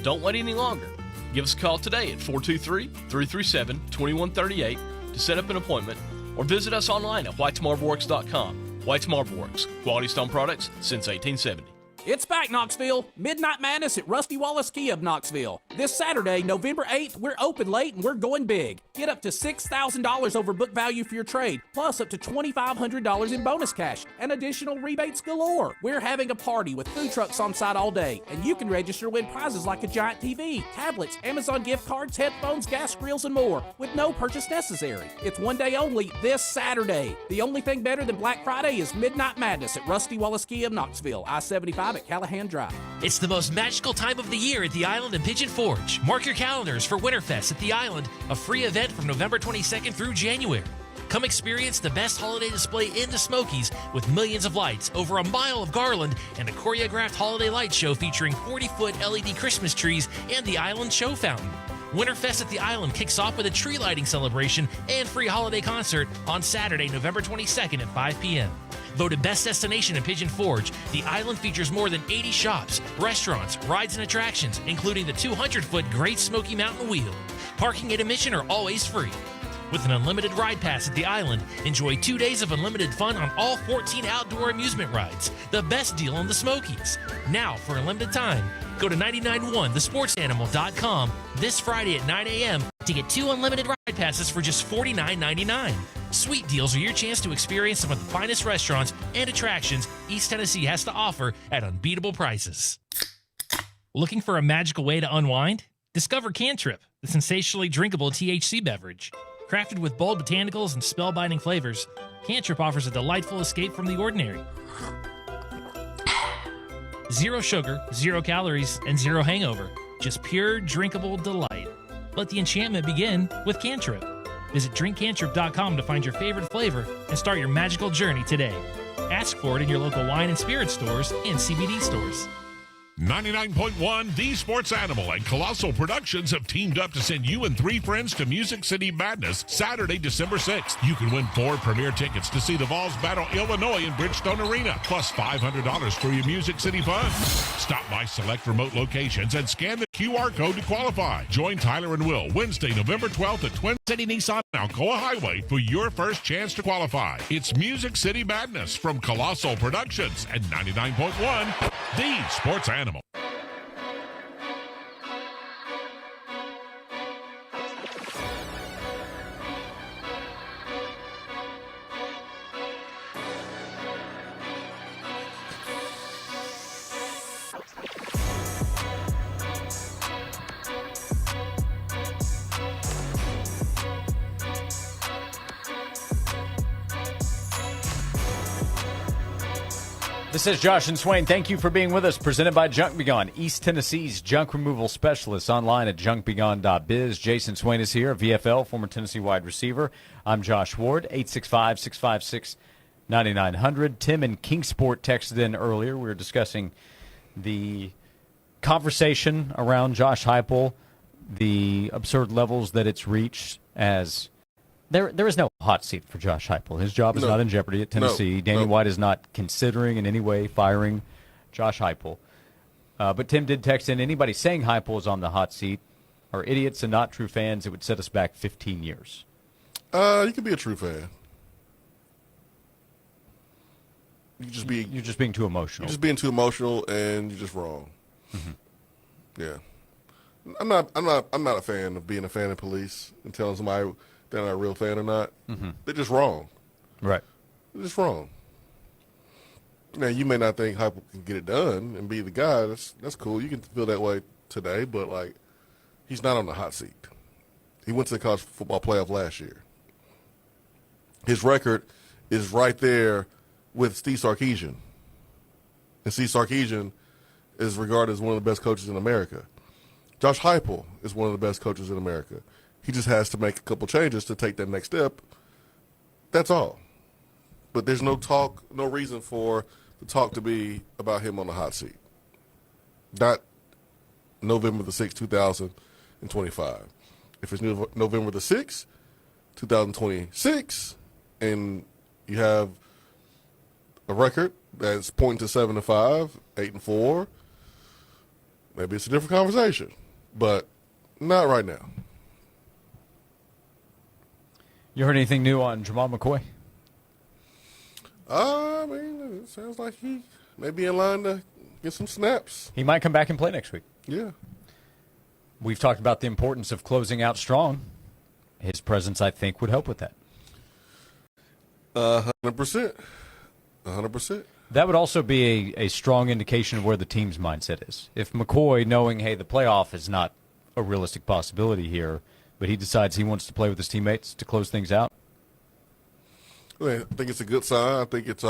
[SPEAKER 19] Don't wait any longer. Give us a call today at 423-337-2138 to set up an appointment, or visit us online at whitesmarbleworks.com. White's Marble Works, quality stone products since 1870.
[SPEAKER 22] It's back, Knoxville. Midnight Madness at Rusty Wallace Kia of Knoxville. This Saturday, November 8th, we're open late and we're going big. Get up to $6,000 over book value for your trade, plus up to $2,500 in bonus cash and additional rebates galore. We're having a party with food trucks on site all day, and you can register to win prizes like a giant TV, tablets, Amazon gift cards, headphones, gas grills, and more with no purchase necessary. It's one day only this Saturday. The only thing better than Black Friday is Midnight Madness at Rusty Wallace Kia of Knoxville, I-75 at Callahan Drive.
[SPEAKER 2] It's the most magical time of the year at the Island and Pigeon Forge. Mark your calendars for Winterfest at the Island, a free event from November 22nd through January. Come experience the best holiday display in the Smokies with millions of lights, over a mile of garland, and a choreographed holiday light show featuring 40-foot LED Christmas trees and the Island Show Fountain. Winterfest at the Island kicks off with a tree lighting celebration and free holiday concert on Saturday, November 22nd at 5 p.m. Voted Best Destination in Pigeon Forge, the Island features more than 80 shops, restaurants, rides, and attractions, including the 200-foot Great Smoky Mountain Wheel. Parking and admission are always free. With an unlimited ride pass at the island, enjoy 2 days of unlimited fun on all 14 outdoor amusement rides. The best deal in the Smokies. Now, for a limited time, go to 991thesportsanimal.com this Friday at 9 a.m. to get 2 unlimited ride passes for just $49.99. Sweet deals are your chance to experience some of the finest restaurants and attractions East Tennessee has to offer at unbeatable prices. Looking for a magical way to unwind? Discover Cantrip, the sensationally drinkable THC beverage. Crafted with bold botanicals and spellbinding flavors, Cantrip offers a delightful escape from the ordinary. 0 sugar, 0 calories, and 0 hangover. Just pure, drinkable delight. Let the enchantment begin with Cantrip. Visit drinkcantrip.com to find your favorite flavor and start your magical journey today. Ask for it in your local wine and spirit stores and CBD stores.
[SPEAKER 5] 99.1 The Sports Animal and Colossal Productions have teamed up to send you and 3 friends to Music City Madness Saturday, December 6th. You can win 4 premier tickets to see the Vols battle Illinois in Bridgestone Arena, plus $500 for your Music City fun. Stop by select remote locations and scan the QR code to qualify. Join Tyler and Will Wednesday, November 12th at Twin City Nissan Alcoa Highway for your first chance to qualify. It's Music City Madness from Colossal Productions and 99.1 The Sports Animal.
[SPEAKER 3] This is Josh and Swain. Thank you for being with us. Presented by Junk Be Gone, East Tennessee's junk removal specialist. Online at junkbegone.biz. Jason Swain is here, VFL, former Tennessee wide receiver. I'm Josh Ward, 865-656-9900. Tim in Kingsport texted in earlier. We were discussing the conversation around Josh Heupel, the absurd levels that it's reached as there is no hot seat for Josh Heupel. His job is not in jeopardy at Tennessee. Danny White is not considering in any way firing Josh Heupel. But Tim did text in, anybody saying Heupel is on the hot seat are idiots and not true fans. It would set us back 15 years.
[SPEAKER 4] You can be a true fan.
[SPEAKER 3] You're just being too emotional.
[SPEAKER 4] You're just being too emotional, and you're just wrong. Mm-hmm. Yeah, I'm not a fan of being a fan of police and telling somebody they're not a real fan or not.
[SPEAKER 3] Mm-hmm.
[SPEAKER 4] They're just wrong.
[SPEAKER 3] Right.
[SPEAKER 4] They're just wrong. Now, you may not think Heupel can get it done and be the guy. That's cool. You can feel that way today, but, like, he's not on the hot seat. He went to the college football playoff last year. His record is right there with Steve Sarkisian. And Steve Sarkisian is regarded as one of the best coaches in America. Josh Heupel is one of the best coaches in America. He just has to make a couple changes to take that next step. That's all. But there's no reason for the talk to be about him on the hot seat. Not November the 6th, 2025. If it's November the 6th, 2026, and you have a record that's pointing to 7-5, 8-4, maybe it's a different conversation. But not right now.
[SPEAKER 3] You heard anything new on Jamal McCoy?
[SPEAKER 4] I mean, it sounds like he may be in line to get some snaps.
[SPEAKER 3] He might come back and play next week.
[SPEAKER 4] Yeah.
[SPEAKER 3] We've talked about the importance of closing out strong. His presence, I think, would help with that.
[SPEAKER 4] 100%. 100%.
[SPEAKER 3] That would also be a strong indication of where the team's mindset is. If McCoy, knowing, hey, the playoff is not a realistic possibility here, but he decides he wants to play with his teammates to close things out.
[SPEAKER 4] I think it's a good sign. I think it's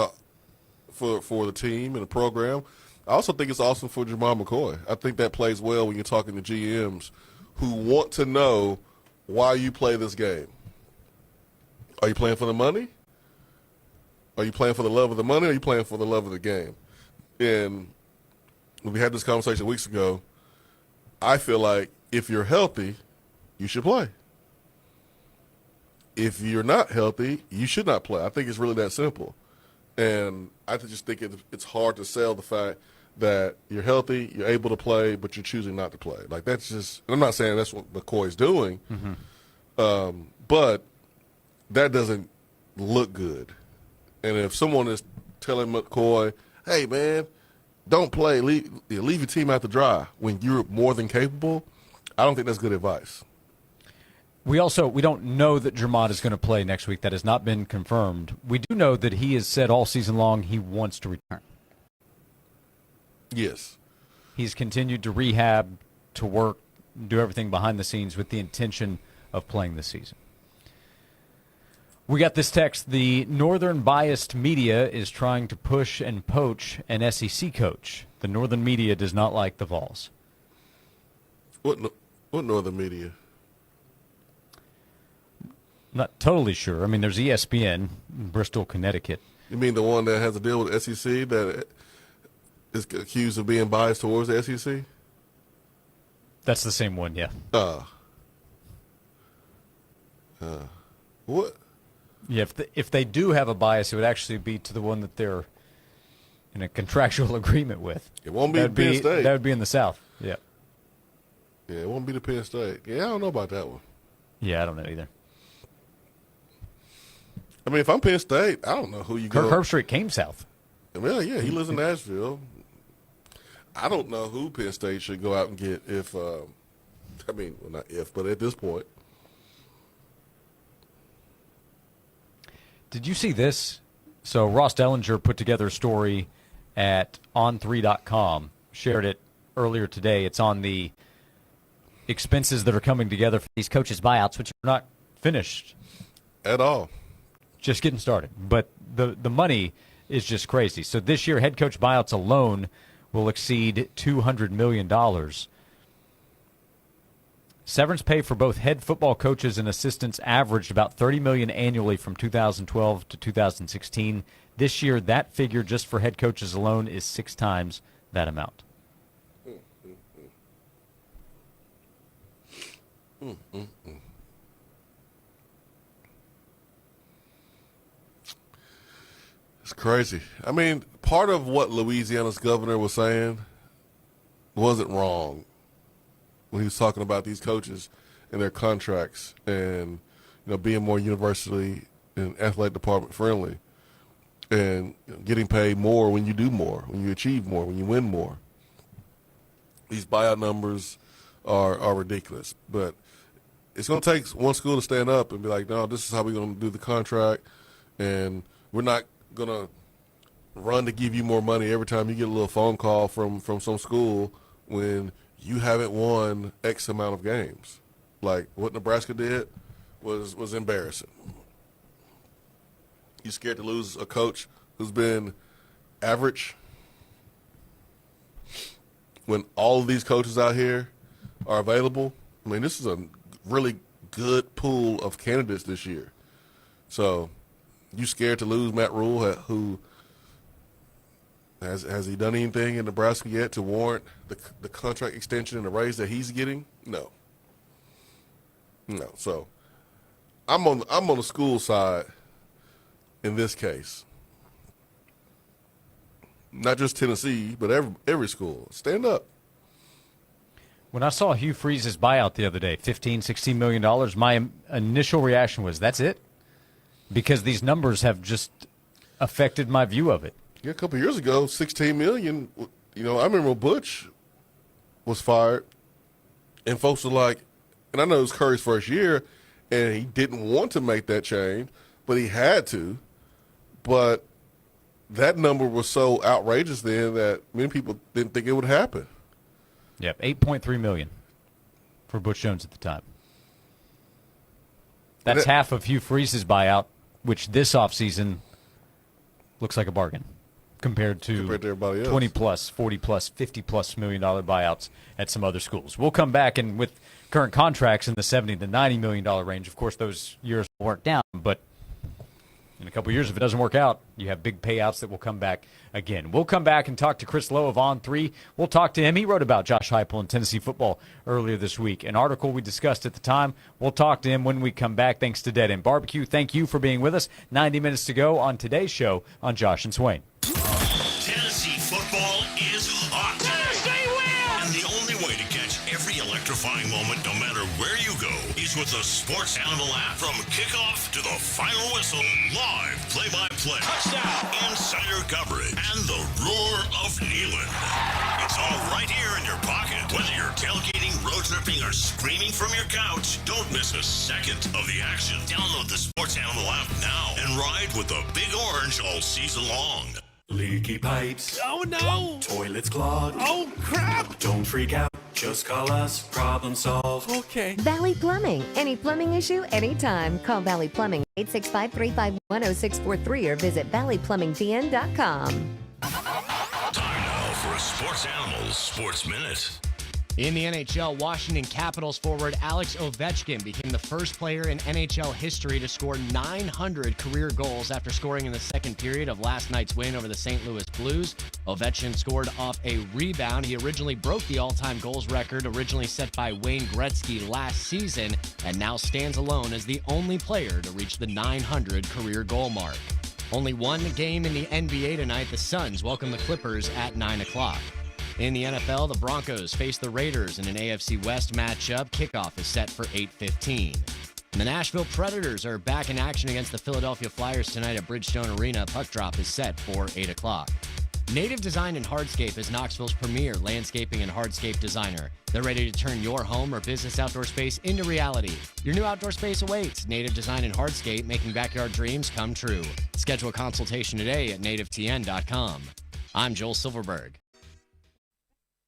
[SPEAKER 4] for the team and the program. I also think it's awesome for Jamal McCoy. I think that plays well when you're talking to GMs who want to know why you play this game. Are you playing for the money? Are you playing for the love of the money, or are you playing for the love of the game? And when we had this conversation weeks ago, I feel like if you're healthy, you should play. If you're not healthy, you should not play. I think it's really that simple. And I just think it's hard to sell the fact that you're healthy, you're able to play, but you're choosing not to play. Like, that's just – I'm not saying that's what McCoy's doing, but that doesn't look good. And if someone is telling McCoy, hey, man, don't play, leave your team out to dry when you're more than capable, I don't think that's good advice.
[SPEAKER 3] We don't know that Jermod is going to play next week. That has not been confirmed. We do know that he has said all season long he wants to return.
[SPEAKER 4] Yes.
[SPEAKER 3] He's continued to rehab, to work, do everything behind the scenes with the intention of playing this season. We got this text. The Northern biased media is trying to push and poach an SEC coach. The Northern media does not like the Vols.
[SPEAKER 4] What Northern media?
[SPEAKER 3] Not totally sure. I mean, there's ESPN, Bristol, Connecticut.
[SPEAKER 4] You mean the one that has to deal with the SEC that is accused of being biased towards the SEC?
[SPEAKER 3] That's the same one, yeah.
[SPEAKER 4] What?
[SPEAKER 3] Yeah, if they do have a bias, it would actually be to the one that they're in a contractual agreement with.
[SPEAKER 4] It won't be Penn State.
[SPEAKER 3] That would be in the South, yeah.
[SPEAKER 4] Yeah, it won't be the Penn State. Yeah, I don't know about that one.
[SPEAKER 3] Yeah, I don't know either.
[SPEAKER 4] I mean, if I'm Penn State, I don't know who you go.
[SPEAKER 3] Kirk Herbstreit came south.
[SPEAKER 4] Well, yeah, he lives in Nashville. I don't know who Penn State should go out and get if, not if, but at this point.
[SPEAKER 3] Did you see this? So Ross Dellinger put together a story at on3.com, shared it earlier today. It's on the expenses that are coming together for these coaches' buyouts, which are not finished
[SPEAKER 4] at all.
[SPEAKER 3] Just getting started. But the money is just crazy. So this year, head coach buyouts alone will exceed $200 million. Severance pay for both head football coaches and assistants averaged about $30 million annually from 2012 to 2016. This year, that figure just for head coaches alone is 6 times that amount.
[SPEAKER 4] It's crazy. I mean, part of what Louisiana's governor was saying wasn't wrong when he was talking about these coaches and their contracts and, being more university and athletic department friendly and getting paid more when you do more, when you achieve more, when you win more. These buyout numbers are ridiculous. But it's going to take one school to stand up and be like, no, this is how we're going to do the contract, and we're not going to run to give you more money every time you get a little phone call from some school when you haven't won X amount of games. Like what Nebraska did was embarrassing. You scared to lose a coach who's been average when all of these coaches out here are available? I mean, this is a really good pool of candidates this year. So you scared to lose Matt Rule, who has he done anything in Nebraska yet to warrant the contract extension and the raise that he's getting? No. So I'm on the school side in this case. Not just Tennessee, but every school. Stand up.
[SPEAKER 3] When I saw Hugh Freeze's buyout the other day, $16 million, my initial reaction was, that's it? Because these numbers have just affected my view of it.
[SPEAKER 4] Yeah, a couple of years ago, $16 million. I remember when Butch was fired, and folks were like, and I know it was Curry's first year, and he didn't want to make that change, but he had to. But that number was so outrageous then that many people didn't think it would happen.
[SPEAKER 3] Yep, $8.3 million for Butch Jones at the time. That's half of Hugh Freeze's buyout, which this offseason looks like a bargain compared to
[SPEAKER 4] everybody else.
[SPEAKER 3] 20-plus, 40-plus, $50-plus million buyouts at some other schools. We'll come back, and with current contracts in the $70 to $90 million range, of course, those years will work down, but in a couple of years, if it doesn't work out, you have big payouts that will come back again. We'll come back and talk to Chris Lowe of On3. We'll talk to him. He wrote about Josh Heupel and Tennessee football earlier this week, an article we discussed at the time. We'll talk to him when we come back. Thanks to Dead End Barbecue. Thank you for being with us. 90 minutes to go on today's show on Josh and Swain.
[SPEAKER 1] Tennessee football is hot. Tennessee wins! And the only way to catch every electrifying moment, no matter where you go, is stories with the Sports Animal app. From kickoff to the final whistle, live play-by-play, touchdown, insider coverage, and the roar of Neyland. It's all right here in your pocket. Whether you're tailgating, road tripping, or screaming from your couch, don't miss a second of the action. Download the Sports Animal app now and ride with the Big Orange all season long.
[SPEAKER 11] Leaky pipes.
[SPEAKER 2] Oh no!
[SPEAKER 11] Toilets clogged.
[SPEAKER 2] Oh crap!
[SPEAKER 11] Don't freak out. Just call us. Problem solved.
[SPEAKER 2] Okay.
[SPEAKER 13] Valley Plumbing. Any plumbing issue, anytime. Call Valley Plumbing 865-351-0643 or visit valleyplumbingtn.com.
[SPEAKER 1] Time now for a Sports Animals Sports Minute.
[SPEAKER 23] In the NHL, Washington Capitals forward Alex Ovechkin became the first player in NHL history to score 900 career goals after scoring in the second period of last night's win over the St. Louis Blues. Ovechkin scored off a rebound. He originally broke the all-time goals record originally set by Wayne Gretzky last season and now stands alone as the only player to reach the 900 career goal mark. Only one game in the NBA tonight. The Suns welcome the Clippers at 9 o'clock. In the NFL, the Broncos face the Raiders in an AFC West matchup. Kickoff is set for 8:15. The Nashville Predators are back in action against the Philadelphia Flyers tonight at Bridgestone Arena. Puck drop is set for 8 o'clock. Native Design and Hardscape is Knoxville's premier landscaping and hardscape designer. They're ready to turn your home or business outdoor space into reality. Your new outdoor space awaits. Native Design and Hardscape, making backyard dreams come true. Schedule a consultation today at nativetn.com. I'm Joel Silverberg.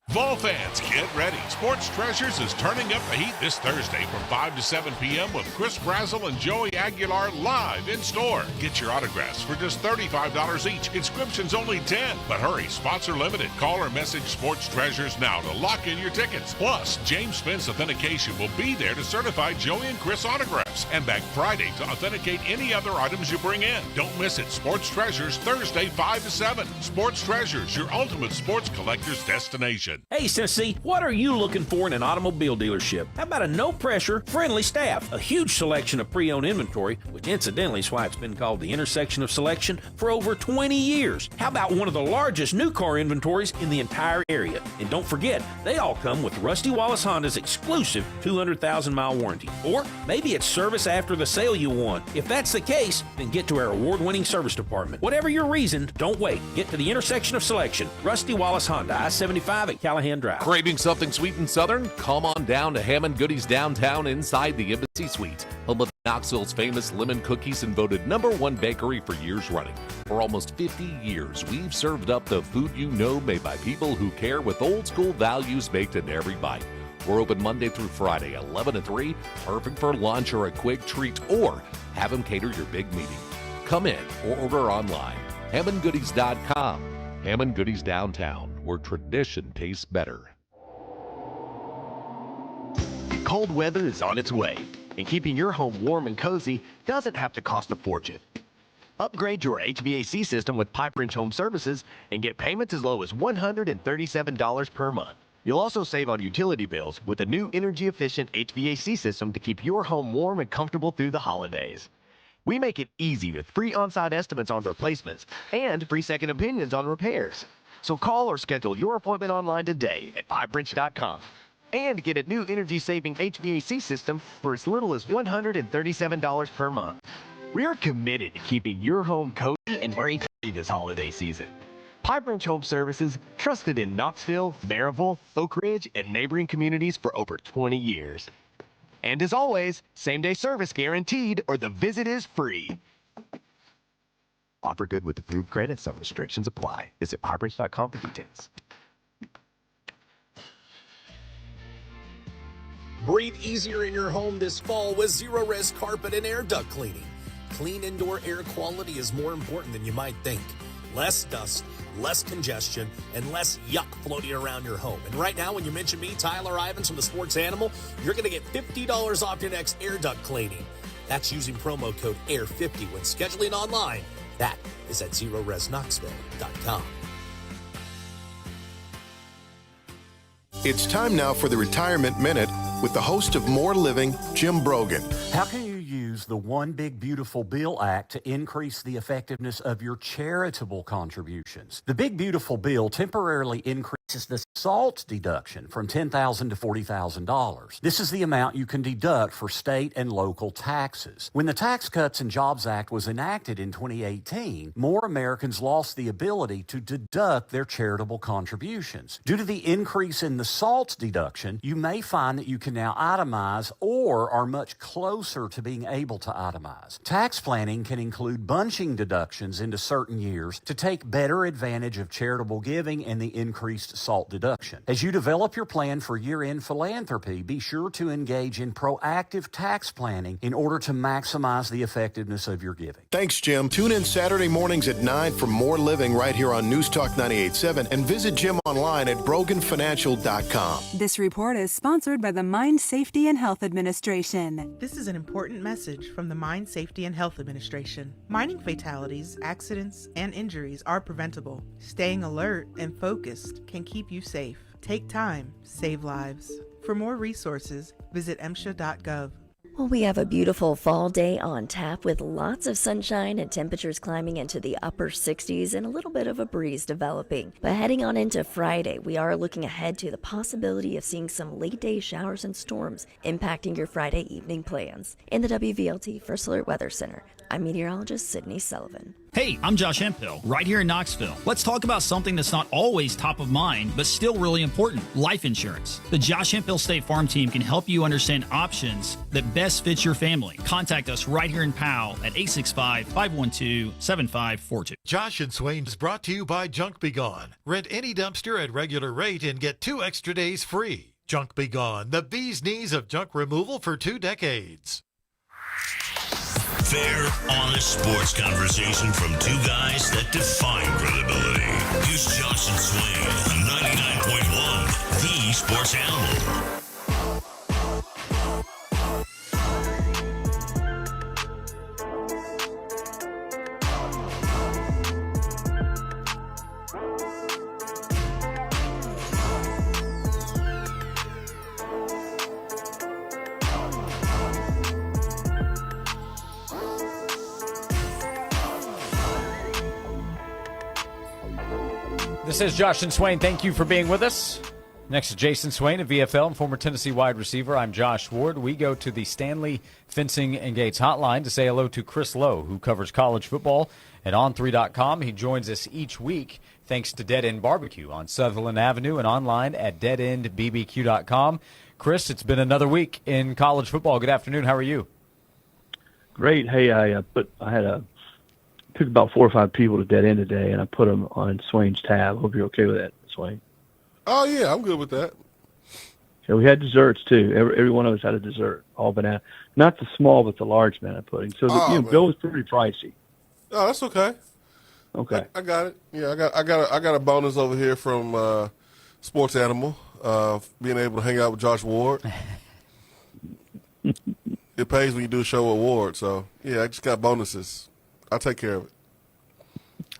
[SPEAKER 5] Vol fans, get ready. Sports Treasures is turning up the heat this Thursday from 5 to 7 p.m. with Chris Brazel and Joey Aguilar live in store. Get your autographs for just $35 each. Inscriptions only $10. But hurry, spots are limited. Call or message Sports Treasures now to lock in your tickets. Plus, James Spence Authentication will be there to certify Joey and Chris autographs. And back Friday to authenticate any other items you bring in. Don't miss it. Sports Treasures, Thursday, 5 to 7. Sports Treasures, your ultimate sports collector's destination.
[SPEAKER 24] Hey, Tennessee, what are you looking for in an automobile dealership? How about a no-pressure, friendly staff, a huge selection of pre-owned inventory, which incidentally is why it's been called the intersection of selection for over 20 years. How about one of the largest new car inventories in the entire area? And don't forget, they all come with Rusty Wallace Honda's exclusive 200,000-mile warranty. Or maybe it's service after the sale you want. If that's the case, then get to our award-winning service department. Whatever your reason, don't wait. Get to the intersection of selection. Rusty Wallace Honda, I-75 at Callahan Drive.
[SPEAKER 20] Craving something sweet and southern? Come on down to Hammond Goodies downtown inside the Embassy Suite, home of Knoxville's famous lemon cookies and voted #1 bakery for years running. For almost 50 years, we've served up the food you know made by people who care with old school values baked in every bite. We're open Monday through Friday, 11 to 3, perfect for lunch or a quick treat, or have them cater your big meeting. Come in or order online. HammondGoodies.com. Hammond Goodies Downtown, where tradition tastes better.
[SPEAKER 25] Cold weather is on its way, and keeping your home warm and cozy doesn't have to cost a fortune. Upgrade your HVAC system with Pipe Wrench Home Services and get payments as low as $137 per month. You'll also save on utility bills with a new energy-efficient HVAC system to keep your home warm and comfortable through the holidays. We make it easy with free on-site estimates on replacements and free second opinions on repairs. So call or schedule your appointment online today at pipewrench.com and get a new energy-saving HVAC system for as little as $137 per month. We're committed to keeping your home cozy and break this holiday season. Pipe Wrench Home Services, trusted in Knoxville, Maryville, Oak Ridge, and neighboring communities for over 20 years. And as always, same-day service guaranteed or the visit is free. Offer good with approved credit. Some restrictions apply. Visit pipewrench.com for details.
[SPEAKER 26] Breathe easier in your home this fall with zero-res carpet and air duct cleaning. Clean indoor air quality is more important than you might think. Less dust, less congestion, and less yuck floating around your home. And right now, when you mention me, Tyler Ivins from the Sports Animal, you're going to get $50 off your next air duct cleaning. That's using promo code AIR50 when scheduling online. That is at zeroresknoxville.com.
[SPEAKER 27] It's time now for the Retirement Minute with the host of More Living, Jim Brogan.
[SPEAKER 28] How can you use the One Big Beautiful Bill Act to increase the effectiveness of your charitable contributions? The Big Beautiful Bill temporarily increased is the SALT deduction from $10,000 to $40,000. This is the amount you can deduct for state and local taxes. When the Tax Cuts and Jobs Act was enacted in 2018, more Americans lost the ability to deduct their charitable contributions. Due to the increase in the SALT deduction, you may find that you can now itemize or are much closer to being able to itemize. Tax planning can include bunching deductions into certain years to take better advantage of charitable giving and the increased SALT deduction. As you develop your plan for year-end philanthropy, be sure to engage in proactive tax planning in order to maximize the effectiveness of your giving.
[SPEAKER 27] Thanks, Jim. Tune in Saturday mornings at 9 for More Living right here on News Talk 98.7 and visit Jim online at broganfinancial.com.
[SPEAKER 9] This report is sponsored by the Mine Safety and Health Administration.
[SPEAKER 10] This is an important message from the Mine Safety and Health Administration. Mining fatalities, accidents, and injuries are preventable. Staying alert and focused can keep you safe. Take time, save lives. For more resources, visit MSHA.gov.
[SPEAKER 14] Well, we have a beautiful fall day on tap with lots of sunshine and temperatures climbing into the upper 60s and a little bit of a breeze developing. But heading on into Friday, we are looking ahead to the possibility of seeing some late day showers and storms impacting your Friday evening plans. In the WVLT First Alert Weather Center, I'm meteorologist Sydney Sullivan.
[SPEAKER 15] Hey, I'm Josh Hemphill, right here in Knoxville. Let's talk about something that's not always top of mind, but still really important, life insurance. The Josh Hemphill State Farm team can help you understand options that best fit your family. Contact us right here in Powell at 865-512-7542.
[SPEAKER 16] Josh and Swain is brought to you by Junk Be Gone. Rent any dumpster at regular rate and get 2 extra days free. Junk Be Gone, the bee's knees of junk removal for 2 decades.
[SPEAKER 1] Fair, honest sports conversation from 2 guys that define credibility. Here's Josh and Swain on 99.1, the Sports Animal.
[SPEAKER 3] This is Josh and Swain. Thank you for being with us. Next is Jason Swain of VFL and former Tennessee wide receiver. I'm Josh Ward. We go to the Stanley Fencing and Gates hotline to say hello to Chris Lowe, who covers college football at On3.com. He joins us each week thanks to Dead End Barbecue on Sutherland Avenue and online at deadendbbq.com. Chris, it's been another week in college football. Good afternoon. How are you?
[SPEAKER 17] Great. Hey, I took about 4 or 5 people to Dead End today, and I put them on Swain's tab. Hope you're okay with that, Swain.
[SPEAKER 4] Oh, yeah, I'm good with that.
[SPEAKER 17] Yeah, we had desserts, too. Every one of us had a dessert, all banana. Not the small, but the large banana pudding. So the bill was pretty pricey.
[SPEAKER 4] Oh, that's okay.
[SPEAKER 17] Okay.
[SPEAKER 4] I got it. Yeah, I got a bonus over here from Sports Animal, being able to hang out with Josh Ward. It pays when you do a show with Ward, so, yeah, I just got bonuses. I'll take care of it.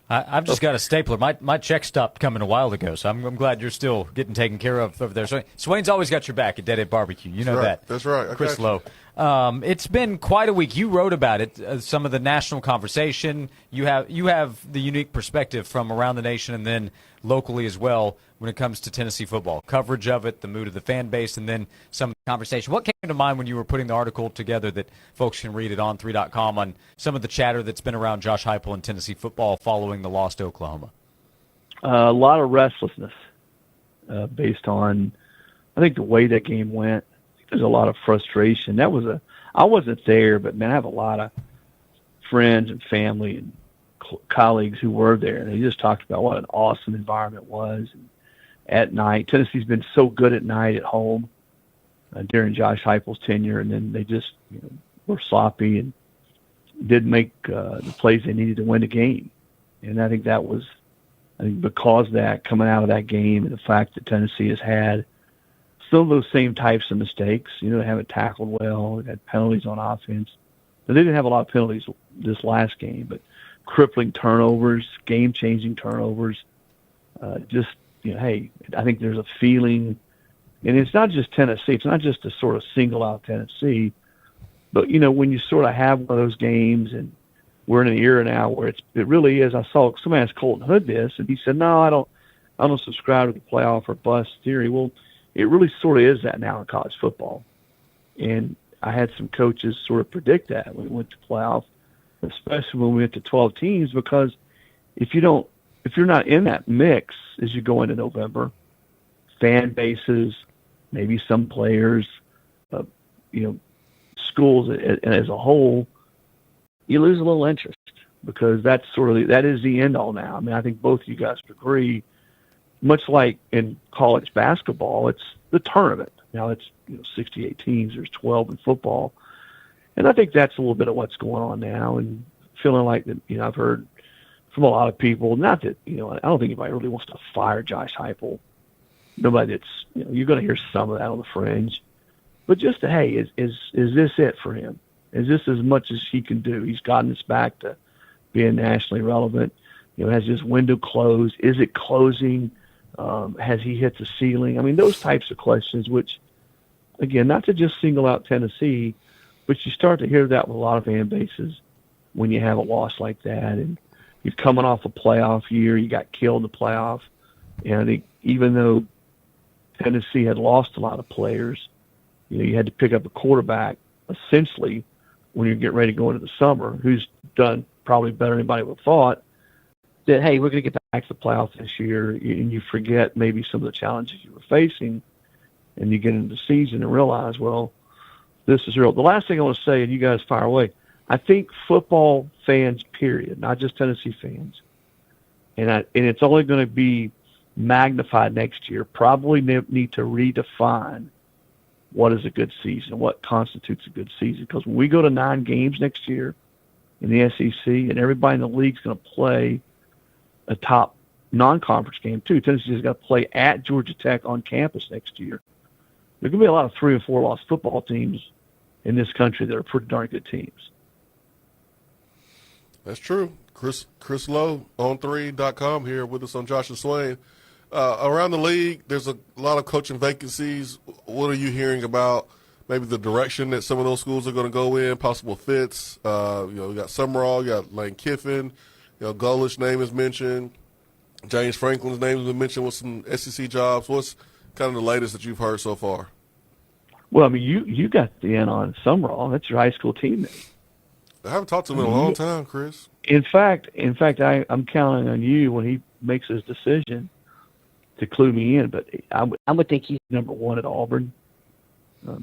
[SPEAKER 3] I've just got a stapler. My check stopped coming a while ago, so I'm glad you're still getting taken care of over there. So Swain's always got your back at Dead End Barbecue. You know that.
[SPEAKER 4] That's right.
[SPEAKER 3] Chris Lowe. It's been quite a week. You wrote about it, some of the national conversation. You have the unique perspective from around the nation and then locally as well when it comes to Tennessee football. Coverage of it, the mood of the fan base, and then some of the conversation. What came to mind when you were putting the article together that folks can read at On3.com on some of the chatter that's been around Josh Heupel and Tennessee football following the loss to Oklahoma?
[SPEAKER 17] A lot of restlessness based on, I think, the way that game went. There's a lot of frustration. I wasn't there, but man, I have a lot of friends and family and colleagues who were there, and they just talked about what an awesome environment was. And at night, Tennessee's been so good at night at home during Josh Heupel's tenure, and then they just were sloppy and didn't make the plays they needed to win the game. And I think because of that, coming out of that game, and the fact that Tennessee has had some of those same types of mistakes. They haven't tackled well. They've had penalties on offense. They didn't have a lot of penalties this last game, but crippling turnovers, game-changing turnovers. Hey, I think there's a feeling, and it's not just Tennessee. It's not just to sort of single out Tennessee, but, when you sort of have one of those games, and we're in an era now where it really is. I saw somebody ask Colton Hood this, and he said, no, I don't I don't subscribe to the playoff or bust theory. Well, it really sort of is that now in college football. And I had some coaches sort of predict that when we went to playoff, especially when we went to 12 teams, because if you're not in that mix as you go into November, fan bases, maybe some players, schools as a whole, you lose a little interest because that is the end all now. I mean, I think both of you guys would agree. Much like in college basketball, it's the tournament. Now it's 68 teams. There's 12 in football, and I think that's a little bit of what's going on now. And feeling like that, I've heard from a lot of people. Not that I don't think anybody really wants to fire Josh Heupel. Nobody that's you're going to hear some of that on the fringe, but just hey, is this it for him? Is this as much as he can do? He's gotten us back to being nationally relevant. Has his window closed? Is it closing? Has he hit the ceiling? I mean, those types of questions, which, again, not to just single out Tennessee, but you start to hear that with a lot of fan bases when you have a loss like that. And you're coming off a playoff year. You got killed in the playoff. And I think even though Tennessee had lost a lot of players, you had to pick up a quarterback, essentially, when you get ready to go into the summer, who's done probably better than anybody would have thought, that, hey, we're going to get back to the playoffs this year, and you forget maybe some of the challenges you were facing, and you get into the season and realize, well, this is real. The last thing I want to say, and you guys fire away, I think football fans, period, not just Tennessee fans, and it's only going to be magnified next year, probably need to redefine what is a good season, what constitutes a good season. Because when we go to 9 games next year in the SEC, and everybody in the league's going to play a top non-conference game too. Tennessee's got to play at Georgia Tech on campus next year. There's going to be a lot of 3 and 4 loss football teams in this country that are pretty darn good teams.
[SPEAKER 4] That's true. Chris Lowe, on3.com here with us on Josh and Swain. Around the league, there's a lot of coaching vacancies. What are you hearing about maybe the direction that some of those schools are going to go in, possible fits? We got Summerall, you got Lane Kiffin, Golish name is mentioned. James Franklin's name has been mentioned with some SEC jobs. What's kind of the latest that you've heard so far?
[SPEAKER 17] Well, I mean, you got the in on Summerall. That's your high school teammate.
[SPEAKER 4] I haven't talked to him in a long time, Chris.
[SPEAKER 17] In fact, I'm counting on you when he makes his decision to clue me in. But I would think he's number one at Auburn.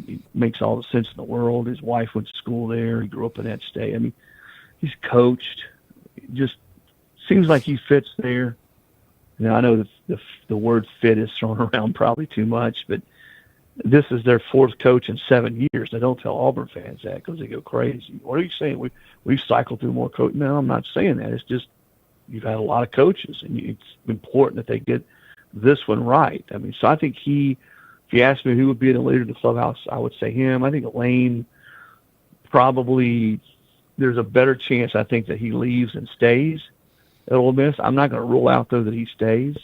[SPEAKER 17] He makes all the sense in the world. His wife went to school there. He grew up in that state. I mean, he's coached. Just seems like he fits there. Now, I know the word fit is thrown around probably too much, but this is their 4th coach in 7 years. Now, don't tell Auburn fans that because they go crazy. What are you saying? We've cycled through more coaches. No, I'm not saying that. It's just you've had a lot of coaches, and it's important that they get this one right. I mean, so I think if you ask me who would be the leader of the clubhouse, I would say him. I think Lane probably – there's a better chance, I think, that he leaves and stays at Ole Miss. I'm not going to rule out, though, that he stays.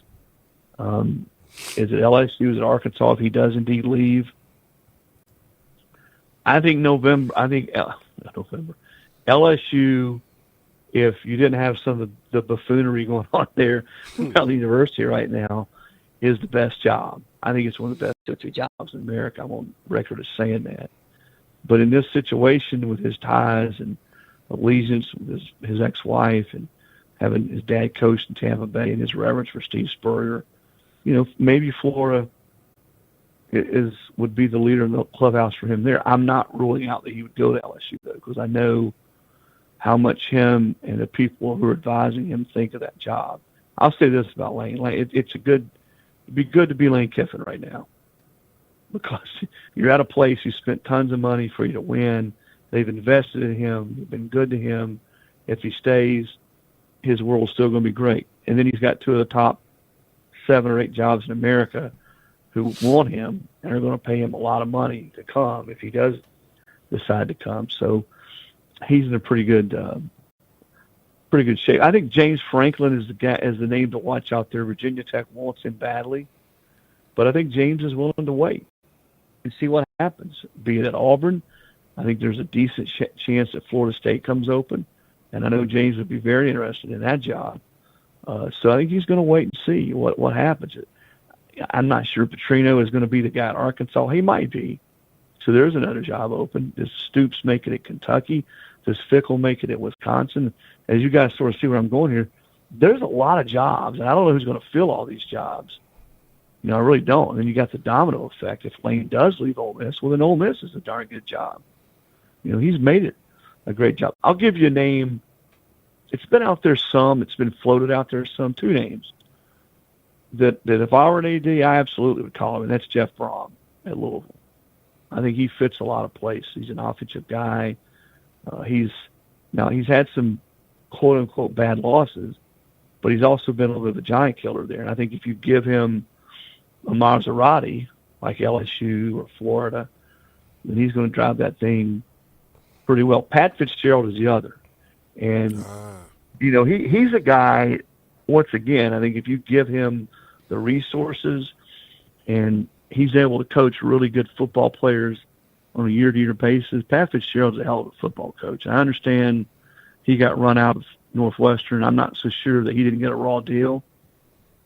[SPEAKER 17] Is it LSU? Is it Arkansas if he does indeed leave? I think November. LSU, if you didn't have some of the buffoonery going on there around the university right now, is the best job. I think it's one of the best jobs in America. I'm on record as saying that. But in this situation with his ties and allegiance with his ex-wife and having his dad coach in Tampa Bay and his reverence for Steve Spurrier, maybe Florida would be the leader in the clubhouse for him there. I'm not ruling out that he would go to LSU, though, because I know how much him and the people who are advising him think of that job. I'll say this about Lane. It'd be good to be Lane Kiffin right now because you're at a place who spent tons of money for you to win. They've invested in him. They've been good to him. If he stays, his world's still going to be great. And then he's got 2 of the top 7 or 8 jobs in America who want him and are going to pay him a lot of money to come if he does decide to come. So he's in a pretty good shape. I think James Franklin is the name to watch out there. Virginia Tech wants him badly, but I think James is willing to wait and see what happens. Be it at Auburn, I think there's a decent chance that Florida State comes open, and I know James would be very interested in that job. So I think he's going to wait and see what happens. I'm not sure Petrino is going to be the guy at Arkansas. He might be. So there's another job open. Does Stoops make it at Kentucky? Does Fickle make it at Wisconsin? As you guys sort of see where I'm going here, there's a lot of jobs, and I don't know who's going to fill all these jobs. I really don't. And then you got the domino effect. If Lane does leave Ole Miss, well, then Ole Miss is a darn good job. He's made it a great job. I'll give you a name. It's been out there some. It's been floated out there some. 2 names that if I were an AD, I absolutely would call him, and that's Jeff Brom at Louisville. I think he fits a lot of places. He's an offensive guy. He's had some quote unquote bad losses, but he's also been a little bit of a giant killer there. And I think if you give him a Maserati like LSU or Florida, then he's going to drive that thing pretty well. Pat Fitzgerald is the other, and he's a guy. Once again, I think if you give him the resources and he's able to coach really good football players on a year-to-year basis. Pat Fitzgerald's a hell of a football coach. I understand he got run out of Northwestern. I'm not so sure that he didn't get a raw deal.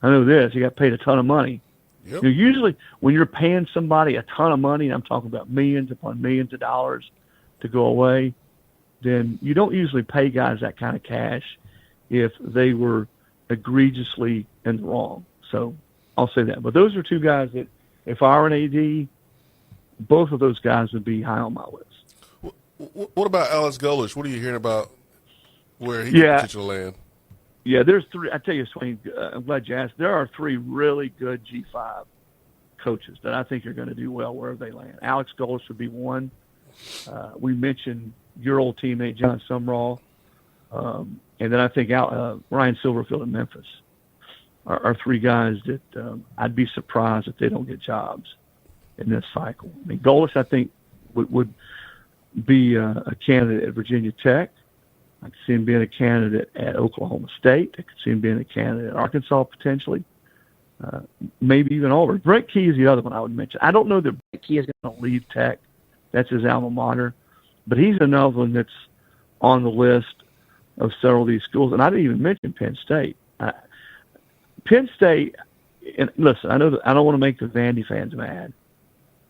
[SPEAKER 17] I know this. He got paid a ton of money. Yep. Usually when you're paying somebody a ton of money, and I'm talking about millions upon millions of dollars to go away, then you don't usually pay guys that kind of cash if they were egregiously in the wrong. So I'll say that. But those are 2 guys that, if I were an AD, both of those guys would be high on my list.
[SPEAKER 4] What about Alex Golesh? What are you hearing about where he could potentially land?
[SPEAKER 17] Yeah, there's 3. I tell you, Swain, I'm glad you asked. There are 3 really good G5 coaches that I think are going to do well wherever they land. Alex Golesh would be one. We mentioned your old teammate, John Sumrall. And then I think Ryan Silverfield in Memphis are 3 guys that I'd be surprised if they don't get jobs in this cycle. I mean, Golesh, I think, would be a candidate at Virginia Tech. I could see him being a candidate at Oklahoma State. I could see him being a candidate at Arkansas potentially, maybe even Auburn. Brent Key is the other one I would mention. I don't know that Brent Key is going to leave Tech. That's his alma mater. But he's another one that's on the list of several of these schools. And I didn't even mention Penn State. Penn State, and listen, I know that I don't want to make the Vandy fans mad,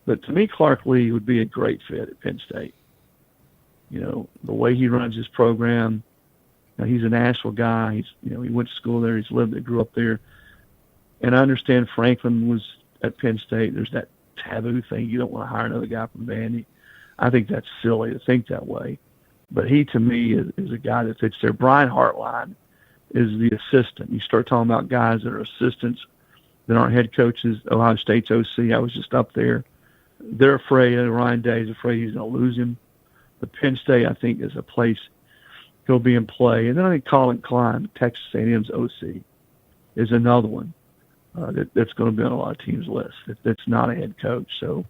[SPEAKER 17] but to me, Clark Lee would be a great fit at Penn State. The way he runs his program, he's a Nashville guy. He went to school there. He's lived there, grew up there. And I understand Franklin was at Penn State. There's that taboo thing. You don't want to hire another guy from Vandy. I think that's silly to think that way. But he, to me, is a guy that fits there. Brian Hartline is the assistant. You start talking about guys that are assistants that aren't head coaches. Ohio State's OC, I was just up there. They're afraid. Ryan Day's afraid he's going to lose him. But Penn State, I think, is a place he'll be in play. And then I think Colin Klein, Texas A&M's OC, is another one that's going to be on a lot of teams' lists. That's not a head coach. So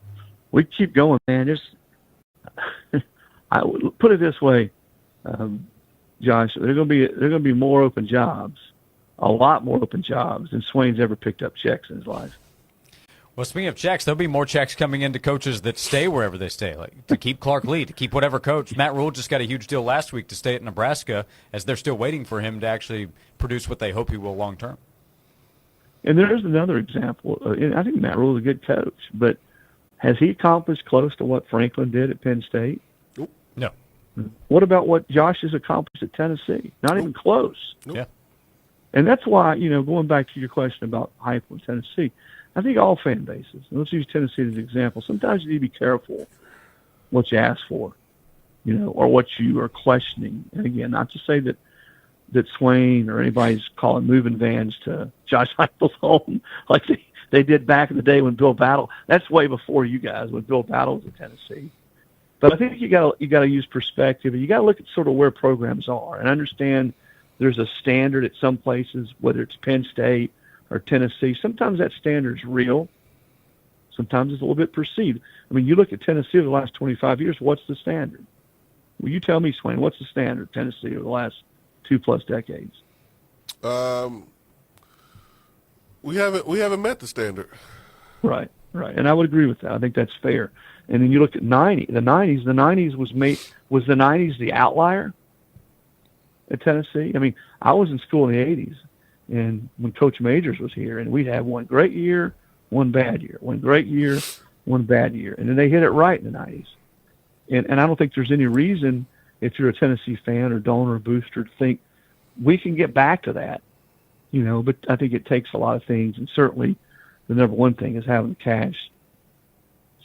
[SPEAKER 17] we keep going, man. I would put it this way, Josh. There are going to be more open jobs, a lot more open jobs than Swain's ever picked up checks in his life.
[SPEAKER 3] Well, speaking of checks, there'll be more checks coming into coaches that stay wherever they stay, like to keep Clark Lee, to keep whatever coach. Matt Rule just got a huge deal last week to stay at Nebraska, as they're still waiting for him to actually produce what they hope he will long term.
[SPEAKER 17] And there's another example. I think Matt Rule is a good coach, but has he accomplished close to what Franklin did at Penn State?
[SPEAKER 3] No.
[SPEAKER 17] What about what Josh has accomplished at Tennessee? Not even close.
[SPEAKER 3] Yeah.
[SPEAKER 17] And that's why, going back to your question about hype in Tennessee, I think all fan bases, and let's use Tennessee as an example, sometimes you need to be careful what you ask for, or what you are questioning. And again, not to say that Swain or anybody's calling moving vans to Josh Heupel's home like they did back in the day when Bill Battle. That's way before you guys, when Bill Battle was in Tennessee. But I think you got to use perspective, and you got to look at sort of where programs are and understand there's a standard at some places, whether it's Penn State or Tennessee. Sometimes that standard is real. Sometimes it's a little bit perceived. I mean, you look at Tennessee over the last 25 years, what's the standard? Will you tell me, Swain, what's the standard of Tennessee over the last 2+ decades?
[SPEAKER 4] We haven't met the standard.
[SPEAKER 17] Right. And I would agree with that. I think that's fair. And then you look at the 90s was the 90s the outlier at Tennessee? I mean, I was in school in the 80s. And when Coach Majors was here, and we'd have one great year, one bad year, one great year, one bad year. And then they hit it right in the 90s. And I don't think there's any reason, if you're a Tennessee fan or donor or booster, to think we can get back to that, but I think it takes a lot of things. And certainly the number one thing is having the cash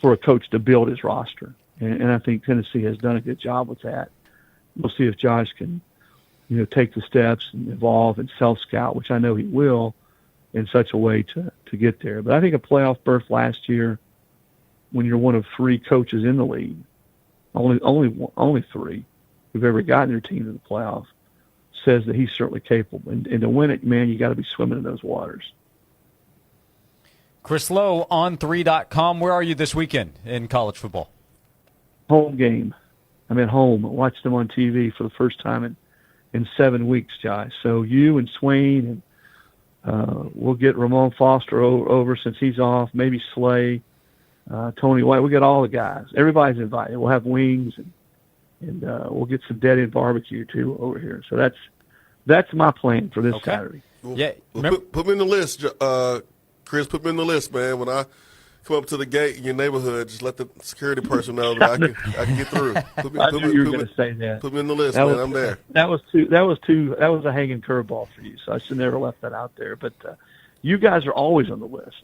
[SPEAKER 17] for a coach to build his roster. And I think Tennessee has done a good job with that. We'll see if Josh can, take the steps and evolve and self-scout, which I know he will, in such a way to get there. But I think a playoff berth last year, when you're one of three coaches in the league, only three who've ever gotten their team to the playoff, says that he's certainly capable. And to win it, man, you got to be swimming in those waters.
[SPEAKER 3] Chris Lowe, on3.com. Where are you this weekend in college football?
[SPEAKER 17] Home game. I'm at home. I watched them on TV for the first time in 7 weeks, Josh. So you and Swain, and we'll get Ramon Foster over since he's off, maybe Slay, Tony White. We'll get all the guys. Everybody's invited. We'll have wings, and we'll get some dead-end barbecue, too, over here. So that's my plan for this Saturday.
[SPEAKER 4] Well, put me in the list, Chris. Put me in the list, man. When I come up to the gate in your neighborhood, just let the security person know that I can get through.
[SPEAKER 17] I knew you were going to say that.
[SPEAKER 4] Put me in the list, man. I'm there.
[SPEAKER 17] That was a hanging curveball for you, so I should never left that out there. But you guys are always on the list.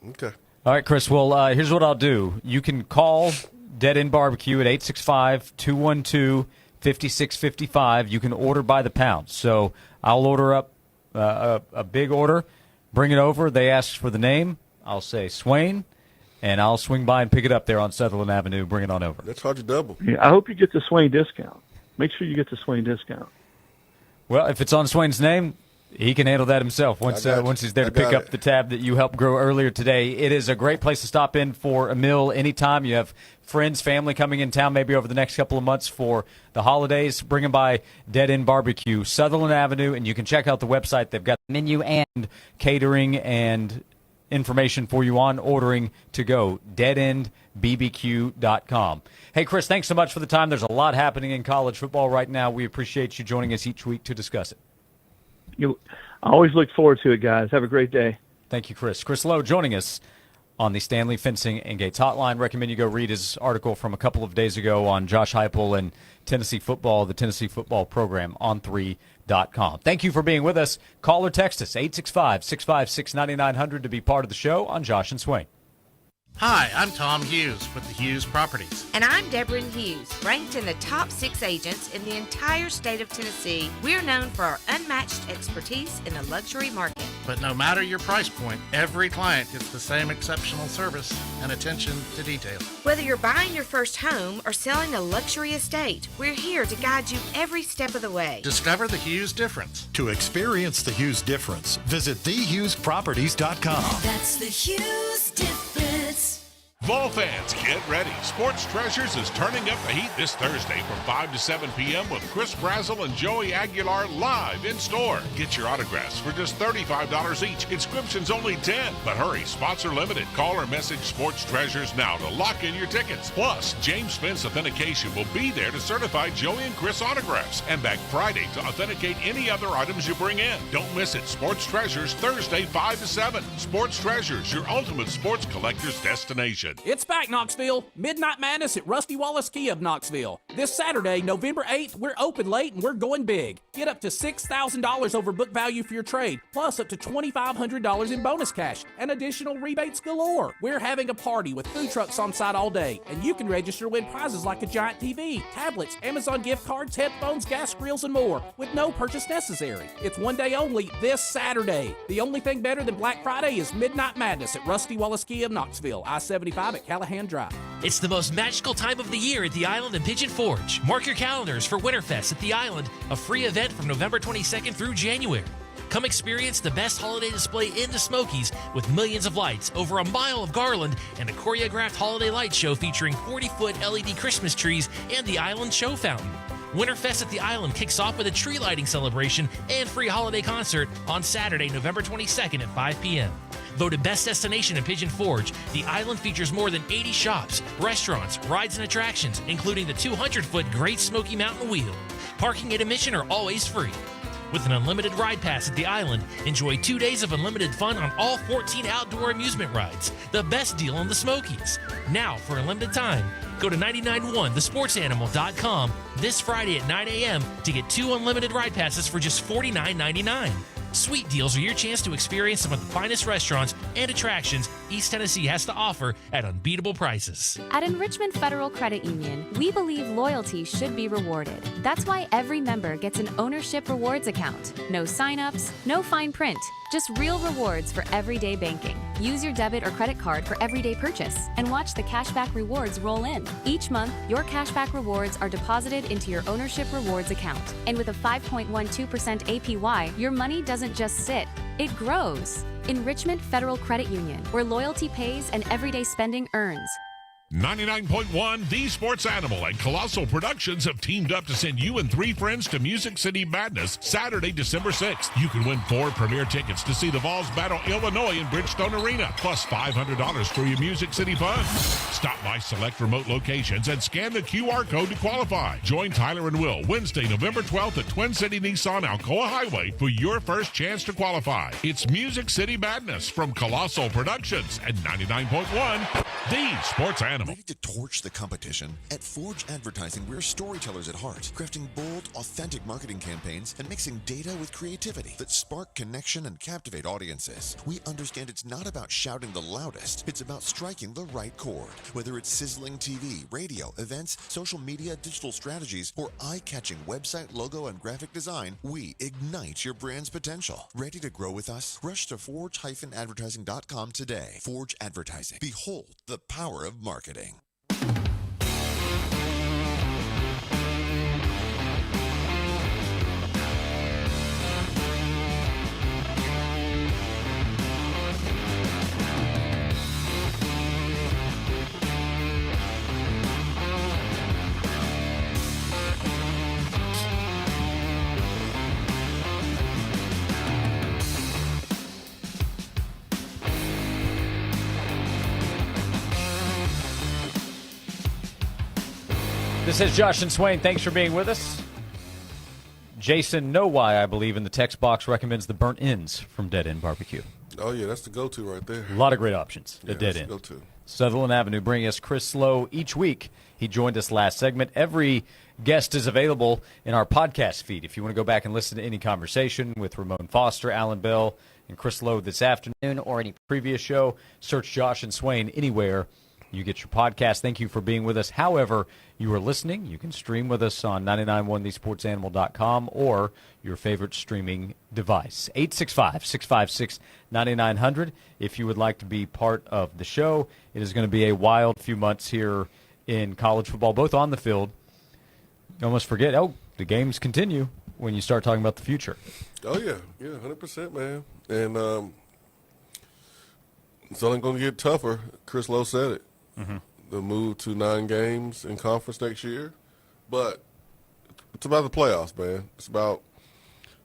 [SPEAKER 4] Okay.
[SPEAKER 3] All right, Chris. Well, here's what I'll do. You can call Dead End Barbecue at 865-212-5655. You can order by the pound. So I'll order up a big order, bring it over. They ask for the name. I'll say Swain, and I'll swing by and pick it up there on Sutherland Avenue. Bring it on over.
[SPEAKER 4] That's hard to double.
[SPEAKER 17] Yeah, I hope you get the Swain discount. Make sure you get the Swain discount.
[SPEAKER 3] Well, if it's on Swain's name, he can handle that himself once he's there to pick up the tab that you helped grow earlier today. It is a great place to stop in for a meal anytime. You have friends, family coming in town maybe over the next couple of months for the holidays. Bring them by Dead End Barbecue, Sutherland Avenue, and you can check out the website. They've got menu and catering and information for you on ordering to go, deadendbbq.com. Hey, Chris, thanks so much for the time. There's a lot happening in college football right now. We appreciate you joining us each week to discuss it.
[SPEAKER 17] I always look forward to it, guys. Have a great day.
[SPEAKER 3] Thank you, Chris. Chris Lowe joining us on the Stanley Fencing and Gates Hotline. Recommend you go read his article from a couple of days ago on Josh Heupel and Tennessee football, the Tennessee football program on 3.com. Thank you for being with us. Call or text us, 865-656-9900 to be part of the show on Josh and Swain.
[SPEAKER 6] Hi, I'm Tom Hughes with the Hughes Properties.
[SPEAKER 7] And I'm Deborah Hughes, ranked in the top 6 agents in the entire state of Tennessee. We're known for our unmatched expertise in the luxury market.
[SPEAKER 6] But no matter your price point, every client gets the same exceptional service and attention to detail.
[SPEAKER 7] Whether you're buying your first home or selling a luxury estate, we're here to guide you every step of the way.
[SPEAKER 6] Discover the Hughes difference.
[SPEAKER 16] To experience the Hughes difference, visit thehughesproperties.com.
[SPEAKER 8] That's the Hughes difference.
[SPEAKER 5] Vol fans, get ready. Sports Treasures is turning up the heat this Thursday from 5 to 7 p.m. with Chris Brazel and Joey Aguilar live in store. Get your autographs for just $35 each. Inscriptions only $10. But hurry, spots are limited. Call or message Sports Treasures now to lock in your tickets. Plus, James Spence Authentication will be there to certify Joey and Chris autographs and back Friday to authenticate any other items you bring in. Don't miss it. Sports Treasures, Thursday, 5 to 7. Sports Treasures, your ultimate sports collector's destination.
[SPEAKER 12] It's back, Knoxville. Midnight Madness at Rusty Wallace Kia of Knoxville. This Saturday, November 8th, we're open late and we're going big. Get up to $6,000 over book value for your trade, plus up to $2,500 in bonus cash and additional rebates galore. We're having a party with food trucks on site all day, and you can register to win prizes like a giant TV, tablets, Amazon gift cards, headphones, gas grills, and more with no purchase necessary. It's one day only this Saturday. The only thing better than Black Friday is Midnight Madness at Rusty Wallace Kia of Knoxville, I-75 at Callahan Drive.
[SPEAKER 2] It's the most magical time of the year at the Island and Pigeon Forge. Mark your calendars for Winterfest at the Island, a free event from November 22nd through January. Come experience the best holiday display in the Smokies with millions of lights, over a mile of garland, and a choreographed holiday light show featuring 40-foot LED Christmas trees and the Island Show Fountain. Winterfest at the Island kicks off with a tree lighting celebration and free holiday concert on Saturday, November 22nd at 5 p.m. Voted best destination in Pigeon Forge, the island features more than 80 shops, restaurants, rides, and attractions, including the 200-foot Great Smoky Mountain Wheel. Parking and admission are always free. With an unlimited ride pass at the island, enjoy 2 days of unlimited fun on all 14 outdoor amusement rides. The best deal in the Smokies. Now, for a limited time, go to 991thesportsanimal.com this Friday at 9 a.m. to get 2 unlimited ride passes for just $49.99. Sweet deals are your chance to experience some of the finest restaurants and attractions East Tennessee has to offer at unbeatable prices.
[SPEAKER 11] At Enrichment Federal Credit Union, we believe loyalty should be rewarded. That's why every member gets an ownership rewards account. No sign-ups, no fine print, just real rewards for everyday banking. Use your debit or credit card for everyday purchase and watch the cashback rewards roll in. Each month, your cashback rewards are deposited into your ownership rewards account. And with a 5.12% APY, your money doesn't just sit, it grows. Enrichment Federal Credit Union, where loyalty pays and everyday spending earns.
[SPEAKER 5] 99.1 The Sports Animal and Colossal Productions have teamed up to send you and 3 friends to Music City Madness Saturday, December 6th. You can win 4 premier tickets to see the Vols battle Illinois in Bridgestone Arena, plus $500 for your Music City fun. Stop by select remote locations and scan the QR code to qualify. Join Tyler and Will Wednesday, November 12th at Twin City Nissan Alcoa Highway for your first chance to qualify. It's Music City Madness from Colossal Productions and 99.1 The Sports Animal.
[SPEAKER 13] Ready to torch the competition? At Forge Advertising, we're storytellers at heart, crafting bold, authentic marketing campaigns and mixing data with creativity that spark connection and captivate audiences. We understand it's not about shouting the loudest, it's about striking the right chord. Whether it's sizzling TV, radio, events, social media, digital strategies, or eye-catching website, logo, and graphic design, we ignite your brand's potential. Ready to grow with us? Rush to forge-advertising.com today. Forge Advertising. Behold the power of marketing.
[SPEAKER 3] This is Josh and Swain. Thanks for being with us. Jason Know Why, I believe, in the text box recommends the burnt ends from Dead End Barbecue.
[SPEAKER 4] Oh, yeah, that's the go-to right there.
[SPEAKER 3] A lot of great options
[SPEAKER 4] Yeah,
[SPEAKER 3] at Dead
[SPEAKER 4] that's
[SPEAKER 3] End.
[SPEAKER 4] the go-to.
[SPEAKER 3] Sutherland Avenue bringing us Chris Slow each week. He joined us last segment. Every guest is available in our podcast feed. If you want to go back and listen to any conversation with Ramon Foster, Alan Bell, and Chris Lowe this afternoon or any previous show, search Josh and Swain anywhere you get your podcast. Thank you for being with us. However you are listening, you can stream with us on 991thesportsanimal.com or your favorite streaming device. 865-656-9900 if you would like to be part of the show. It is going to be a wild few months here in college football, both on the field. You almost forget, the games continue when you start talking about the future.
[SPEAKER 4] Oh, yeah. Yeah, 100%, man. And it's only going to get tougher. Chris Lowe said it.
[SPEAKER 3] Mm-hmm.
[SPEAKER 4] The move to 9 games in conference next year. But it's about the playoffs, man. It's about,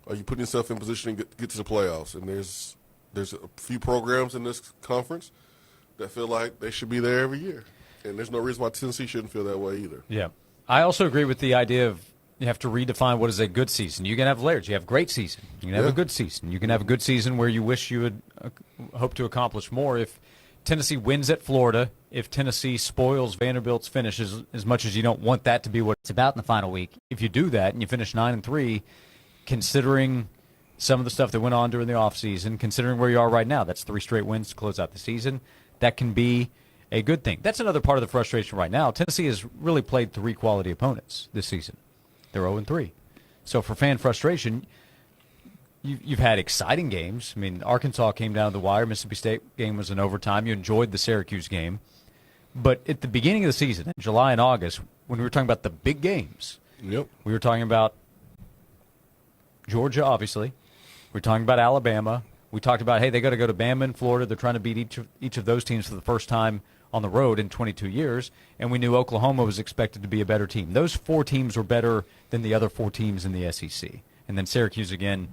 [SPEAKER 4] are you putting yourself in position to get to the playoffs? And there's a few programs in this conference that feel like they should be there every year. And there's no reason why Tennessee shouldn't feel that way either.
[SPEAKER 3] Yeah. I also agree with the idea of you have to redefine what is a good season. You can have layers. You have a great season. You can have a good season. You can have a good season where you wish you would hope to accomplish more. If Tennessee wins at Florida, if Tennessee spoils Vanderbilt's finish as much as you don't want that to be what it's about in the final week, if you do that and you finish 9-3, considering some of the stuff that went on during the offseason, considering where you are right now, that's 3 straight wins to close out the season, that can be a good thing. That's another part of the frustration right now. Tennessee has really played 3 quality opponents this season. They're 0-3. So for fan frustration, you've had exciting games. I mean, Arkansas came down to the wire. Mississippi State game was in overtime. You enjoyed the Syracuse game. But at the beginning of the season, in July and August, when we were talking about the big games, we were talking about Georgia, obviously. We were talking about Alabama. We talked about, hey, they got to go to Bama and Florida. They're trying to beat each of those teams for the first time on the road in 22 years. And we knew Oklahoma was expected to be a better team. Those 4 teams were better than the other 4 teams in the SEC. And then Syracuse, again,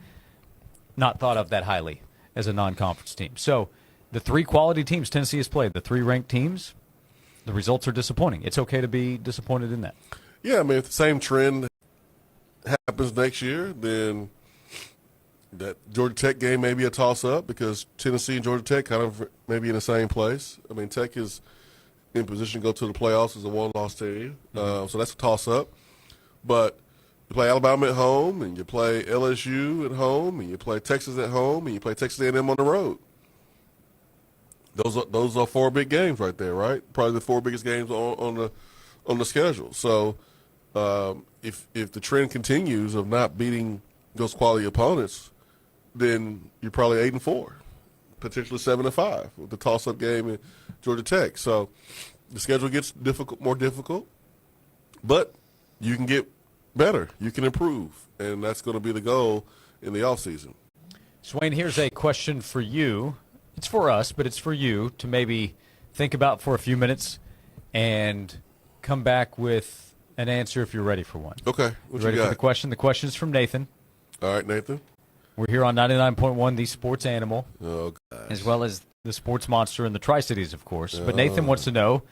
[SPEAKER 3] not thought of that highly as a non-conference team. So the 3 quality teams Tennessee has played, the 3 ranked teams, the results are disappointing. It's okay to be disappointed in that.
[SPEAKER 4] Yeah, I mean, if the same trend happens next year, then That Georgia Tech game may be a toss-up because Tennessee and Georgia Tech kind of maybe in the same place. I mean, Tech is in position to go to the playoffs as a one-loss team, so that's a toss-up. But you play Alabama at home, and you play LSU at home, and you play Texas at home, and you play Texas A&M on the road. Those are 4 big games right there, right? Probably the 4 biggest games on the schedule. So if the trend continues of not beating those quality opponents, then you're probably 8-4, potentially 7-5 with the toss-up game in Georgia Tech. So the schedule gets more difficult, but you can get better, you can improve, and that's going to be the goal in the offseason.
[SPEAKER 3] Swain, here's a question for you. It's for us, but it's for you to maybe think about for a few minutes and come back with an answer if you're ready for one.
[SPEAKER 4] Okay. What you
[SPEAKER 3] ready
[SPEAKER 4] got?
[SPEAKER 3] for the question? The question is from Nathan.
[SPEAKER 4] All right, Nathan.
[SPEAKER 3] We're here on 99.1, the Sports Animal,
[SPEAKER 4] gosh,
[SPEAKER 3] as well as the Sports Monster in the Tri-Cities, of course. But Nathan wants to know,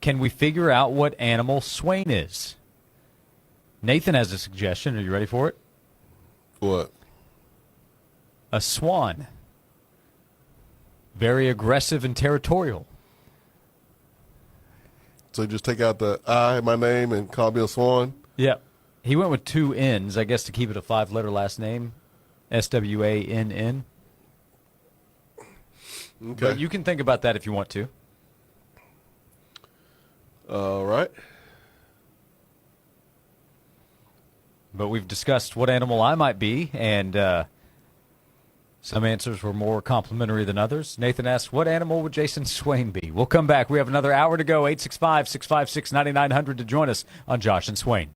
[SPEAKER 3] can we figure out what animal Swain is? Nathan has a suggestion. Are you ready for it?
[SPEAKER 4] What?
[SPEAKER 3] A swan. Very aggressive and territorial.
[SPEAKER 4] So you just take out the I in my name and call me a swan?
[SPEAKER 3] Yeah. He went with 2 N's, I guess, to keep it a 5-letter last name. Swann.
[SPEAKER 4] Okay.
[SPEAKER 3] But you can think about that if you want to.
[SPEAKER 4] All right.
[SPEAKER 3] But we've discussed what animal I might be, and some answers were more complimentary than others. Nathan asked, what animal would Jason Swain be? We'll come back. We have another hour to go, 865-656-9900 to join us on Josh and Swain.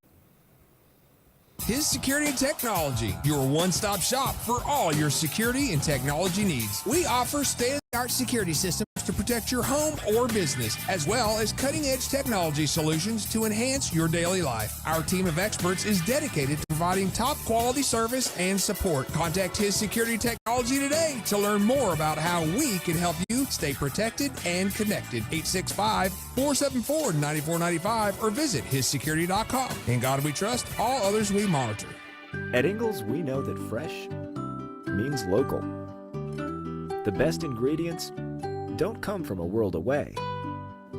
[SPEAKER 18] His Security and Technology, your one-stop shop for all your security and technology needs. We offer state-of-the-art security systems to protect your home or business, as well as cutting-edge technology solutions to enhance your daily life. Our team of experts is dedicated to providing top-quality service and support. Contact His Security Technology today to learn more about how we can help you stay protected and connected. 865-474-9495 or visit hissecurity.com. In God we trust, all others we monitor.
[SPEAKER 19] At Ingalls, we know that fresh means local. The best ingredients don't come from a world away.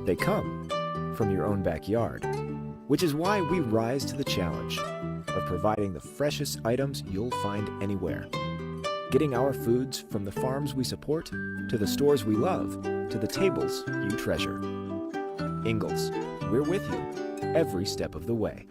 [SPEAKER 19] They come from your own backyard, which is why we rise to the challenge of providing the freshest items you'll find anywhere. Getting our foods from the farms we support, to the stores we love, to the tables you treasure. Ingalls, we're with you every step of the way.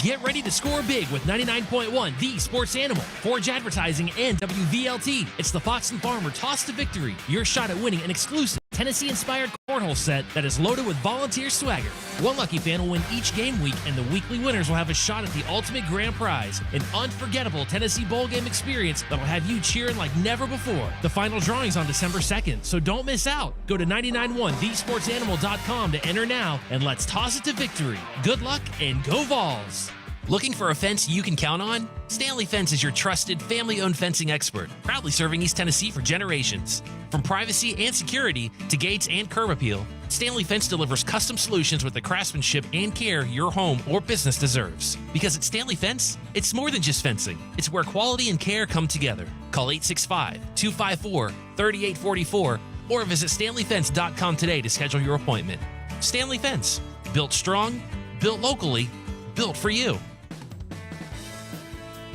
[SPEAKER 2] Get ready to score big with 99.1 The Sports Animal, Forge Advertising, and WVLT. It's the Fox and Farmer Toss to Victory, your shot at winning an exclusive Tennessee-inspired cornhole set that is loaded with volunteer swagger. One lucky fan will win each game week, and the weekly winners will have a shot at the ultimate grand prize, an unforgettable Tennessee bowl game experience that'll have you cheering like never before. The final drawing's on December 2nd, so don't miss out. Go to 991thesportsanimal.com to enter now, and let's toss it to victory. Good luck and go Vols! Looking for a fence you can count on? Stanley Fence is your trusted, family-owned fencing expert, proudly serving East Tennessee for generations. From privacy and security to gates and curb appeal, Stanley Fence delivers custom solutions with the craftsmanship and care your home or business deserves. Because at Stanley Fence, it's more than just fencing. It's where quality and care come together. Call 865-254-3844 or visit stanleyfence.com today to schedule your appointment. Stanley Fence, built strong, built locally, built for you.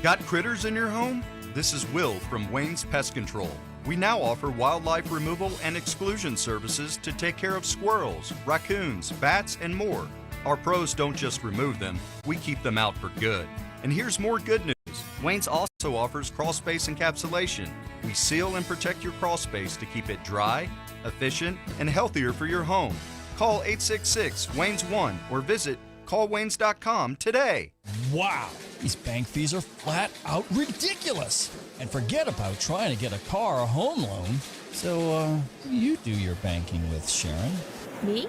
[SPEAKER 20] Got critters in your home? This is Will from Wayne's Pest Control. We now offer wildlife removal and exclusion services to take care of squirrels, raccoons, bats, and more. Our pros don't just remove them, we keep them out for good. And here's more good news. Wayne's also offers crawl space encapsulation. We seal and protect your crawl space to keep it dry, efficient, and healthier for your home. Call 866-WAYNES1 or visit callwaynes.com today.
[SPEAKER 21] Wow, these bank fees are flat out ridiculous. And forget about trying to get a car or home loan. So, who do you do your banking with, Sharon?
[SPEAKER 11] Me?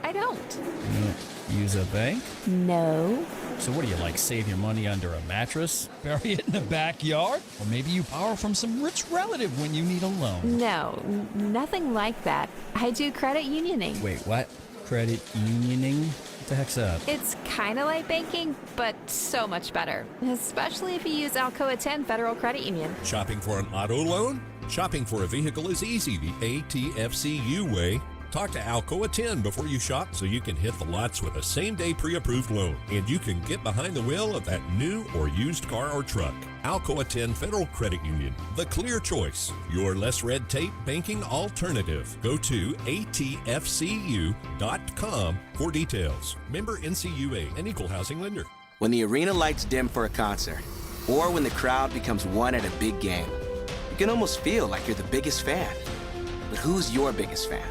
[SPEAKER 11] I don't.
[SPEAKER 21] You don't use a bank?
[SPEAKER 11] No.
[SPEAKER 21] So what do you like, save your money under a mattress? Bury it in the backyard? Or maybe you borrow from some rich relative when you need a loan?
[SPEAKER 11] No, nothing like that. I do credit unioning.
[SPEAKER 21] Wait, what? Credit unioning? the heck's that?
[SPEAKER 9] It's kind of like banking, but so much better. Especially if you use Alcoa 10 Federal Credit Union.
[SPEAKER 22] Shopping for an auto loan? Shopping for a vehicle is easy the ATFCU way. Talk to Alcoa 10 before you shop so you can hit the lots with a same-day pre-approved loan. And you can get behind the wheel of that new or used car or truck. Alcoa 10 Federal Credit Union, the clear choice. Your less red tape banking alternative. Go to atfcu.com for details. Member NCUA, an equal housing lender.
[SPEAKER 23] When the arena lights dim for a concert, or when the crowd becomes one at a big game, you can almost feel like you're the biggest fan. But who's your biggest fan?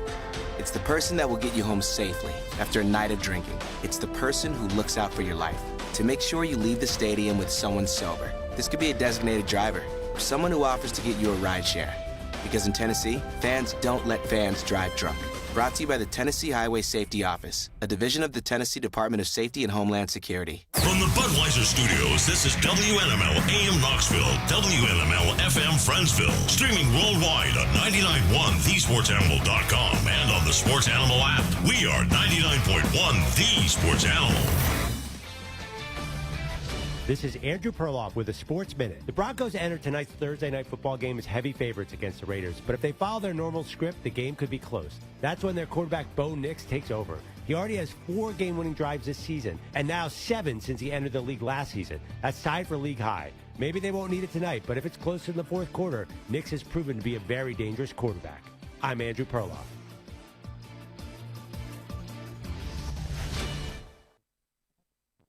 [SPEAKER 23] It's the person that will get you home safely after a night of drinking. It's the person who looks out for your life to make sure you leave the stadium with someone sober. This could be a designated driver or someone who offers to get you a ride share. Because in Tennessee, fans don't let fans drive drunk. Brought to you by the Tennessee Highway Safety Office, a division of the Tennessee Department of Safety and Homeland Security.
[SPEAKER 1] From the Budweiser Studios, this is WNML AM Knoxville, WNML FM Friendsville. Streaming worldwide on 99.1 thesportsanimal.com and on the Sports Animal app. We are 99.1 The Sports Animal.
[SPEAKER 24] This is Andrew Perloff with a Sports Minute. The Broncos enter tonight's Thursday night football game as heavy favorites against the Raiders, but if they follow their normal script, the game could be close. That's when their quarterback Bo Nix takes over. He already has 4 game-winning drives this season, and now 7 since he entered the league last season. That's tied for league high. Maybe they won't need it tonight, but if it's close in the fourth quarter, Nix has proven to be a very dangerous quarterback. I'm Andrew Perloff.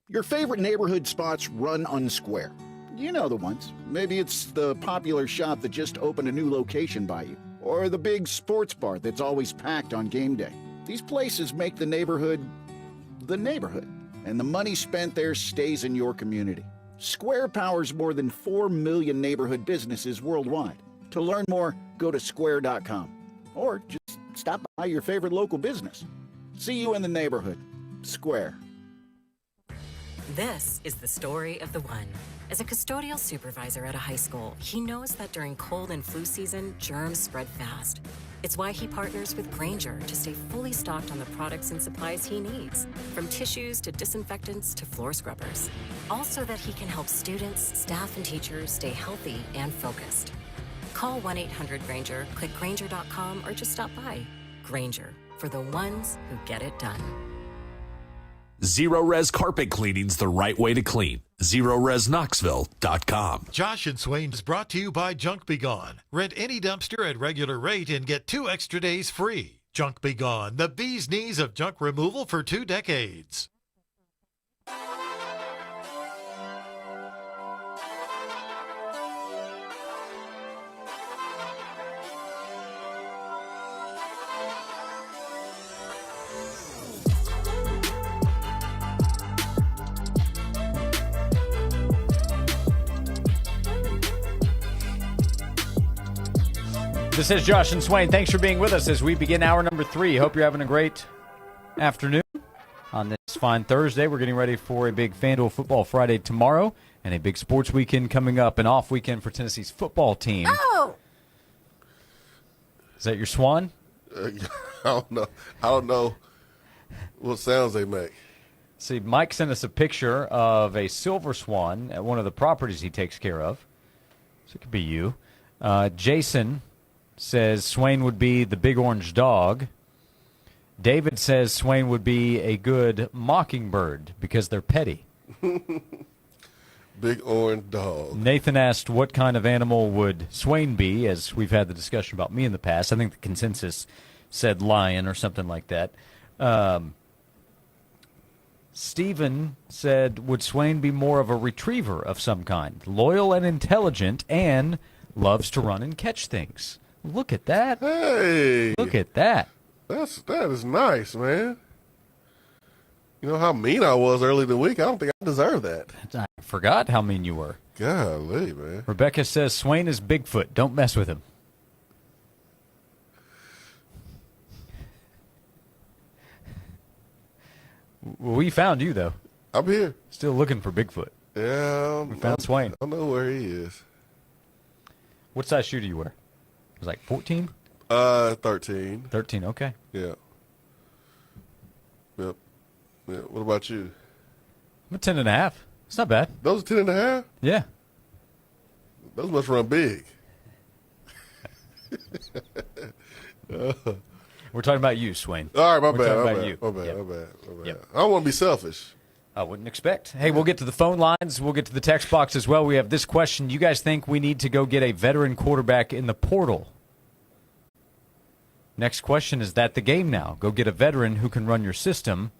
[SPEAKER 25] Your favorite neighborhood spots run unsquare. You know the ones. Maybe it's the popular shop that just opened a new location by you, or the big sports bar that's always packed on game day. These places make the neighborhood, and the money spent there stays in your community. Square powers more than 4 million neighborhood businesses worldwide. To learn more, go to square.com, or just stop by your favorite local business. See you in the neighborhood. Square.
[SPEAKER 26] This is the story of the one. As a custodial supervisor at a high school, he knows that during cold and flu season, germs spread fast. It's why he partners with Grainger to stay fully stocked on the products and supplies he needs, from tissues to disinfectants to floor scrubbers. All so that he can help students, staff, and teachers stay healthy and focused. Call 1-800-GRAINGER, click Grainger.com, or just stop by. Grainger, for the ones who get it done.
[SPEAKER 27] Zero Res Carpet Cleaning's the right way to clean. ZeroResKnoxville.com.
[SPEAKER 16] Josh and Swain is brought to you by Junk Be Gone. Rent any dumpster at regular rate and get 2 extra days free. Junk Be Gone, the bee's knees of junk removal for 2 decades.
[SPEAKER 3] This is Josh and Swain. Thanks for being with us as we begin hour number 3. Hope you're having a great afternoon on this fine Thursday. We're getting ready for a big FanDuel Football Friday tomorrow and a big sports weekend coming up, an off weekend for Tennessee's football team.
[SPEAKER 4] Oh!
[SPEAKER 3] Is that your swan?
[SPEAKER 4] I don't know. I don't know what sounds they make.
[SPEAKER 3] See, Mike sent us a picture of a silver swan at one of the properties he takes care of. So it could be you. Jason says Swain would be the big orange dog. David says Swain would be a good mockingbird because they're petty.
[SPEAKER 4] Big orange dog.
[SPEAKER 3] Nathan asked what kind of animal would Swain be, as we've had the discussion about me in the past. I think the consensus said lion or something like that. Stephen said, would Swain be more of a retriever of some kind? Loyal and intelligent and loves to run and catch things. Look at that.
[SPEAKER 4] Hey.
[SPEAKER 3] Look at that.
[SPEAKER 4] That is nice, man. You know how mean I was early in the week? I don't think I deserve that.
[SPEAKER 3] I forgot how mean you were.
[SPEAKER 4] Golly, man.
[SPEAKER 3] Rebecca says Swain is Bigfoot. Don't mess with him. We found you, though.
[SPEAKER 4] I'm here.
[SPEAKER 3] Still looking for Bigfoot.
[SPEAKER 4] Yeah.
[SPEAKER 3] We found Swain.
[SPEAKER 4] I don't know where he is.
[SPEAKER 3] What size shoe do you wear? It was like 14?
[SPEAKER 4] 13.
[SPEAKER 3] 13, okay.
[SPEAKER 4] Yeah. Yep. Yeah, what about you?
[SPEAKER 3] I'm a 10.5. It's not bad.
[SPEAKER 4] Those are 10.5?
[SPEAKER 3] Yeah.
[SPEAKER 4] Those must run big.
[SPEAKER 3] We're talking about you, Swain.
[SPEAKER 4] All right, my
[SPEAKER 3] We're
[SPEAKER 4] bad.
[SPEAKER 3] talking
[SPEAKER 4] My
[SPEAKER 3] about
[SPEAKER 4] bad.
[SPEAKER 3] you.
[SPEAKER 4] My bad.
[SPEAKER 3] Yep.
[SPEAKER 4] My bad. My bad.
[SPEAKER 3] Yep.
[SPEAKER 4] I don't want to be selfish.
[SPEAKER 3] I wouldn't expect. Hey, we'll get to the phone lines. We'll get to the text box as well. We have this question. You guys think we need to go get a veteran quarterback in the portal? Next question, is that the game now? Go get a veteran who can run your system.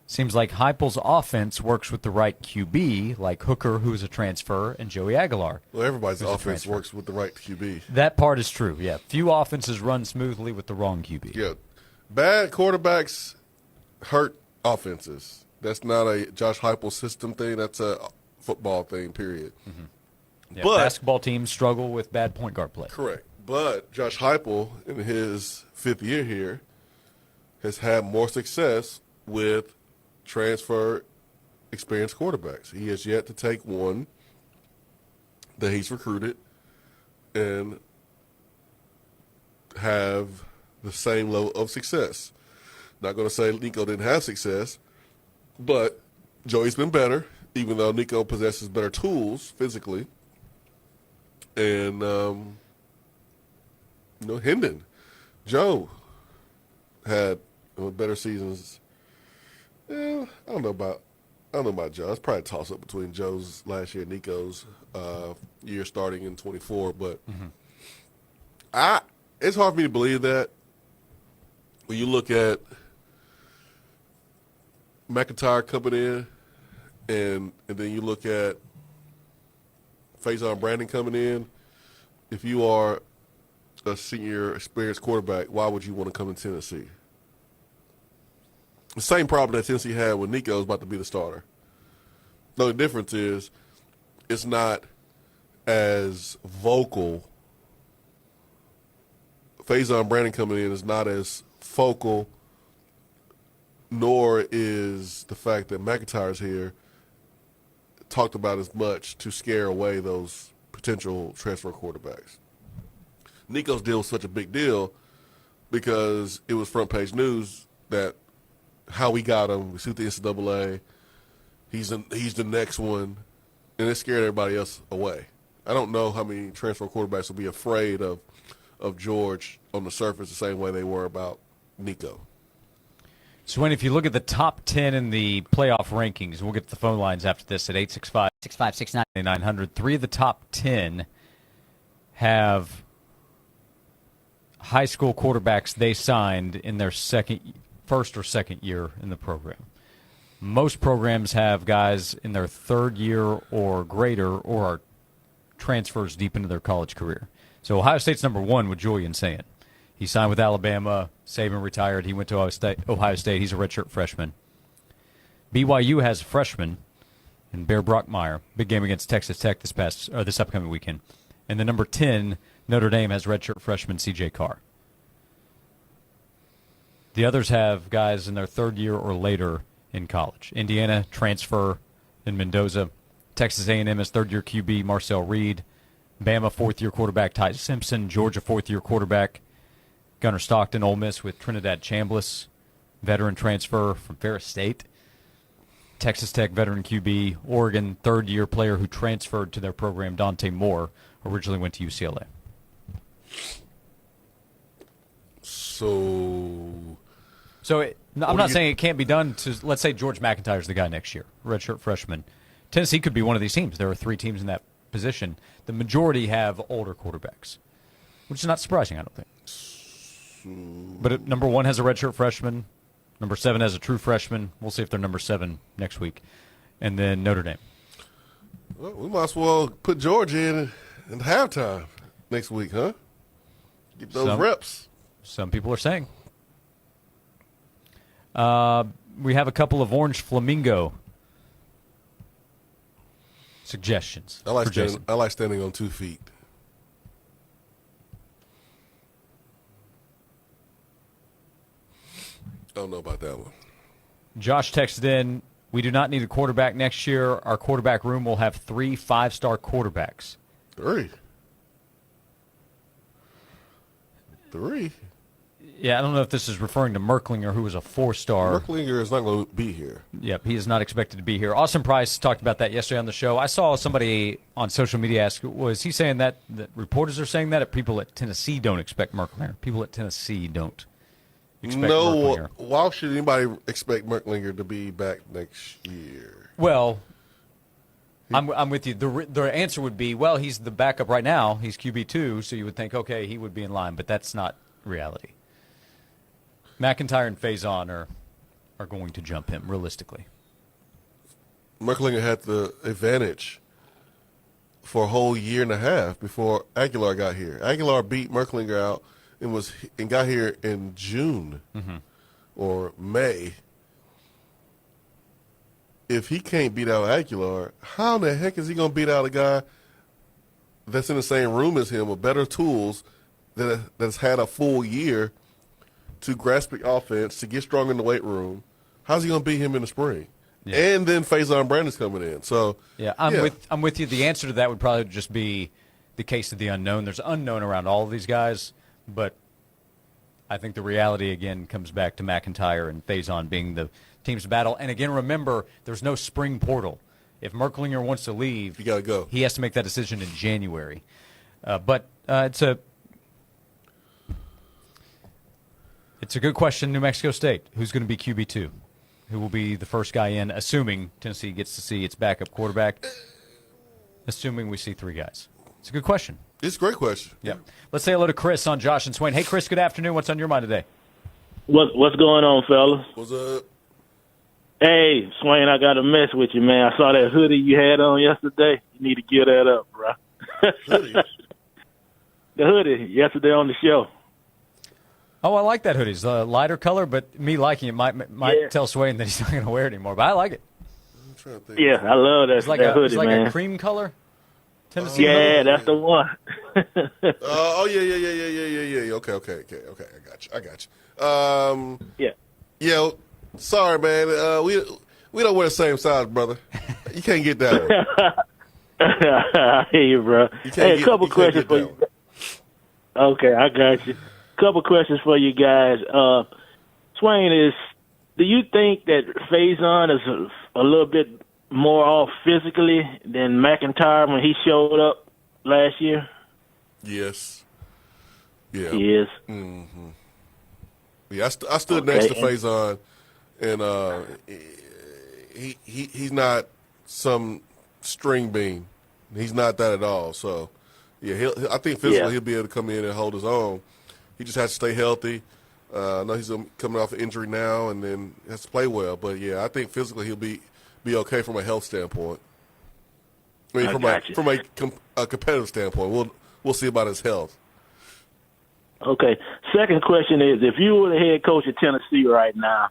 [SPEAKER 3] Seems like Heupel's offense works with the right QB, like Hooker, who's a transfer, and Joey Aguilar.
[SPEAKER 4] Well, everybody's
[SPEAKER 3] who's a
[SPEAKER 4] offense
[SPEAKER 3] transfer.
[SPEAKER 4] works with the right QB.
[SPEAKER 3] That part is true, yeah. Few offenses run smoothly with the wrong QB.
[SPEAKER 4] Yeah. Bad quarterbacks hurt offenses. That's not a Josh Heupel system thing. That's a football thing, period.
[SPEAKER 3] Mm-hmm. Yeah,
[SPEAKER 4] But
[SPEAKER 3] basketball teams struggle with bad point guard play.
[SPEAKER 4] Correct. But Josh Heupel, in his 5th year here, has had more success with transfer experienced quarterbacks. He has yet to take one that he's recruited and have the same level of success. Not going to say Nico didn't have success, but Joey's been better, even though Nico possesses better tools physically. And, Hendon, Joe had better seasons. I don't know about Joe. It's probably a toss-up between Joe's last year and Nico's year starting in 24. But it's hard for me to believe that when you look at McIntyre coming in and then you look at Faison Brandon coming in. If you are a senior experienced quarterback, why would you want to come in Tennessee? The same problem that Tennessee had when Nico was about to be the starter. No, the difference is it's not as vocal. Faison Brandon coming in is not as focal, nor is the fact that McIntyre's here talked about as much to scare away those potential transfer quarterbacks. Nico's deal was such a big deal because it was front page news that how we got him, we sued the NCAA, he's the next one, and it scared everybody else away. I don't know how many transfer quarterbacks will be afraid of George on the surface the same way they were about Nico.
[SPEAKER 3] So, when if you look at the top 10 in the playoff rankings, we'll get to the phone lines after this at 865-656-9900. 3 of the top 10 have high school quarterbacks they signed in their first or second year in the program. Most programs have guys in their 3rd year or greater or are transfers deep into their college career. So Ohio State's number 1 with Julian Sayin. He signed with Alabama. Saban retired. He went to Ohio State. He's a redshirt freshman. BYU has a freshman in Bear Brockmeyer. Big game against Texas Tech this upcoming weekend. And the number 10, Notre Dame, has redshirt freshman C.J. Carr. The others have guys in their 3rd year or later in college. Indiana, transfer in Mendoza. Texas A&M has 3rd-year QB Marcel Reed. Bama, 4th-year quarterback Ty Simpson. Georgia, 4th-year quarterback Gunnar Stockton. Ole Miss with Trinidad Chambliss, veteran transfer from Ferris State. Texas Tech, veteran QB. Oregon, 3rd-year player who transferred to their program, Dante Moore, originally went to UCLA. I'm not saying it can't be done to, let's say George McIntyre's the guy next year, redshirt freshman. Tennessee could be one of these teams. There are 3 teams in that position. The majority have older quarterbacks, which is not surprising, I don't think. But number 1 has a redshirt freshman. Number 7 has a true freshman. We'll see if they're number 7 next week. And then Notre Dame.
[SPEAKER 4] Well, we might as well put George in halftime next week, huh? Get those reps.
[SPEAKER 3] Some people are saying. We have a couple of Orange Flamingo suggestions.
[SPEAKER 4] I like standing on 2 feet. I don't know about that one.
[SPEAKER 3] Josh texted in, we do not need a quarterback next year. Our quarterback room will have 3 5-star quarterbacks.
[SPEAKER 4] 3?
[SPEAKER 3] Yeah, I don't know if this is referring to Merklinger, who was a 4-star.
[SPEAKER 4] Merklinger is not going to be here.
[SPEAKER 3] Yep, he is not expected to be here. Austin Price talked about that yesterday on the show. I saw somebody on social media ask, was he saying that reporters are saying that, or people at Tennessee don't expect Merklinger? People at Tennessee don't expect Merklinger.
[SPEAKER 4] Why should anybody expect Merklinger to be back next year?
[SPEAKER 3] Well, I'm with you. The answer would be, well, he's the backup right now. He's QB2, so you would think, okay, he would be in line, but that's not reality. McIntyre and Faison are going to jump him, realistically.
[SPEAKER 4] Merklinger had the advantage for a whole year and a half before Aguilar got here. Aguilar beat Merklinger out and got here in June or May. If he can't beat out Aguilar, how the heck is he going to beat out a guy that's in the same room as him with better tools that's had a full year to grasp the offense, to get strong in the weight room? How's he going to beat him in the spring? Yeah. And then Faison Brandon's coming in. So
[SPEAKER 3] I'm with you. The answer to that would probably just be the case of the unknown. There's unknown around all of these guys, but I think the reality again comes back to McIntyre and Faison being the team's battle. And again, remember, there's no spring portal. If Merklinger wants to leave,
[SPEAKER 4] you got to go.
[SPEAKER 3] He has to make that decision in January. But it's a good question. New Mexico State, who's going to be QB2? Who will be the first guy in, assuming Tennessee gets to see its backup quarterback, assuming we see 3 guys? It's a good question.
[SPEAKER 4] It's a great question.
[SPEAKER 3] Yeah. Let's say hello to Chris on Josh and Swain. Hey, Chris, good afternoon. What's on your mind today?
[SPEAKER 6] What's going on, fellas?
[SPEAKER 4] What's up?
[SPEAKER 6] Hey, Swain, I got a mess with you, man. I saw that hoodie you had on yesterday. You need to give that up, bro.
[SPEAKER 4] Hoodie?
[SPEAKER 6] The hoodie yesterday on the show.
[SPEAKER 3] Oh, I like that hoodie. It's a lighter color, but me liking it might tell Swain that he's not going to wear it anymore. But I like it.
[SPEAKER 4] I'm trying to think.
[SPEAKER 6] Yeah, I love that,
[SPEAKER 3] it's like
[SPEAKER 6] that hoodie,
[SPEAKER 3] it's like
[SPEAKER 6] man.
[SPEAKER 3] a cream color. Tennessee
[SPEAKER 6] yeah,
[SPEAKER 3] hoodie.
[SPEAKER 6] that's the one.
[SPEAKER 4] Yeah. Okay. I got you. Yeah. Sorry, man. We don't wear the same size, brother. You can't get that one.
[SPEAKER 6] I hear you, bro. Hey, a couple questions for you. Okay, I got you. Couple questions for you guys. Swain, do you think that Faison is a little bit more off physically than McIntyre when he showed up last year?
[SPEAKER 4] Yes. Yeah.
[SPEAKER 6] He is.
[SPEAKER 4] Mm-hmm. Yeah, I stood next to Faison, and he's not some string bean. He's not that at all. So, yeah, I think physically he'll be able to come in and hold his own. He just has to stay healthy. I know he's coming off an injury now and then has to play well. But, yeah, I think physically he'll be okay from a health standpoint. I mean, from a competitive standpoint. We'll see about his health.
[SPEAKER 6] Okay. Second question is, if you were the head coach of Tennessee right now,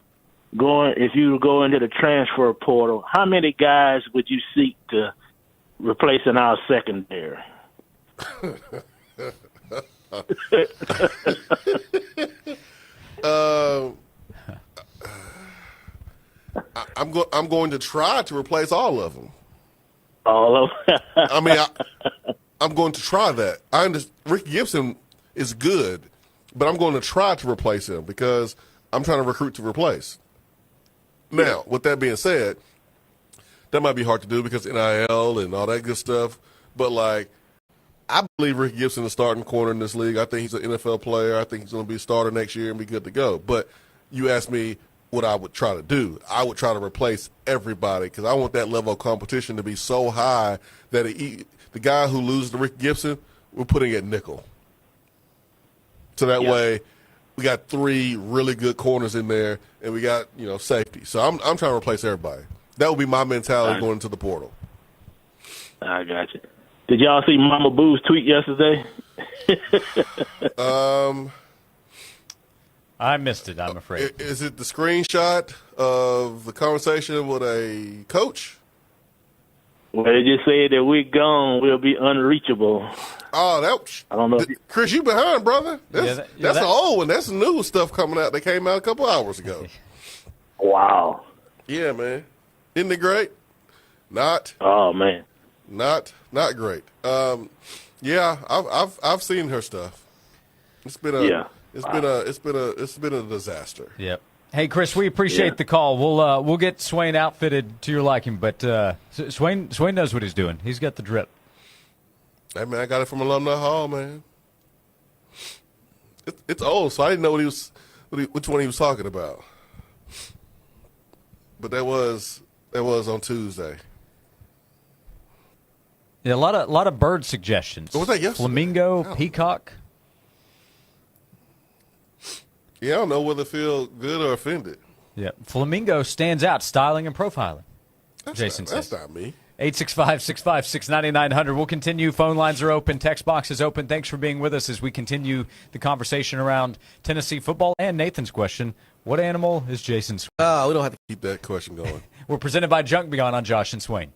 [SPEAKER 6] if you go into the transfer portal, how many guys would you seek to replace in our secondary?
[SPEAKER 4] I'm going to try to replace all of them.
[SPEAKER 6] All of them?
[SPEAKER 4] I mean, I'm going to try that. I understand Rick Gibson is good, but I'm going to try to replace him because I'm trying to recruit to replace. Now, with that being said, that might be hard to do because NIL and all that good stuff. But, I believe Rick Gibson is starting corner in this league. I think he's an NFL player. I think he's going to be a starter next year and be good to go. But you asked me what I would try to do. I would try to replace everybody because I want that level of competition to be so high that the guy who loses to Rick Gibson, we're putting at nickel. So that way we got 3 really good corners in there and we got, safety. So I'm trying to replace everybody. That would be my mentality going into the portal.
[SPEAKER 6] I got you. Did y'all see Mama Boo's tweet yesterday?
[SPEAKER 3] I missed it, I'm afraid.
[SPEAKER 4] Is it the screenshot of the conversation with a coach?
[SPEAKER 6] Well, they just said that we're gone, we'll be unreachable.
[SPEAKER 4] Oh,
[SPEAKER 6] I don't know.
[SPEAKER 4] Chris, you behind, brother. That's an old one. That's new stuff coming out that came out a couple hours ago.
[SPEAKER 6] Wow.
[SPEAKER 4] Yeah, man. Isn't it great? Not.
[SPEAKER 6] Oh, man.
[SPEAKER 4] Not great. Yeah, I've seen her stuff. It's been It's been a disaster.
[SPEAKER 3] Yep. Hey, Chris, we appreciate the call. We'll get Swain outfitted to your liking, but Swain knows what he's doing. He's got the drip.
[SPEAKER 4] Hey, man, I got it from Alumni Hall, man. It's old, so I didn't know which one he was talking about. But that was on Tuesday.
[SPEAKER 3] Yeah, a lot of bird suggestions.
[SPEAKER 4] What was that yesterday?
[SPEAKER 3] Flamingo, peacock.
[SPEAKER 4] Yeah, I don't know whether to feel good or offended.
[SPEAKER 3] Yeah, flamingo stands out, styling and profiling. Jason says.
[SPEAKER 4] That's not me.
[SPEAKER 3] 865-656-9900. We'll continue. Phone lines are open. Text box is open. Thanks for being with us as we continue the conversation around Tennessee football. And Nathan's question, what animal is Jason Swain?
[SPEAKER 4] We don't have to keep that question going.
[SPEAKER 3] We're presented by Junk Beyond on Josh and Swain.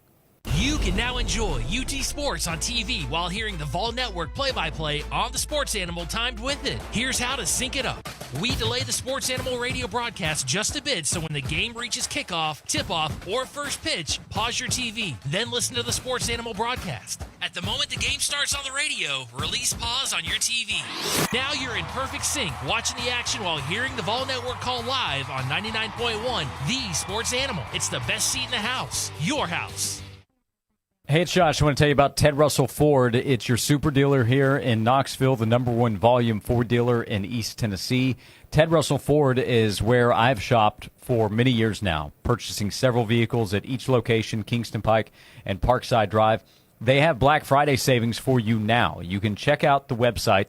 [SPEAKER 2] You can now enjoy UT Sports on TV while hearing the Vol Network play-by-play on the Sports Animal timed with it. Here's how to sync it up. We delay the Sports Animal radio broadcast just a bit, so when the game reaches kickoff, tip-off, or first pitch, pause your TV, then listen to the Sports Animal broadcast. At the moment the game starts on the radio, release pause on your TV. Now you're in perfect sync, watching the action while hearing the Vol Network call live on 99.1, the Sports Animal. It's the best seat in the house, your house.
[SPEAKER 3] Hey, it's Josh. I want to tell you about Ted Russell Ford. It's your super dealer here in Knoxville, the #1 volume Ford dealer in East Tennessee. Ted Russell Ford is where I've shopped for many years now, purchasing several vehicles at each location, Kingston Pike and Parkside Drive. They have Black Friday savings for you now. You can check out the website,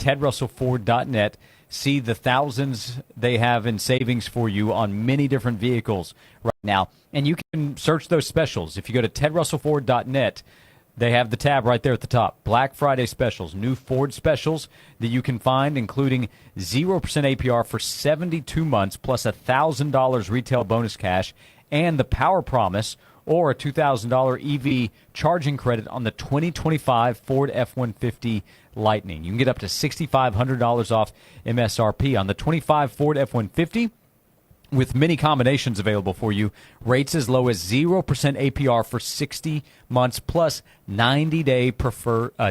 [SPEAKER 3] tedrussellford.net. See the thousands they have in savings for you on many different vehicles right now. And you can search those specials. If you go to tedrussellford.net, they have the tab right there at the top. Black Friday specials, new Ford specials that you can find, including 0% APR for 72 months, plus $1,000 retail bonus cash, and the Power Promise, or a $2,000 EV charging credit on the 2025 Ford F-150 Lightning. You can get up to $6,500 off MSRP on the 25 Ford F-150 with many combinations available for you. Rates as low as 0% APR for 60 months plus 90-day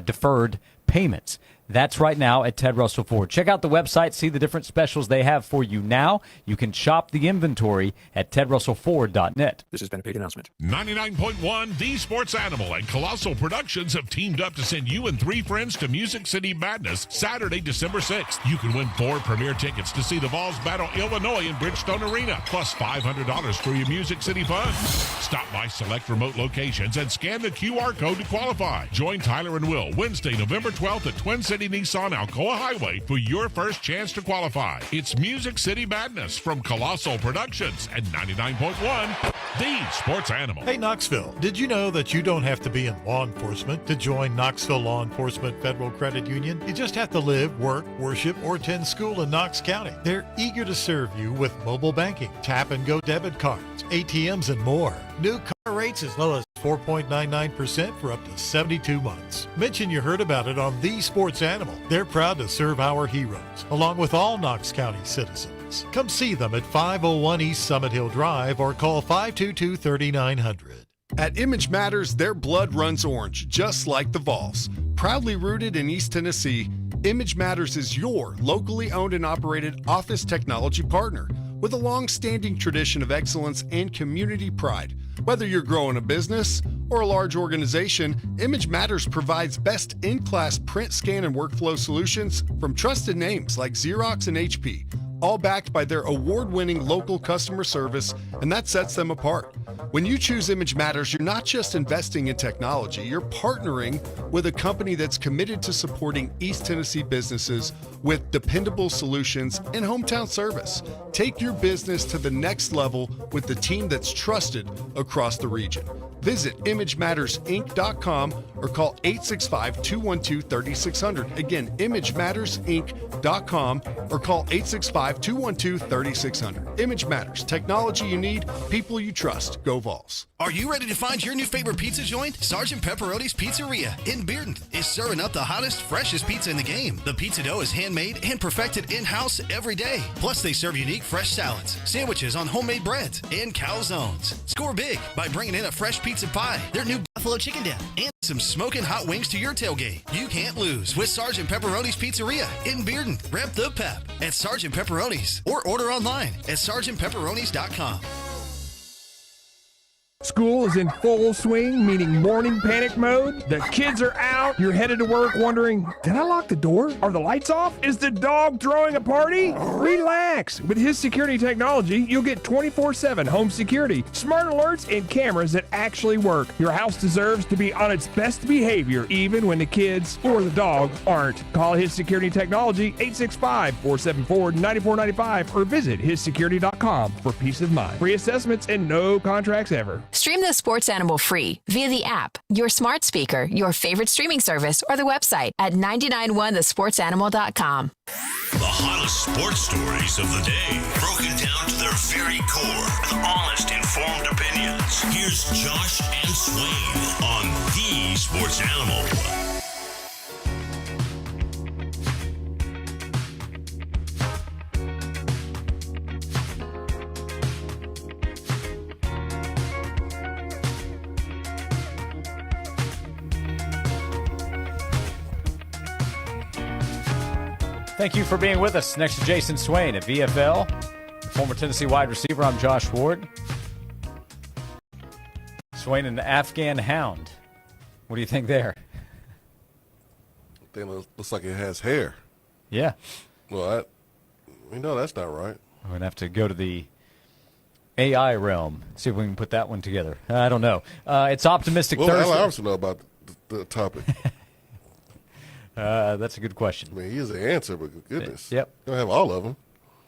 [SPEAKER 3] deferred payments. That's right now at Ted Russell Ford. Check out the website, see the different specials they have for you now. You can shop the inventory at tedrussellford.net.
[SPEAKER 19] This has been a paid announcement.
[SPEAKER 5] 99.1 The Sports Animal and Colossal Productions have teamed up to send you and 3 friends to Music City Madness Saturday, December 6th. You can win 4 premier tickets to see the Vols battle Illinois in Bridgestone Arena, plus $500 for your Music City fun. Stop by select remote locations and scan the QR code to qualify. Join Tyler and Will Wednesday, November 12th at Twin City Nissan Alcoa Highway for your first chance to qualify. It's Music City Madness from Colossal Productions at 99.1 The Sports Animal.
[SPEAKER 16] Hey, Knoxville, did you know that you don't have to be in law enforcement to join Knoxville Law Enforcement Federal Credit Union? You just have to live, work, worship, or attend school in Knox County. They're eager to serve you with mobile banking, tap-and-go debit cards, ATMs, and more. New car rates as low as 4.99% for up to 72 months. Mention you heard about it on The Sports Animal. They're proud to serve our heroes, along with all Knox County citizens. Come see them at 501 East Summit Hill Drive or call 522-3900.
[SPEAKER 7] At Image Matters, their blood runs orange, just like the Vols. Proudly rooted in East Tennessee, Image Matters is your locally owned and operated office technology partner with a long-standing tradition of excellence and community pride. Whether you're growing a business or a large organization, Image Matters provides best-in-class print, scan, and workflow solutions from trusted names like Xerox and HP, all backed by their award-winning local customer service, and that sets them apart. When you choose Image Matters, you're not just investing in technology, you're partnering with a company that's committed to supporting East Tennessee businesses with dependable solutions and hometown service. Take your business to the next level with the team that's trusted across the region. Visit ImageMattersInc.com or call 865-212-3600. Again, ImageMattersInc.com or call 865-212-3600. Image Matters. Technology you need, people you trust. Go Vols.
[SPEAKER 8] Are you ready to find your new favorite pizza joint? Sergeant Pepperoni's Pizzeria in Bearden is serving up the hottest, freshest pizza in the game. The pizza dough is handmade and perfected in-house every day. Plus, they serve unique fresh salads, sandwiches on homemade breads, and calzones. Score big by bringing in a fresh pizza pie, their new buffalo chicken dip, and some smoking hot wings to your tailgate. You can't lose with Sergeant Pepperoni's Pizzeria in Bearden. Rep the pep at Sergeant Pepperoni's or order online at sergeantpepperonis.com.
[SPEAKER 10] School is in full swing, meaning morning panic mode. The kids are out. You're headed to work wondering, did I lock the door? Are the lights off? Is the dog throwing a party? Relax. With his security technology, you'll get 24/7 home security, smart alerts, and cameras that actually work. Your house deserves to be on its best behavior, even when the kids or the dog aren't. Call his security technology 865-474-9495 or visit hissecurity.com for peace of mind. Free assessments and no contracts ever.
[SPEAKER 12] Stream the Sports Animal free via the app, your smart speaker, your favorite streaming service, or the website at 991thesportsanimal.com.
[SPEAKER 1] The hottest sports stories of the day, broken down to their very core with honest, informed opinions. Here's Josh and Swain on The Sports Animal.
[SPEAKER 3] Thank you for being with us. Next to Jason Swain at VFL, former Tennessee wide receiver. I'm Josh Ward. Swain, an Afghan hound. What do you think there?
[SPEAKER 4] It looks like it has hair.
[SPEAKER 3] Yeah.
[SPEAKER 4] Well, that's not right.
[SPEAKER 3] We're going to have to go to the AI realm, see if we can put that one together. I don't know. It's Optimistic Thursday.
[SPEAKER 4] Well, I also know about the topic.
[SPEAKER 3] That's a good question.
[SPEAKER 4] I mean, he is the answer, but goodness.
[SPEAKER 3] Yep.
[SPEAKER 4] Don't have all of them.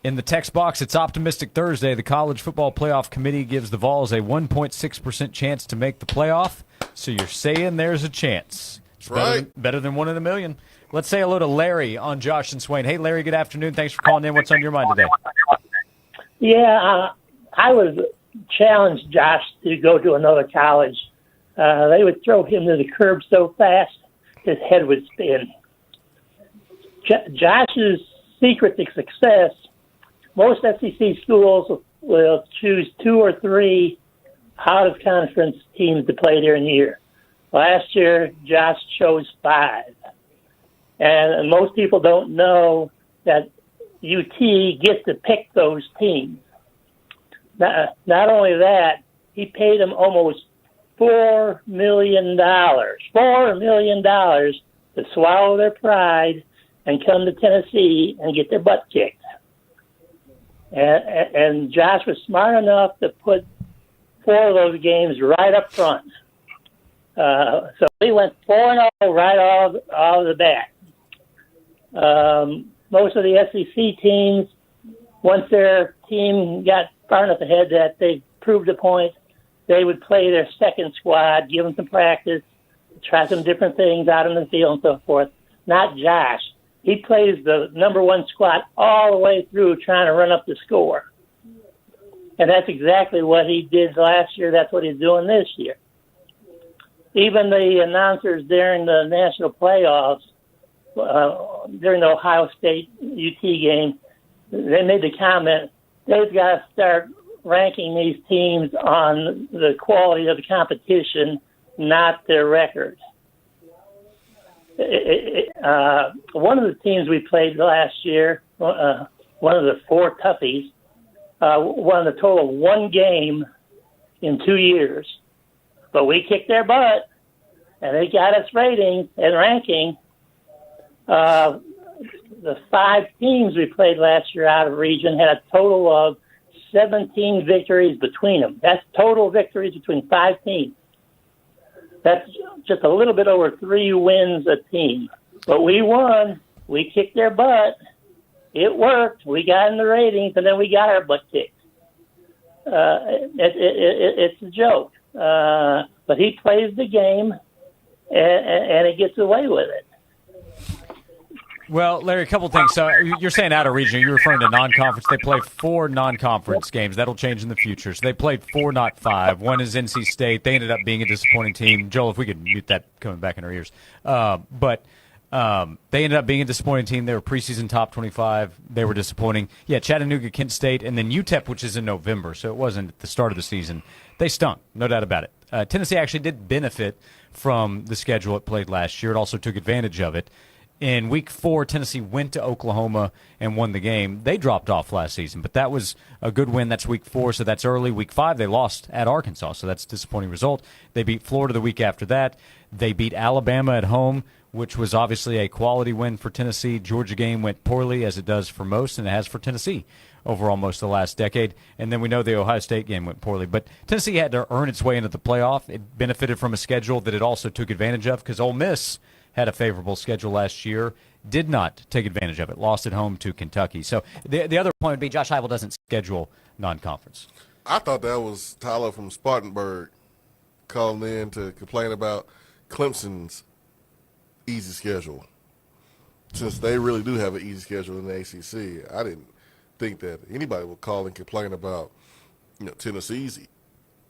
[SPEAKER 3] In the text box, it's Optimistic Thursday. The College Football Playoff Committee gives the Vols a 1.6% chance to make the playoff. So you're saying there's a chance.
[SPEAKER 4] That's right.
[SPEAKER 3] Better than 1 in a million. Let's say hello to Larry on Josh and Swain. Hey, Larry, good afternoon. Thanks for calling in. What's on your mind today?
[SPEAKER 13] Yeah, I was challenged Josh to go to another college. They would throw him to the curb so fast, his head would spin. Josh's secret to success, most SEC schools will choose 2 or 3 out-of-conference teams to play during the year. Last year, Josh chose 5. And most people don't know that UT gets to pick those teams. Not only that, he paid them almost $4 million. $4 million to swallow their pride and come to Tennessee and get their butt kicked. And Josh was smart enough to put 4 of those games right up front. So he went 4-0 right off the bat. Most of the SEC teams, once their team got far enough ahead that they proved a point, they would play their second squad, give them some practice, try some different things out in the field and so forth. Not Josh. He plays the number 1 squad all the way through trying to run up the score. And that's exactly what he did last year. That's what he's doing this year. Even the announcers during the national playoffs, during the Ohio State UT game, they made the comment, they've got to start ranking these teams on the quality of the competition, not their record. One of the teams we played last year, one of the 4 toughies, won a total of 1 game in 2 years. But we kicked their butt, and they got us ratings and ranking. The 5 teams we played last year out of region had a total of 17 victories between them. That's total victories between 5 teams. That's just a little bit over 3 wins a team. But we won. We kicked their butt. It worked. We got in the ratings, and then we got our butt kicked. It's a joke. But he plays the game, and he gets away with it.
[SPEAKER 3] Well, Larry, a couple of things. So you're saying out of region. You're referring to non-conference. They play 4 non-conference games. That'll change in the future. So they played 4, not 5. One is NC State. They ended up being a disappointing team. Joel, if we could mute that coming back in our ears. But They ended up being a disappointing team. They were preseason top 25. They were disappointing. Yeah, Chattanooga, Kent State, and then UTEP, which is in November, so it wasn't at the start of the season. They stunk, no doubt about it. Tennessee actually did benefit from the schedule it played last year. It also took advantage of it. In Week 4, Tennessee went to Oklahoma and won the game. They dropped off last season, but that was a good win. That's Week 4, so that's early. Week 5, they lost at Arkansas, so that's a disappointing result. They beat Florida the week after that. They beat Alabama at home, which was obviously a quality win for Tennessee. Georgia game went poorly, as it does for most, and it has for Tennessee over almost the last decade. And then we know the Ohio State game went poorly. But Tennessee had to earn its way into the playoff. It benefited from a schedule that it also took advantage of because Ole Miss had a favorable schedule last year, did not take advantage of it, lost at home to Kentucky. So the other point would be Josh Heupel doesn't schedule non-conference.
[SPEAKER 4] I thought that was Tyler from Spartanburg calling in to complain about Clemson's easy schedule. Since they really do have an easy schedule in the ACC, I didn't think that anybody would call and complain about Tennessee's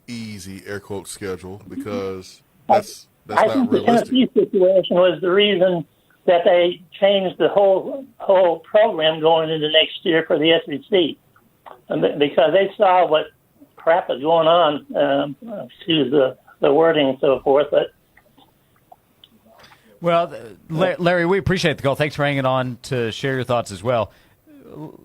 [SPEAKER 4] easy air quote schedule because that's
[SPEAKER 13] I
[SPEAKER 4] not
[SPEAKER 13] think
[SPEAKER 4] realistic.
[SPEAKER 13] The Tennessee situation was the reason that they changed the whole program going into next year for the SEC, because they saw what crap is going on. Excuse the wording and so forth, but.
[SPEAKER 3] Well, Larry, we appreciate the call. Thanks for hanging on to share your thoughts as well.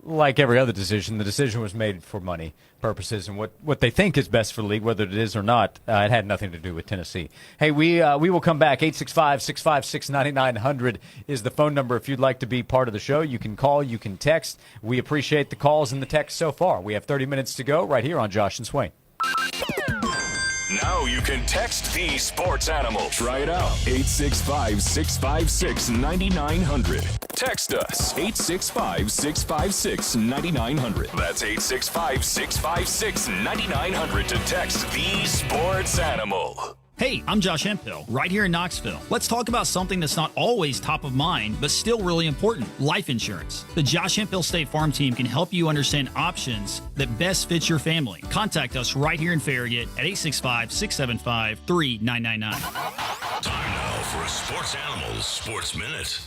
[SPEAKER 3] Like every other decision, the decision was made for money purposes and what they think is best for the league, whether it is or not. It had nothing to do with Tennessee. Hey, we will come back. 865-656-9900 is the phone number if you'd like to be part of the show. You can call, you can text. We appreciate the calls and the texts so far. We have 30 minutes to go right here on Josh and Swain.
[SPEAKER 27] Now you can text the sports animal. Try it out. 865-656-9900. Text us. 865-656-9900. That's 865-656-9900 to text the sports animal.
[SPEAKER 11] Hey, I'm Josh Hemphill, right here in Knoxville. Let's talk about something that's not always top of mind, but still really important, life insurance. The Josh Hemphill State Farm Team can help you understand options that best fit your family. Contact us right here in Farragut at 865-675-3999.
[SPEAKER 1] Time now for a Sports Animals Sports Minute.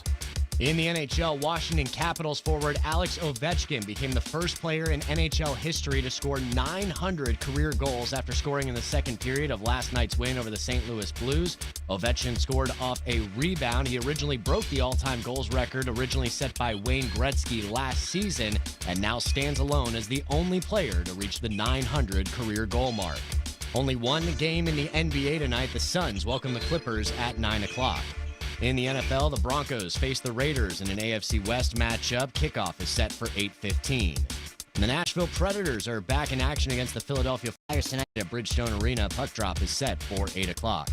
[SPEAKER 14] In the NHL, Washington Capitals forward Alex Ovechkin became the first player in NHL history to score 900 career goals after scoring in the second period of last night's win over the St. Louis Blues. Ovechkin scored off a rebound. He originally broke the all-time goals record originally set by Wayne Gretzky last season and now stands alone as the only player to reach the 900 career goal mark. Only one game in the NBA tonight. The Suns welcome the Clippers at 9 o'clock. In the NFL, the Broncos face the Raiders in an AFC West matchup. Kickoff is set for 8:15. And the Nashville Predators are back in action against the Philadelphia Flyers tonight at Bridgestone Arena. Puck drop is set for 8 o'clock.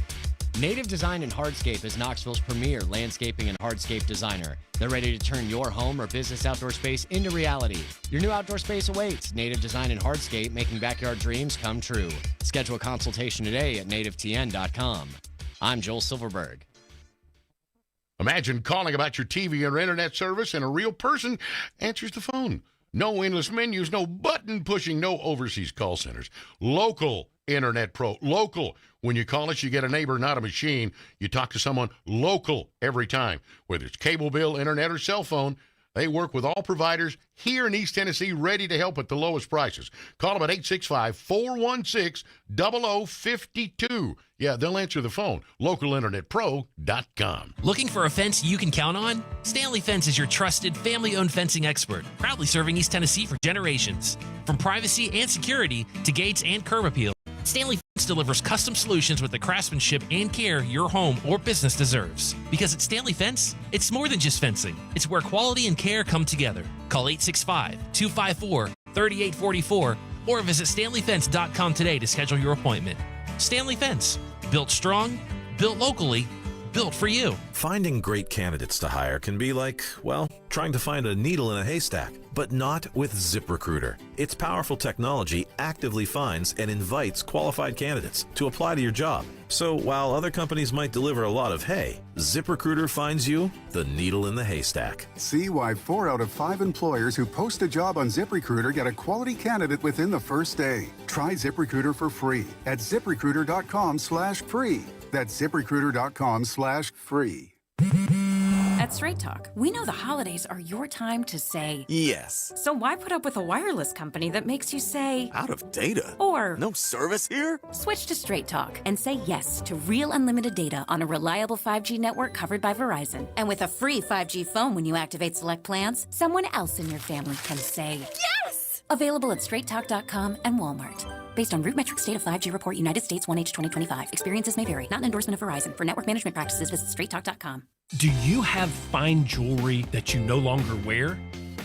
[SPEAKER 14] Native Design and Hardscape is Knoxville's premier landscaping and hardscape designer. They're ready to turn your home or business outdoor space into reality. Your new outdoor space awaits. Native Design and Hardscape, making backyard dreams come true. Schedule a consultation today at nativetn.com. I'm Joel Silverberg.
[SPEAKER 15] Imagine calling about your TV or internet service and a real person answers the phone. No endless menus, no button pushing, no overseas call centers. Local Internet Pro. Local. When you call us, you get a neighbor, not a machine. You talk to someone local every time. Whether it's cable bill, internet, or cell phone, they work with all providers here in East Tennessee, ready to help at the lowest prices. Call them at 865-416-0052. Yeah, they'll answer the phone. LocalInternetPro.com.
[SPEAKER 2] Looking for a fence you can count on? Stanley Fence is your trusted, family-owned fencing expert, proudly serving East Tennessee for generations. From privacy and security to gates and curb appeal, Stanley Fence delivers custom solutions with the craftsmanship and care your home or business deserves. Because at Stanley Fence, it's more than just fencing. It's where quality and care come together. Call 865-254-3844 or visit StanleyFence.com today to schedule your appointment. Stanley Fence. Built strong, built locally, built for you.
[SPEAKER 17] Finding great candidates to hire can be like, well, trying to find a needle in a haystack, but not with ZipRecruiter. Its powerful technology actively finds and invites qualified candidates to apply to your job. So while other companies might deliver a lot of hay, ZipRecruiter finds you the needle in the haystack.
[SPEAKER 18] See why 4 out of 5 employers who post a job on ZipRecruiter get a quality candidate within the first day. Try ZipRecruiter for free at ZipRecruiter.com/free. That's ZipRecruiter.com/free.
[SPEAKER 9] At Straight Talk, we know the holidays are your time to say
[SPEAKER 20] yes.
[SPEAKER 9] So why put up with a wireless company that makes you say
[SPEAKER 20] out of data?
[SPEAKER 9] Or
[SPEAKER 20] no service here?
[SPEAKER 9] Switch to Straight Talk and say yes to real unlimited data on a reliable 5G network covered by Verizon. And with a free 5G phone when you activate select plans, someone else in your family can say yes! Available at straighttalk.com and Walmart. Based on RootMetrics State of 5G Report United States 1H 2025. Experiences may vary. Not an endorsement of Verizon. For network management practices, visit straighttalk.com.
[SPEAKER 21] Do you have fine jewelry that you no longer wear?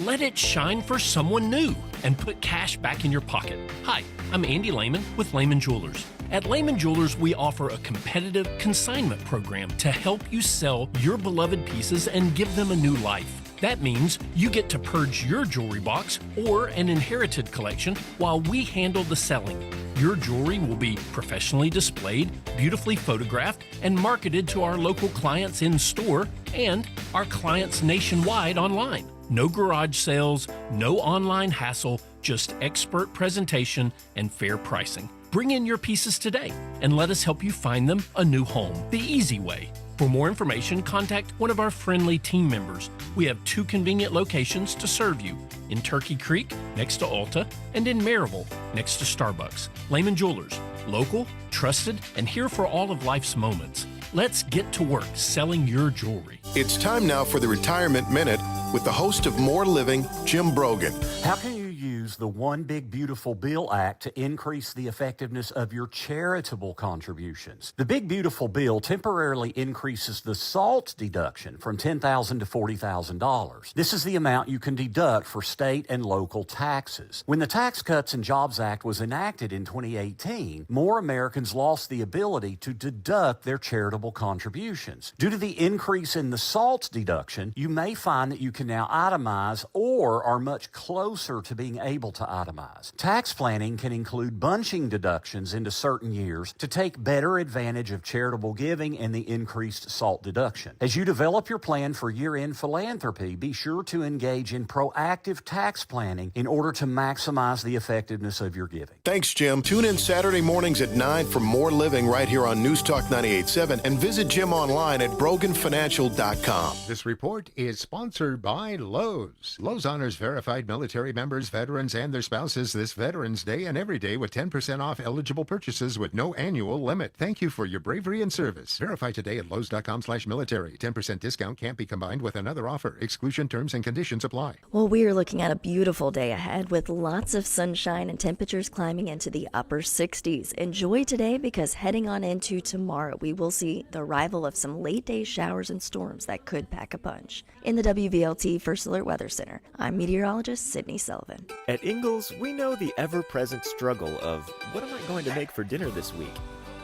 [SPEAKER 21] Let it shine for someone new and put cash back in your pocket. Hi, I'm Andy Lehman with Lehman Jewelers. At Lehman Jewelers, we offer a competitive consignment program to help you sell your beloved pieces and give them a new life. That means you get to purge your jewelry box or an inherited collection while we handle the selling. Your jewelry will be professionally displayed, beautifully photographed, and marketed to our local clients in store and our clients nationwide online. No garage sales, no online hassle, just expert presentation and fair pricing. Bring in your pieces today and let us help you find them a new home the easy way. For more information, contact one of our friendly team members. We have 2 convenient locations to serve you, in Turkey Creek, next to Ulta, and in Maryville, next to Starbucks. Lehman Jewelers, local, trusted, and here for all of life's moments. Let's get to work selling your jewelry.
[SPEAKER 22] It's time now for the Retirement Minute with the host of More Living, Jim Brogan.
[SPEAKER 23] How can you use the One Big Beautiful Bill Act to increase the effectiveness of your charitable contributions? The Big Beautiful Bill temporarily increases the SALT deduction from $10,000 to $40,000. This is the amount you can deduct for state and local taxes. When the Tax Cuts and Jobs Act was enacted in 2018, more Americans lost the ability to deduct their charitable contributions. Due to the increase in the SALT deduction, you may find that you can now itemize or are much closer to being able to itemize. Tax planning can include bunching deductions into certain years to take better advantage of charitable giving and the increased SALT deduction. As you develop your plan for year-end philanthropy, be sure to engage in proactive tax planning in order to maximize the effectiveness of your giving.
[SPEAKER 22] Thanks, Jim. Tune in Saturday mornings at 9 for More Living right here on News Talk 98.7 and visit Jim online at broganfinancial.com.
[SPEAKER 24] This report is sponsored by Lowe's. Lowe's honors verified military members, veterans, and their spouses this Veterans Day and every day with 10% off eligible purchases with no annual limit. Thank you for your bravery and service. Verify today at Lowe's.com/military. 10% discount can't be combined with another offer. Exclusion terms and conditions apply.
[SPEAKER 25] Well, we are looking at a beautiful day ahead with lots of sunshine and temperatures climbing into the upper 60s. Enjoy today because heading on into tomorrow, we will see the arrival of some late day showers and storms that could pack a punch. In the WVLT First Alert Weather Center, I'm meteorologist Sydney Sullivan.
[SPEAKER 19] At Ingalls, we know the ever-present struggle of what am I going to make for dinner this week?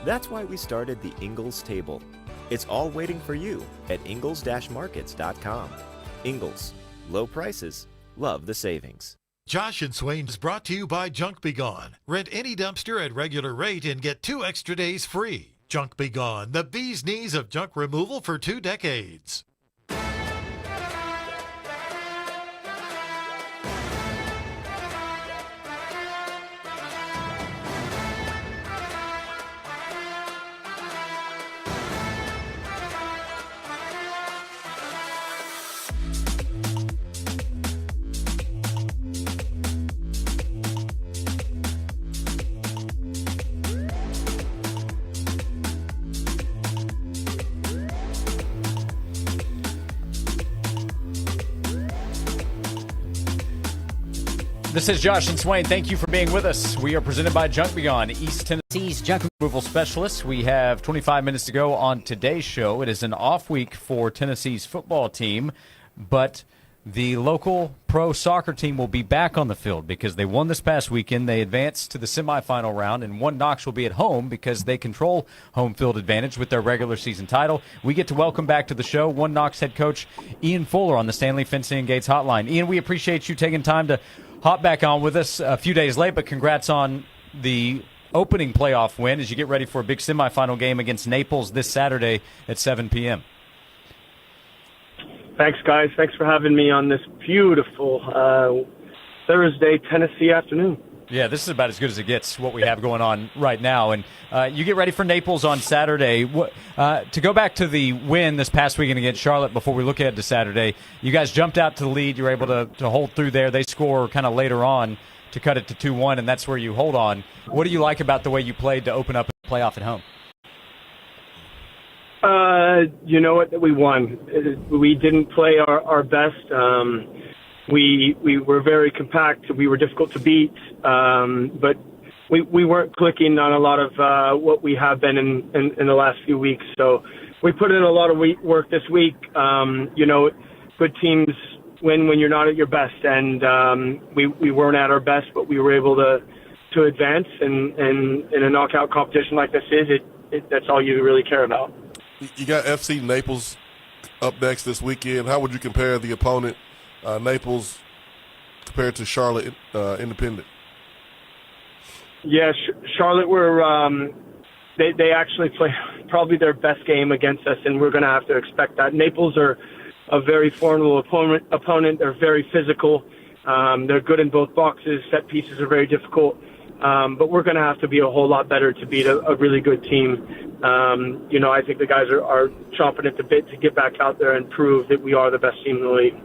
[SPEAKER 19] That's why we started the Ingalls Table. It's all waiting for you at ingalls-markets.com. Ingalls, low prices, love the savings.
[SPEAKER 16] Josh and Swain is brought to you by Junk Be Gone. Rent any dumpster at regular rate and get 2 extra days free. Junk Be Gone, the bee's knees of junk removal for 2 decades.
[SPEAKER 3] This is Josh and Swain. Thank you for being with us. We are presented by Junk Be Gone, East Tennessee's junk removal specialists. We have 25 minutes to go on today's show. It is an off week for Tennessee's football team, but the local pro soccer team will be back on the field because they won this past weekend. They advanced to the semifinal round, and One Knox will be at home because they control home field advantage with their regular season title. We get to welcome back to the show One Knox head coach Ian Fuller on the Stanley Fencing and Gates hotline. Ian, we appreciate you taking time to hop back on with us a few days late, but congrats on the opening playoff win as you get ready for a big semifinal game against Naples this Saturday at 7 p.m.
[SPEAKER 28] Thanks, guys. Thanks for having me on this beautiful Thursday, Tennessee afternoon.
[SPEAKER 3] Yeah, this is about as good as it gets, what we have going on right now. And you get ready for Naples on Saturday. To go back to the win this past weekend against Charlotte before we look ahead to Saturday, you guys jumped out to the lead. You were able to hold through there. They score kind of later on to cut it to 2-1, and that's where you hold on. What do you like about the way you played to open up the playoff at home?
[SPEAKER 5] You know what? We won. We didn't play our best. We were very compact. We were difficult to beat, but we weren't clicking on a lot of what we have been in the last few weeks. So we put in a lot of work this week. Good teams win when you're not at your best, and we weren't at our best, but we were able to advance. And in a knockout competition like this that's all you really care about.
[SPEAKER 4] You got FC Naples up next this weekend. How would you compare the opponent, Naples, compared to Charlotte Independent?
[SPEAKER 5] Yeah, Charlotte they actually play probably their best game against us, and we're going to have to expect that. Naples are a very formidable opponent. They're very physical. They're good in both boxes. Set pieces are very difficult. But we're going to have to be a whole lot better to beat a really good team. I think the guys are chomping at the bit to get back out there and prove that we are the best team in the league.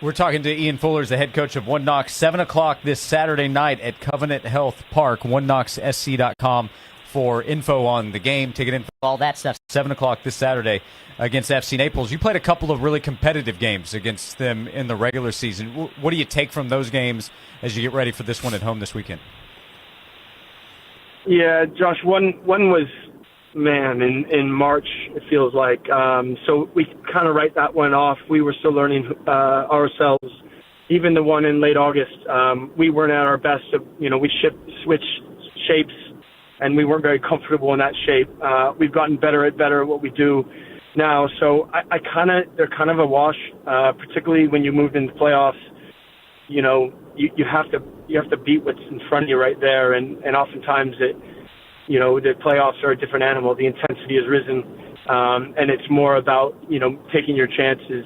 [SPEAKER 3] We're talking to Ian Fullers, the head coach of One Knox, 7 o'clock this Saturday night at Covenant Health Park, oneknoxsc.com for info on the game, ticket info, all that stuff. 7 o'clock this Saturday against FC Naples. You played a couple of really competitive games against them in the regular season. What do you take from those games as you get ready for this one at home this weekend?
[SPEAKER 5] Yeah, Josh, one was, in March, it feels like. So we kind of write that one off. We were still learning ourselves. Even the one in late August, we weren't at our best. We switched shapes, and we weren't very comfortable in that shape. We've gotten better at what we do now. So they're kind of a wash, particularly when you move into playoffs. You have to beat what's in front of you right there, and oftentimes the playoffs are a different animal. The intensity has risen, and it's more about taking your chances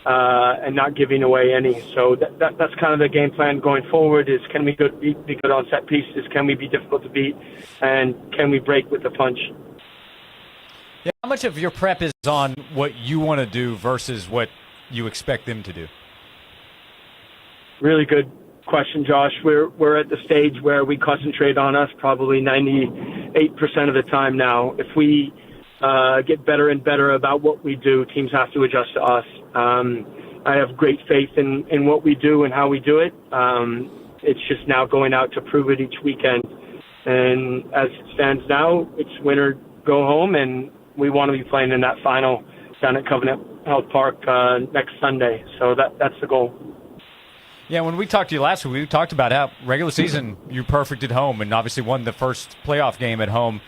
[SPEAKER 5] and not giving away any. So that's kind of the game plan going forward: is can we be good on set pieces? Can we be difficult to beat? And can we break with the punch?
[SPEAKER 3] Yeah, how much of your prep is on what you want to do versus what you expect them to do? Really good question, Josh. We're at the stage where we concentrate on us probably 98% of the time now. If we get better and better about what we do, teams have to adjust to us. I have great faith in what we do and how we do it. It's just now going out to prove it each weekend. And as it stands now, it's win or go home, and we want to be playing in that final down at Covenant Health Park next Sunday. So that's the goal. Yeah, when we talked to you last week, we talked about how regular season you're perfect at home and obviously won the first playoff game at home.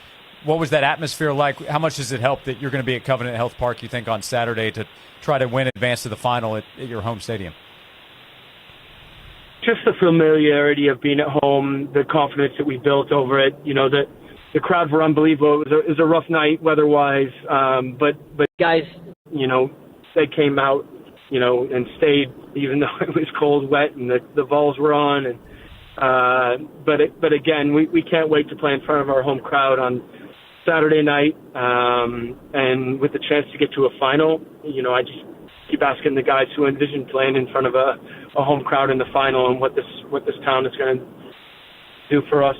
[SPEAKER 3] What was that atmosphere like? How much does it help that you're going to be at Covenant Health Park, you think, on Saturday to try to win, advance to the final at your home stadium? Just the familiarity of being at home, the confidence that we built over it. The crowd were unbelievable. It was a rough night weather-wise, but guys, they came out, and stayed even though it was cold, wet, and the balls were on. And but again, we can't wait to play in front of our home crowd on Saturday night, and with the chance to get to a final. I just keep asking the guys who envision playing in front of a home crowd in the final and what this town is going to do for us.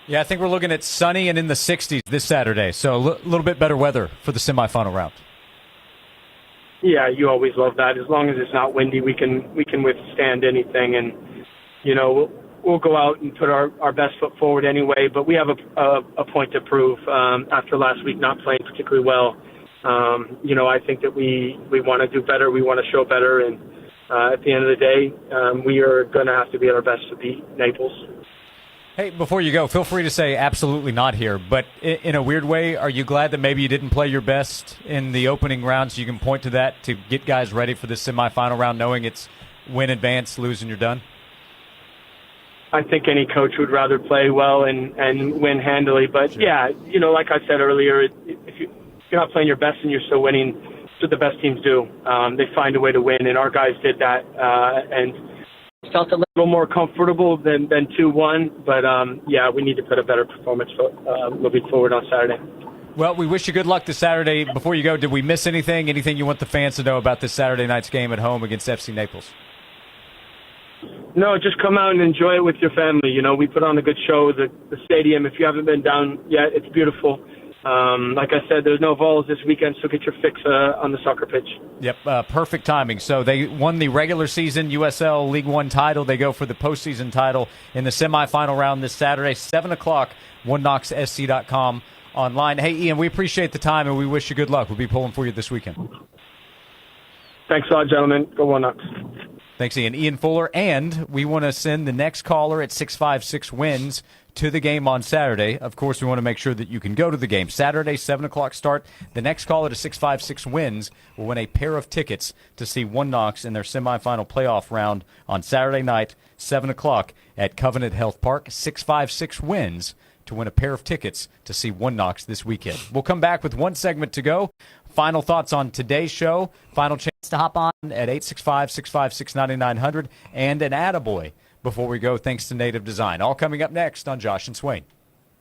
[SPEAKER 3] Yeah, I think we're looking at sunny and in the 60s this Saturday, so a little bit better weather for the semifinal round. Yeah, you always love that. As long as it's not windy, we can withstand anything, and we'll go out and put our best foot forward anyway. But we have a point to prove after last week not playing particularly well. I think that we want to do better. We want to show better, and at the end of the day, we are going to have to be at our best to beat Naples. Hey, before you go, feel free to say absolutely not here, but in a weird way, are you glad that maybe you didn't play your best in the opening round so you can point to that to get guys ready for this semifinal round, knowing it's win, advance, lose, and you're done? I think any coach would rather play well and win handily, but sure. Yeah, like I said earlier, if you're not playing your best and you're still winning, that's what the best teams do. They find a way to win, and our guys did that, and
[SPEAKER 5] felt a little more comfortable than 2-1. But, yeah, we need to put a better performance moving forward on Saturday.
[SPEAKER 3] Well, we wish you good luck this Saturday. Before you go, did we miss anything? Anything you want the fans to know about this Saturday night's game at home against FC Naples?
[SPEAKER 5] No, just come out and enjoy it with your family. You know, we put on a good show. The stadium, if you haven't been down yet, it's beautiful. Like I said, there's no Vols this weekend, so get your fix on the soccer pitch.
[SPEAKER 3] Yep, perfect timing. So they won the regular season USL League One title. They go for the postseason title in the semifinal round this Saturday, 7 o'clock, oneknoxsc.com online. Hey, Ian, we appreciate the time, and we wish you good luck. We'll be pulling for you this weekend.
[SPEAKER 5] Thanks a lot, gentlemen. Go One Knox.
[SPEAKER 3] Thanks, Ian. Ian Fuller, and we want to send the next caller at 656 wins to the game on Saturday. Of course, we want to make sure that you can go to the game. Saturday, 7 o'clock start. The next caller to 656 wins will win a pair of tickets to see One Knox in their semifinal playoff round on Saturday night, 7 o'clock at Covenant Health Park. 656 wins to win a pair of tickets to see One Knox this weekend. We'll come back with one segment to go. Final thoughts on today's show. Final chance to hop on at 865-656-9900 and an attaboy before we go, thanks to Native Design. All coming up next on Josh and Swain.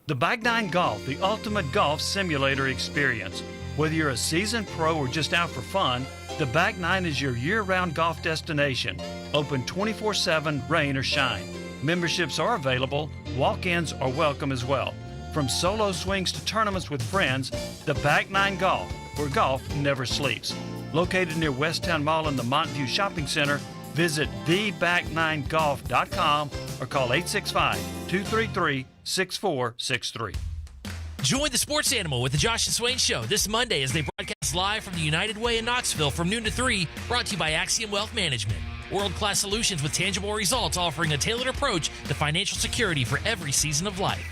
[SPEAKER 6] The Bag 9 Golf, the ultimate golf simulator experience. Whether you're a seasoned pro or just out for fun, the Bag 9 is your year-round golf destination. Open 24/7, rain or shine. Memberships are available. Walk-ins are welcome as well. From solo swings to tournaments with friends, the Bag 9 Golf, where golf never sleeps. Located near Westtown Mall in the Montview Shopping Center, visit thebag9golf.com or call 865-233-6463.
[SPEAKER 2] Join the Sports Animal with the Josh and Swain Show this Monday as they broadcast live from the United Way in Knoxville from noon to 3, brought to you by Axiom Wealth Management. World-class solutions with tangible results, offering a tailored approach to financial security for every season of life.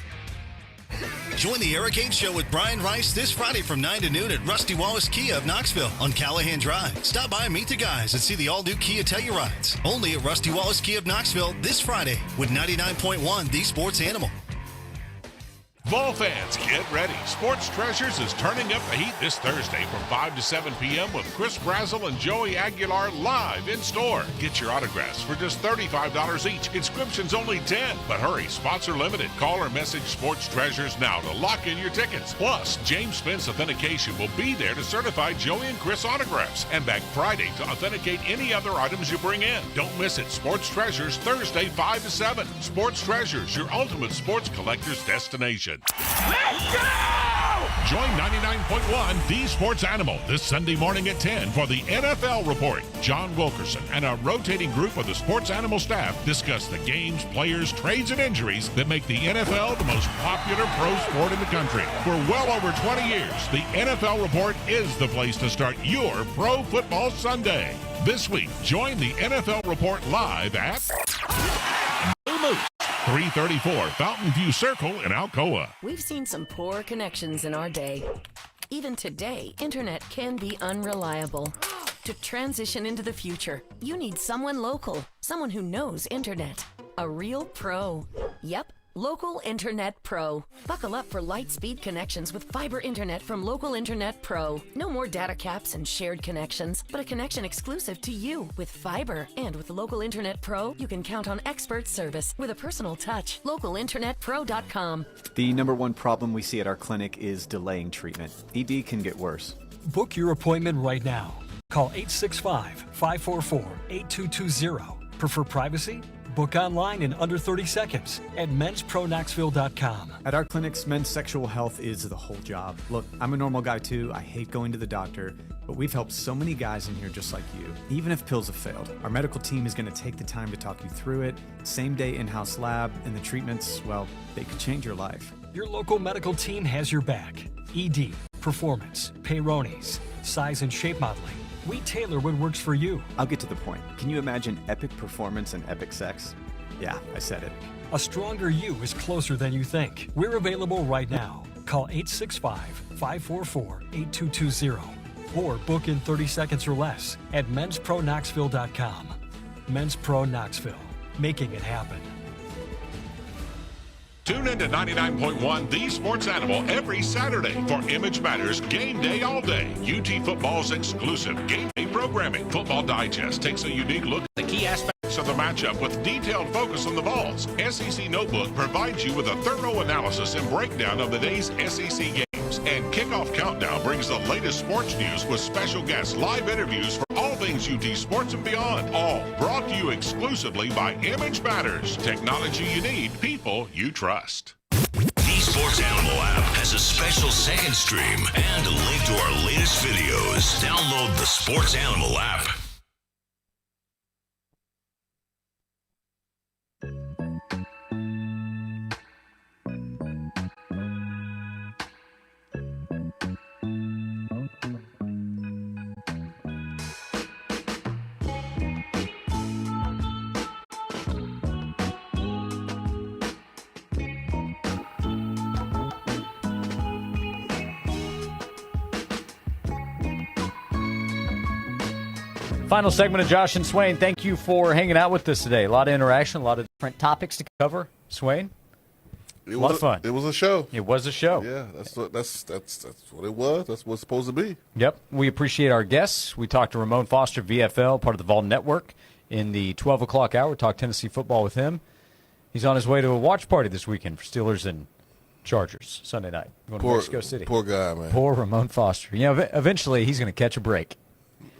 [SPEAKER 7] Join the Eric H. Show with Brian Rice this Friday from 9 to noon at Rusty Wallace Kia of Knoxville on Callahan Drive. Stop by and meet the guys and see the all-new Kia Tellurides. Only at Rusty Wallace Kia of Knoxville this Friday with 99.1 The Sports Animal.
[SPEAKER 8] Vol fans, get ready. Sports Treasures is turning up the heat this Thursday from 5 to 7 p.m. with Chris Brazel and Joey Aguilar live in store. Get your autographs for just $35 each. Inscriptions only $10. But hurry, spots are limited. Call or message Sports Treasures now to lock in your tickets. Plus, James Spence Authentication will be there to certify Joey and Chris autographs and back Friday to authenticate any other items you bring in. Don't miss it. Sports Treasures, Thursday, 5 to 7. Sports Treasures, your ultimate sports collector's destination.
[SPEAKER 1] Let's go!
[SPEAKER 8] Join 99.1 The Sports Animal this Sunday morning at 10 for the NFL Report. John Wilkerson and a rotating group of the Sports Animal staff discuss the games, players, trades, and injuries that make the NFL the most popular pro sport in the country. For well over 20 years, the NFL Report is the place to start your pro football Sunday. This week, join the NFL Report live at Blue Moose, 334 Fountain View Circle in Alcoa.
[SPEAKER 10] We've seen some poor connections in our day. Even today, internet can be unreliable. To transition into the future, you need someone local, someone who knows internet. A real pro. Yep, Local Internet Pro. Buckle up for light-speed connections with fiber internet from Local Internet Pro. No more data caps and shared connections, but a connection exclusive to you with fiber. And with Local Internet Pro, you can count on expert service with a personal touch. LocalInternetPro.com.
[SPEAKER 12] The number one problem we see at our clinic is delaying treatment. ED can get worse.
[SPEAKER 20] Book your appointment right now. Call 865-544-8220. Prefer privacy? Book online in under 30 seconds at menspronknoxville.com.
[SPEAKER 12] At our clinics, men's sexual health is the whole job. Look, I'm a normal guy too. I hate going to the doctor, but we've helped so many guys in here just like you. Even if pills have failed, our medical team is going to take the time to talk you through it. Same day in-house lab, and the treatments, well, they could change your life.
[SPEAKER 20] Your local medical team has your back. ED, performance, Peyronie's, size and shape modeling. We tailor what works for you.
[SPEAKER 12] I'll get to the point. Can you imagine epic performance and epic sex? Yeah, I said it.
[SPEAKER 20] A stronger you is closer than you think. We're available right now. Call 865-544-8220 or book in 30 seconds or less at menspronknoxville.com. Men's Pro Knoxville, making it happen.
[SPEAKER 8] Tune in to 99.1 The Sports Animal every Saturday for Image Matters Game Day All Day. UT Football's exclusive game day programming. Football Digest takes a unique look at the key aspects analysis of the matchup with detailed focus on the Vols. SEC Notebook provides you with a thorough analysis and breakdown of the day's SEC games. And Kickoff Countdown brings the latest sports news with special guests, live interviews for all things UT sports and beyond. All brought to you exclusively by Image Matters. Technology you need, people you trust.
[SPEAKER 1] The Sports Animal app has a special second stream and a link to our latest videos. Download the Sports Animal app.
[SPEAKER 3] Final segment of Josh and Swain. Thank you for hanging out with us today. A lot of interaction, a lot of different topics to cover. Swain, a lot of fun.
[SPEAKER 4] It was a show.
[SPEAKER 3] It was a show.
[SPEAKER 4] Yeah, that's what it was. That's what it's supposed to be.
[SPEAKER 3] Yep. We appreciate our guests. We talked to Ramon Foster, VFL, part of the Vol Network, in the 12 o'clock hour. Talked Tennessee football with him. He's on his way to a watch party this weekend for Steelers and Chargers Sunday night. Going to Mexico City.
[SPEAKER 4] Poor guy, man.
[SPEAKER 3] Poor Ramon Foster. You know, eventually he's going to catch a break.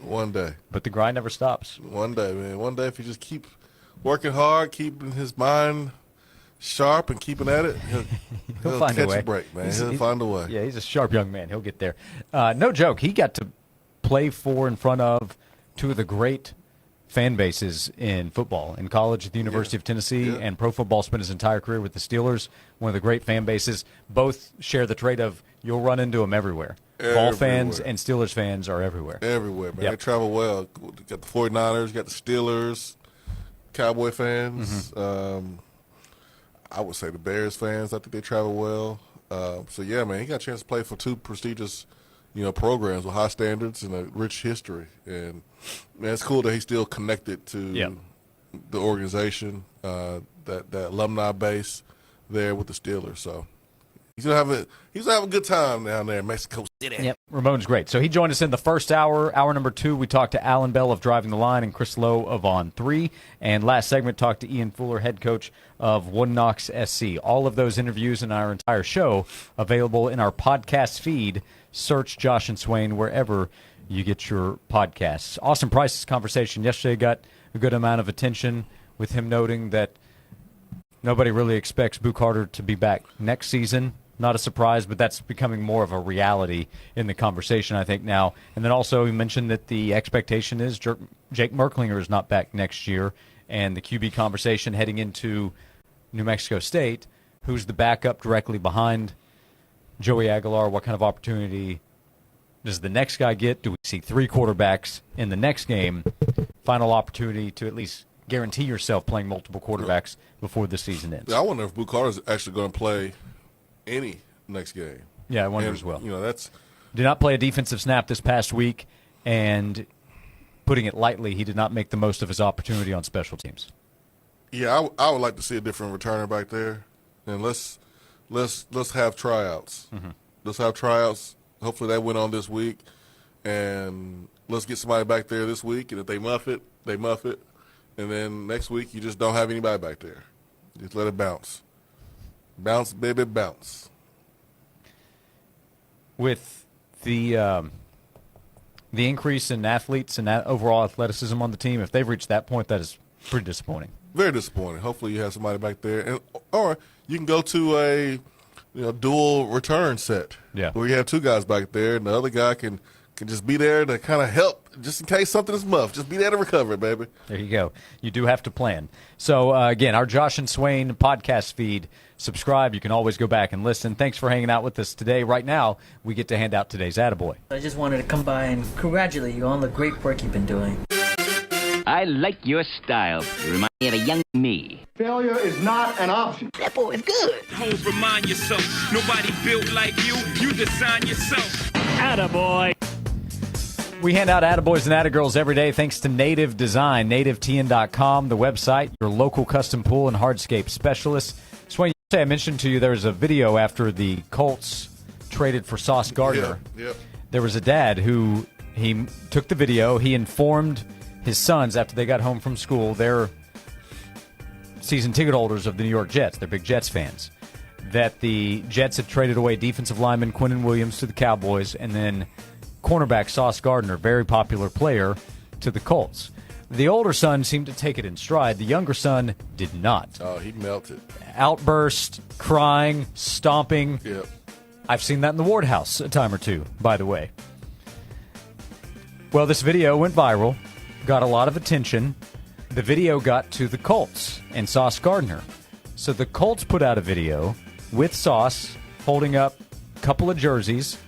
[SPEAKER 4] One day.
[SPEAKER 3] But the grind never stops.
[SPEAKER 4] One day, man. One day, if he just keep working hard, keeping his mind sharp and keeping at it, he'll
[SPEAKER 3] find
[SPEAKER 4] catch
[SPEAKER 3] a way.
[SPEAKER 4] a break, man. He'll find a way.
[SPEAKER 3] Yeah, he's a sharp young man. He'll get there. No joke. He got to play for in front of two of the great fan bases in football. In college at the University of Tennessee and pro football, spent his entire career with the Steelers, one of the great fan bases. Both share the trait of you'll run into them everywhere. Ball fans and Steelers fans are everywhere.
[SPEAKER 4] Everywhere, man.
[SPEAKER 3] Yep.
[SPEAKER 4] They travel well. You got the 49ers, you got the Steelers, Cowboy fans. I would say the Bears fans, I think they travel well. So, yeah, man, he got a chance to play for two prestigious, programs with high standards and a rich history. And, man, it's cool that he's still connected to the organization, that alumni base there with the Steelers. So he's gonna have a good time down there in Mexico City.
[SPEAKER 3] Yep, Ramon's great. So he joined us in the first hour. Hour number 2, we talked to Alan Bell of Driving the Line and Chris Lowe of On 3. And last segment, talked to Ian Fuller, head coach of One Knox SC. All of those interviews and our entire show available in our podcast feed. Search Josh and Swain wherever you get your podcasts. Austin Price's conversation yesterday got a good amount of attention, with him noting that nobody really expects Boo Carter to be back next season. Not a surprise, but that's becoming more of a reality in the conversation, I think, now. And then also he mentioned that the expectation is Jake Merklinger is not back next year, and the QB conversation heading into New Mexico State, who's the backup directly behind Joey Aguilar. What kind of opportunity does the next guy get? Do we see 3 quarterbacks in the next game? Final opportunity to at least guarantee yourself playing multiple quarterbacks before the season ends.
[SPEAKER 4] I wonder if Boo Carter's actually going to play any next game.
[SPEAKER 3] Yeah, I wonder as well.
[SPEAKER 4] That's
[SPEAKER 3] did not play a defensive snap this past week, and putting it lightly, he did not make the most of his opportunity on special teams.
[SPEAKER 4] Yeah, I would like to see a different returner back there, and let's have tryouts. Let's have tryouts. Hopefully that went on this week, and let's get somebody back there this week. And if they muff it, they muff it, and then next week you just don't have anybody back there. Just let it bounce. Bounce, baby, bounce.
[SPEAKER 3] With the increase in athletes and that overall athleticism on the team, if they've reached that point, that is pretty disappointing.
[SPEAKER 4] Very disappointing. Hopefully you have somebody back there, or you can go to a dual return set.
[SPEAKER 3] Yeah.
[SPEAKER 4] Where you have 2 guys back there, and the other guy can just be there to kind of help, just in case something is muffed. Just be there to recover it, baby.
[SPEAKER 3] There you go. You do have to plan. So, again, our Josh and Swain podcast feed. Subscribe. You can always go back and listen. Thanks for hanging out with us today. Right now, we get to hand out today's Attaboy.
[SPEAKER 11] I just wanted to come by and congratulate you on the great work you've been doing.
[SPEAKER 13] I like your style. You remind me of a young me.
[SPEAKER 14] Failure is not an option.
[SPEAKER 13] That boy is good.
[SPEAKER 15] Homes, remind yourself, nobody built like you. You design yourself.
[SPEAKER 3] Attaboy. We hand out Attaboys and Attagirls every day thanks to Native Design, nativetn.com, the website, your local custom pool and hardscape specialist. Swain, I mentioned to you there was a video after the Colts traded for Sauce Gardner.
[SPEAKER 4] Yep.
[SPEAKER 3] There was a dad who he took the video. He informed his sons after they got home from school. They're season ticket holders of the New York Jets. They're big Jets fans. That the Jets had traded away defensive lineman Quinnen Williams to the Cowboys, and then cornerback Sauce Gardner, very popular player, to the Colts. The older son seemed to take it in stride. The younger son did not.
[SPEAKER 4] Oh, he melted.
[SPEAKER 3] Outburst, crying, stomping.
[SPEAKER 4] Yep.
[SPEAKER 3] I've seen that in the Ward house a time or two, by the way. Well, this video went viral, got a lot of attention. The video got to the Colts and Sauce Gardner. So the Colts put out a video with Sauce holding up a couple of jerseys,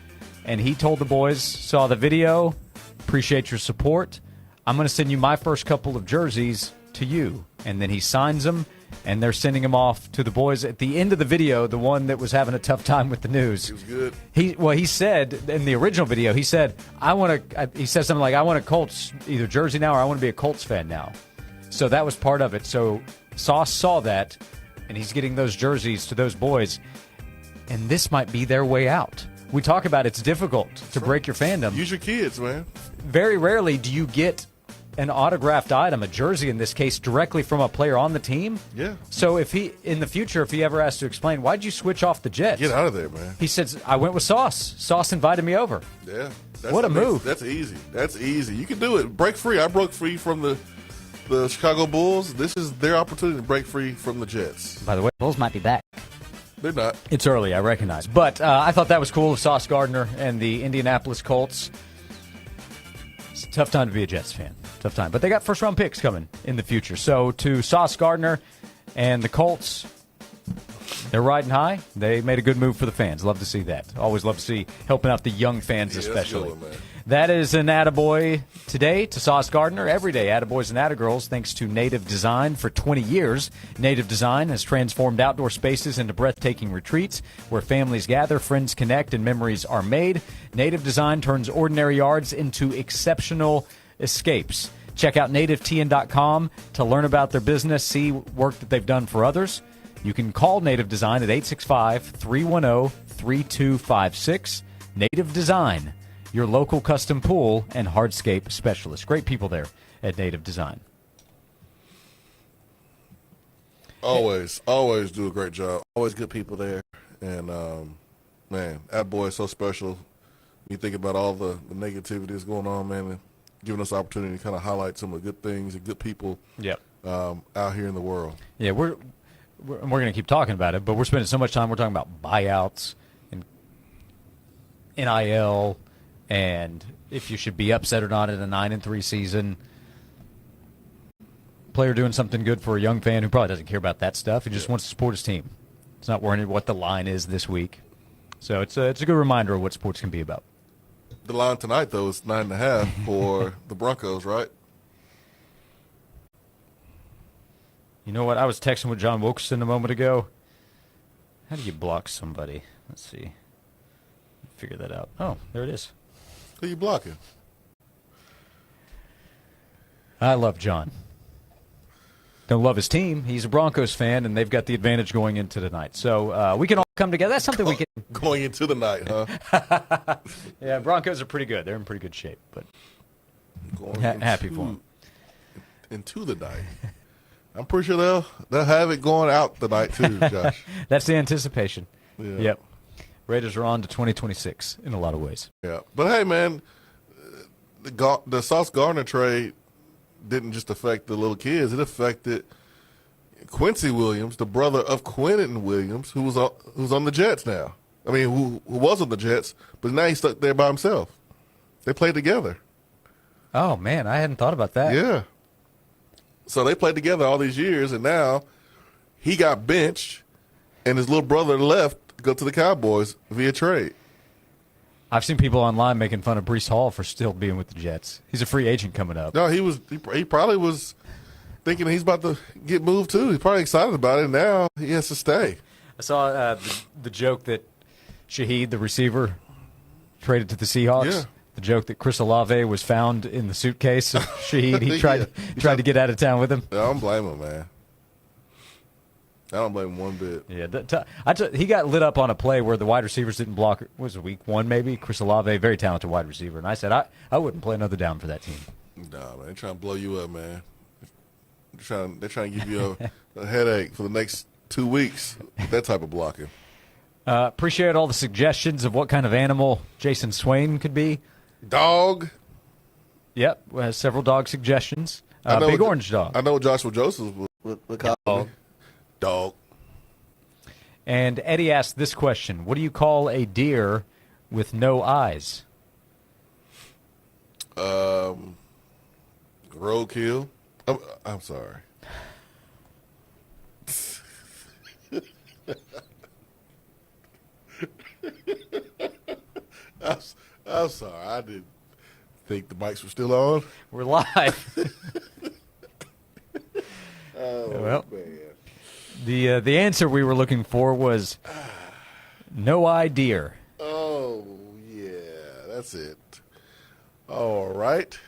[SPEAKER 3] and he told the boys, saw the video, appreciate your support. I'm going to send you my first couple of jerseys to you. And then he signs them, and they're sending them off to the boys. At the end of the video, the one that was having a tough time with the news.
[SPEAKER 4] He was good.
[SPEAKER 3] He said in the original video, he said something like, I want a Colts either jersey now or I want to be a Colts fan now. So that was part of it. So Sauce saw that, and he's getting those jerseys to those boys. And this might be their way out. We talk about it's difficult to break your fandom.
[SPEAKER 4] Use your kids, man.
[SPEAKER 3] Very rarely do you get an autographed item, a jersey in this case, directly from a player on the team.
[SPEAKER 4] Yeah.
[SPEAKER 3] So if he, in the future, if he ever has to explain, why'd you switch off the Jets?
[SPEAKER 4] Get out of there, man.
[SPEAKER 3] He says, I went with Sauce. Sauce invited me over.
[SPEAKER 4] Yeah.
[SPEAKER 3] What a move.
[SPEAKER 4] That's easy. That's easy. You can do it. Break free. I broke free from the Chicago Bulls. This is their opportunity to break free from the Jets.
[SPEAKER 3] By the way, Bulls might be back.
[SPEAKER 4] They're not.
[SPEAKER 3] It's early, I recognize. But I thought that was cool of Sauce Gardner and the Indianapolis Colts. It's a tough time to be a Jets fan. Tough time. But they got first-round picks coming in the future. So to Sauce Gardner and the Colts, they're riding high. They made a good move for the fans. Love to see that. Always love to see helping out the young fans especially.
[SPEAKER 4] That's good, man.
[SPEAKER 3] That is an attaboy today to Sauce Gardner. Every day, attaboys and attagirls, thanks to Native Design. For 20 years, Native Design has transformed outdoor spaces into breathtaking retreats where families gather, friends connect, and memories are made. Native Design turns ordinary yards into exceptional escapes. Check out nativetn.com to learn about their business, see work that they've done for others. You can call Native Design at 865-310-3256. Native Design, your local custom pool and hardscape specialist. Great people there at Native Design.
[SPEAKER 4] Always do a great job. Always good people there. And, man, that boy is so special. You think about all the negativity that's going on, man, and giving us the opportunity to kind of highlight some of the good things and good people out here in the world.
[SPEAKER 3] Yeah, we're going to keep talking about it, but we're spending so much time. We're talking about buyouts and NIL and if you should be upset or not in a 9-3 season. Player doing something good for a young fan who probably doesn't care about that stuff. He just wants to support his team. It's not worrying what the line is this week. So it's a good reminder of what sports can be about.
[SPEAKER 4] The line tonight, though, is 9.5 for the Broncos, right?
[SPEAKER 3] You know what? I was texting with John Wilkerson a moment ago. How do you block somebody? Let's see. Figure that out. Oh, there it is.
[SPEAKER 4] Who you blocking?
[SPEAKER 3] I love John. Don't love his team. He's a Broncos fan, and they've got the advantage going into tonight. So we can all come together. That's something we can.
[SPEAKER 4] Going into the night, huh?
[SPEAKER 3] Yeah, Broncos are pretty good. They're in pretty good shape, but happy for them.
[SPEAKER 4] Into the night. I'm pretty sure they'll have it going out tonight too, Josh.
[SPEAKER 3] That's the anticipation.
[SPEAKER 4] Yeah.
[SPEAKER 3] Yep. Raiders are on to 2026 in a lot of ways.
[SPEAKER 4] Yeah, but hey, man, the Sauce Gardner trade didn't just affect the little kids; it affected Quincy Williams, the brother of Quinnen Williams, who's on the Jets now. I mean, who was on the Jets, but now he's stuck there by himself. They played together.
[SPEAKER 3] Oh man, I hadn't thought about that.
[SPEAKER 4] Yeah. So they played together all these years, and now he got benched, and his little brother left to go to the Cowboys via trade.
[SPEAKER 3] I've seen people online making fun of Breece Hall for still being with the Jets. He's a free agent coming up.
[SPEAKER 4] No, he probably was thinking he's about to get moved too. He's probably excited about it. Now he has to stay.
[SPEAKER 3] I saw the joke that Shaheed, the receiver, traded to the Seahawks.
[SPEAKER 4] Yeah.
[SPEAKER 3] The joke that Chris Olave was found in the suitcase of Shaheed. He tried to get out of town with him.
[SPEAKER 4] I don't blame him, man. I don't blame him one bit.
[SPEAKER 3] Yeah, he got lit up on a play where the wide receivers didn't block. Was it week one maybe? Chris Olave, very talented wide receiver, and I said I wouldn't play another down for that team.
[SPEAKER 4] No, man, they're trying to blow you up, man. They're trying to give you a headache for the next 2 weeks with that type of blocking.
[SPEAKER 3] Appreciate all the suggestions of what kind of animal Jason Swain could be.
[SPEAKER 4] Dog.
[SPEAKER 3] Yep, has several dog suggestions.
[SPEAKER 4] Big
[SPEAKER 3] orange dog.
[SPEAKER 4] I know what Joshua Joseph would call me. Dog.
[SPEAKER 3] And Eddie asked this question: what do you call a deer with no eyes?
[SPEAKER 4] Roadkill. I'm sorry. I'm sorry. I didn't think the mics were still on.
[SPEAKER 3] We're live.
[SPEAKER 4] Man.
[SPEAKER 3] The answer we were looking for was no eye deer.
[SPEAKER 4] Oh, yeah. That's it. All right.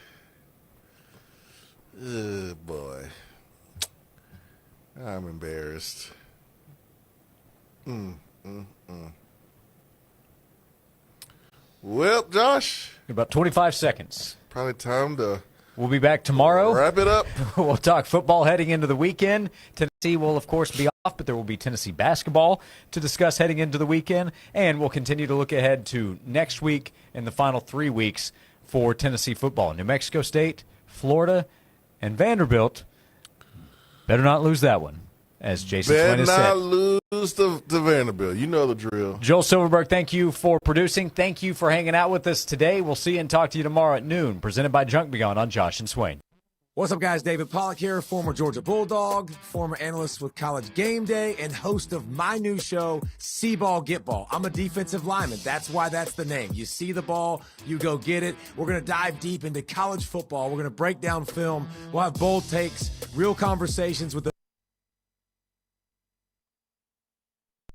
[SPEAKER 4] Oh, boy. I'm embarrassed. Well, Josh.
[SPEAKER 3] About 25 seconds.
[SPEAKER 4] Probably time to...
[SPEAKER 3] We'll be back tomorrow.
[SPEAKER 4] Wrap it up.
[SPEAKER 3] We'll talk football heading into the weekend. Tennessee will, of course, be off, but there will be Tennessee basketball to discuss heading into the weekend. And we'll continue to look ahead to next week and the final 3 weeks for Tennessee football. New Mexico State, Florida, and Vanderbilt. Better not lose that one, as Jason Swain has said.
[SPEAKER 4] Better not lose to Vanderbilt. You know the drill.
[SPEAKER 3] Joel Silverberg, thank you for producing. Thank you for hanging out with us today. We'll see you and talk to you tomorrow at noon, presented by Junk Beyond on Josh and Swain.
[SPEAKER 9] What's up, guys? David Pollack here, former Georgia Bulldog, former analyst with College Game Day, and host of my new show, See Ball, Get Ball. I'm a defensive lineman. That's why that's the name. You see the ball, you go get it. We're going to dive deep into college football. We're going to break down film. We'll have bold takes, real conversations with the